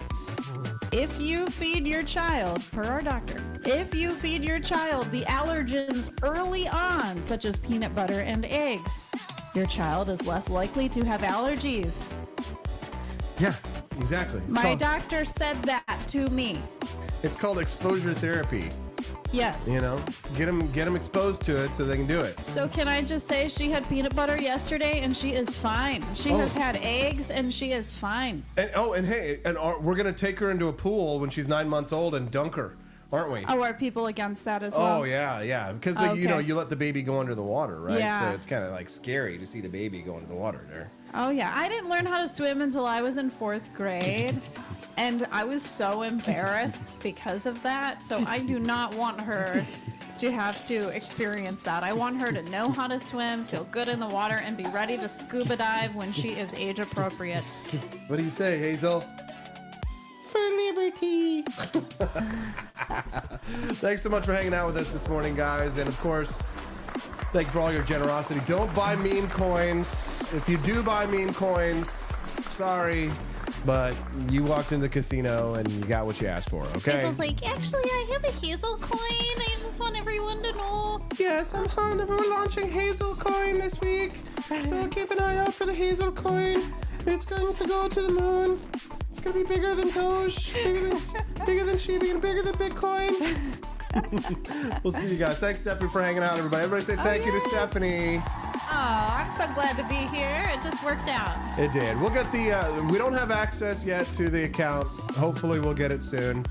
If you feed your child, per our doctor, if you feed your child the allergens early on, such as peanut butter and eggs, your child is less likely to have allergies. Yeah, exactly. My doctor said that to me. It's called exposure therapy. Yes. You know, get them exposed to it so they can do it. So can I just say she had peanut butter yesterday and she is fine. She has had eggs and she is fine. And hey, we're gonna take her into a pool when she's 9 months old and dunk her, aren't we? Oh, are people against that as well? Oh yeah, because you know, you let the baby go under the water, right? Yeah. So it's kind of like scary to see the baby go under the water there. Oh yeah, I didn't learn how to swim until I was in 4th grade. And I was so embarrassed because of that. So I do not want her to have to experience that. I want her to know how to swim, feel good in the water, and be ready to scuba dive when she is age appropriate. What do you say, Hazel? For liberty. Thanks so much for hanging out with us this morning, guys. And of course, thank you for all your generosity. Don't buy meme coins. If you do buy meme coins, sorry. but you walked into the casino and you got what you asked for, okay? Hazel's like, actually, I have a Hazel coin. I just want everyone to know. Yes, we're launching Hazel coin this week. So keep an eye out for the Hazel coin. It's going to go to the moon. It's going to be bigger than Doge, bigger than Shiba, and bigger than Bitcoin. We'll see you guys. Thanks, Stephanie, for hanging out, everybody. Everybody say thank you to Stephanie. Oh, I'm so glad to be here. It just worked out. It did. We'll get the, we don't have access yet to the account. Hopefully we'll get it soon.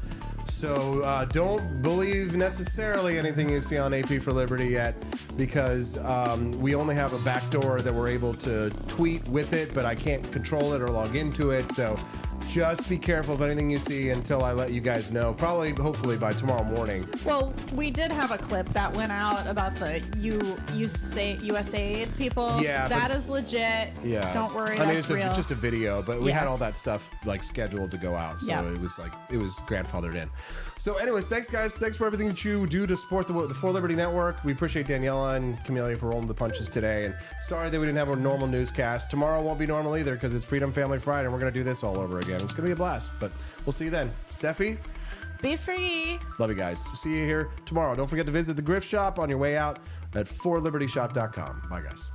So don't believe necessarily anything you see on AP for Liberty yet, because we only have a backdoor that we're able to tweet with it, but I can't control it or log into it. So just be careful of anything you see until I let you guys know. Probably, hopefully by tomorrow morning. Well, we did have a clip that went out about the USAID people. Yeah, that is legit. Yeah. Don't worry, I mean, that's it's real. just a video, but we had Yes. all that stuff like scheduled to go out. So Yeah. it was grandfathered in. So anyways, thanks guys. Thanks for everything that you do to support the 4 Liberty Network. We appreciate Daniela and Camellia for rolling the punches today. And sorry that we didn't have a normal newscast. Tomorrow won't be normal either because it's Freedom Family Friday and we're going to do this all over again. It's going to be a blast, but we'll see you then. Steffi, Be free. love you guys. See you here tomorrow. Don't forget to visit the Grift Shop on your way out at 4libertyshop.com. Bye guys.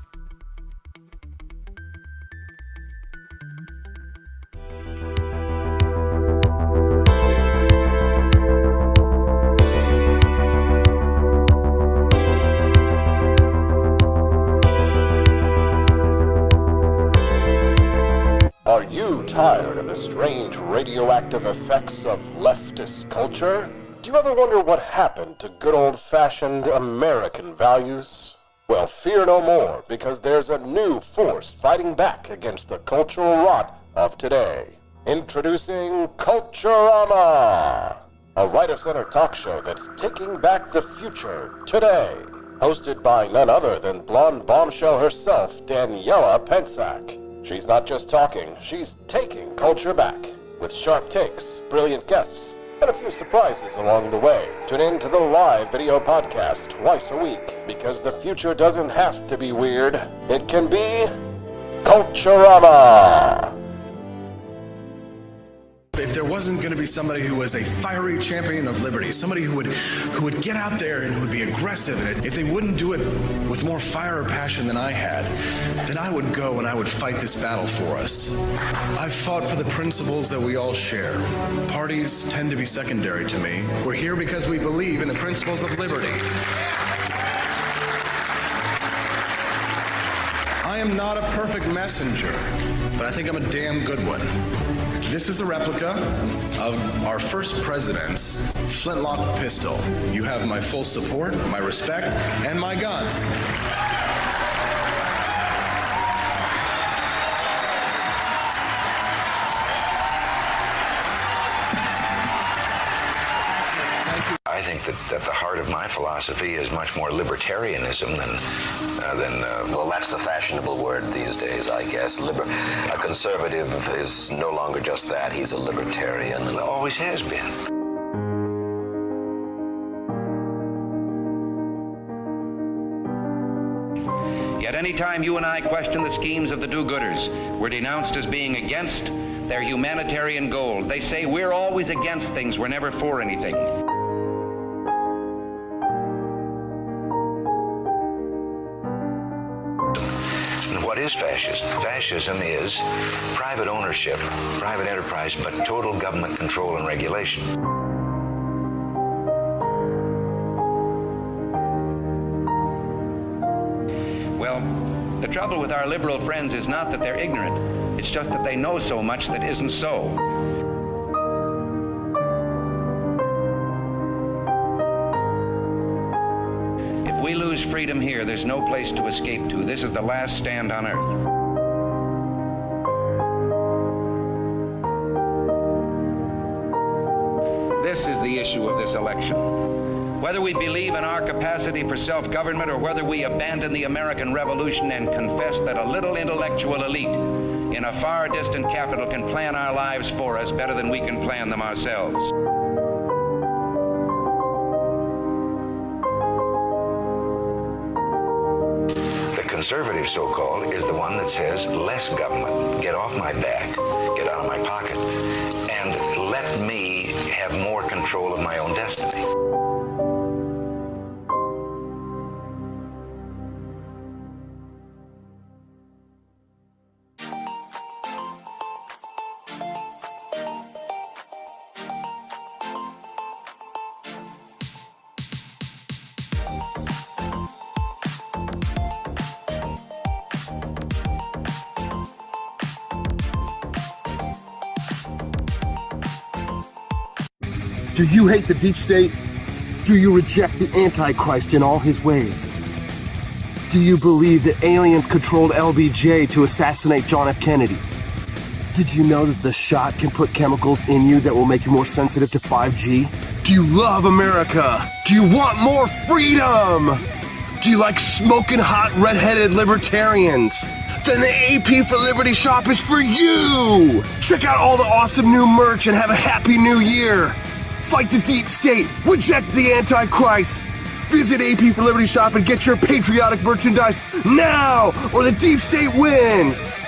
Are you tired of the strange radioactive effects of leftist culture? Do you ever wonder what happened to good old-fashioned American values? Well, fear no more, because there's a new force fighting back against the cultural rot of today. Introducing Culturama, a right-of-center talk show that's taking back the future today. Hosted by none other than blonde bombshell herself, Daniela Pensack. She's not just talking, she's taking culture back. With sharp takes, brilliant guests, and a few surprises along the way. Tune in to the live video podcast twice a week, because the future doesn't have to be weird. It can be Culturama. If there wasn't going to be somebody who was a fiery champion of liberty, somebody who would get out there and who would be aggressive, and if they wouldn't do it with more fire or passion than I had, then I would go and I would fight this battle for us. I've fought for the principles that we all share. Parties tend to be secondary to me. We're here because we believe in the principles of liberty. I am not a perfect messenger, but I think I'm a damn good one. This is a replica of our first president's flintlock pistol. You have my full support, my respect, and my gun. I think that the heart of my philosophy is much more libertarianism than well, that's the fashionable word these days, I guess. A conservative is no longer just that. He's a libertarian and always has been. Yet any time you and I question the schemes of the do-gooders, we're denounced as being against their humanitarian goals. They say we're always against things, we're never for anything. What is fascism? Fascism is private ownership, private enterprise, but total government control and regulation. Well, the trouble with our liberal friends is not that they're ignorant. It's just that they know so much that isn't so. If we lose freedom here, there's no place to escape to. This is the last stand on earth. This is the issue of this election. Whether we believe in our capacity for self-government or whether we abandon the American Revolution and confess that a little intellectual elite in a far distant capital can plan our lives for us better than we can plan them ourselves. The conservative, so-called, is the one that says less government. Get off my back, get out of my pocket, and let me have more control of my own destiny. Do you hate the deep state? Do you reject the Antichrist in all his ways? Do you believe that aliens controlled LBJ to assassinate John F. Kennedy? Did you know that the shot can put chemicals in you that will make you more sensitive to 5G? Do you love America? Do you want more freedom? Do you like smoking hot red-headed libertarians? Then the AP for Liberty shop is for you! Check out all the awesome new merch and have a happy new year! Fight the deep state! Reject the Antichrist! Visit AP for Liberty shop and get your patriotic merchandise now, or the deep state wins!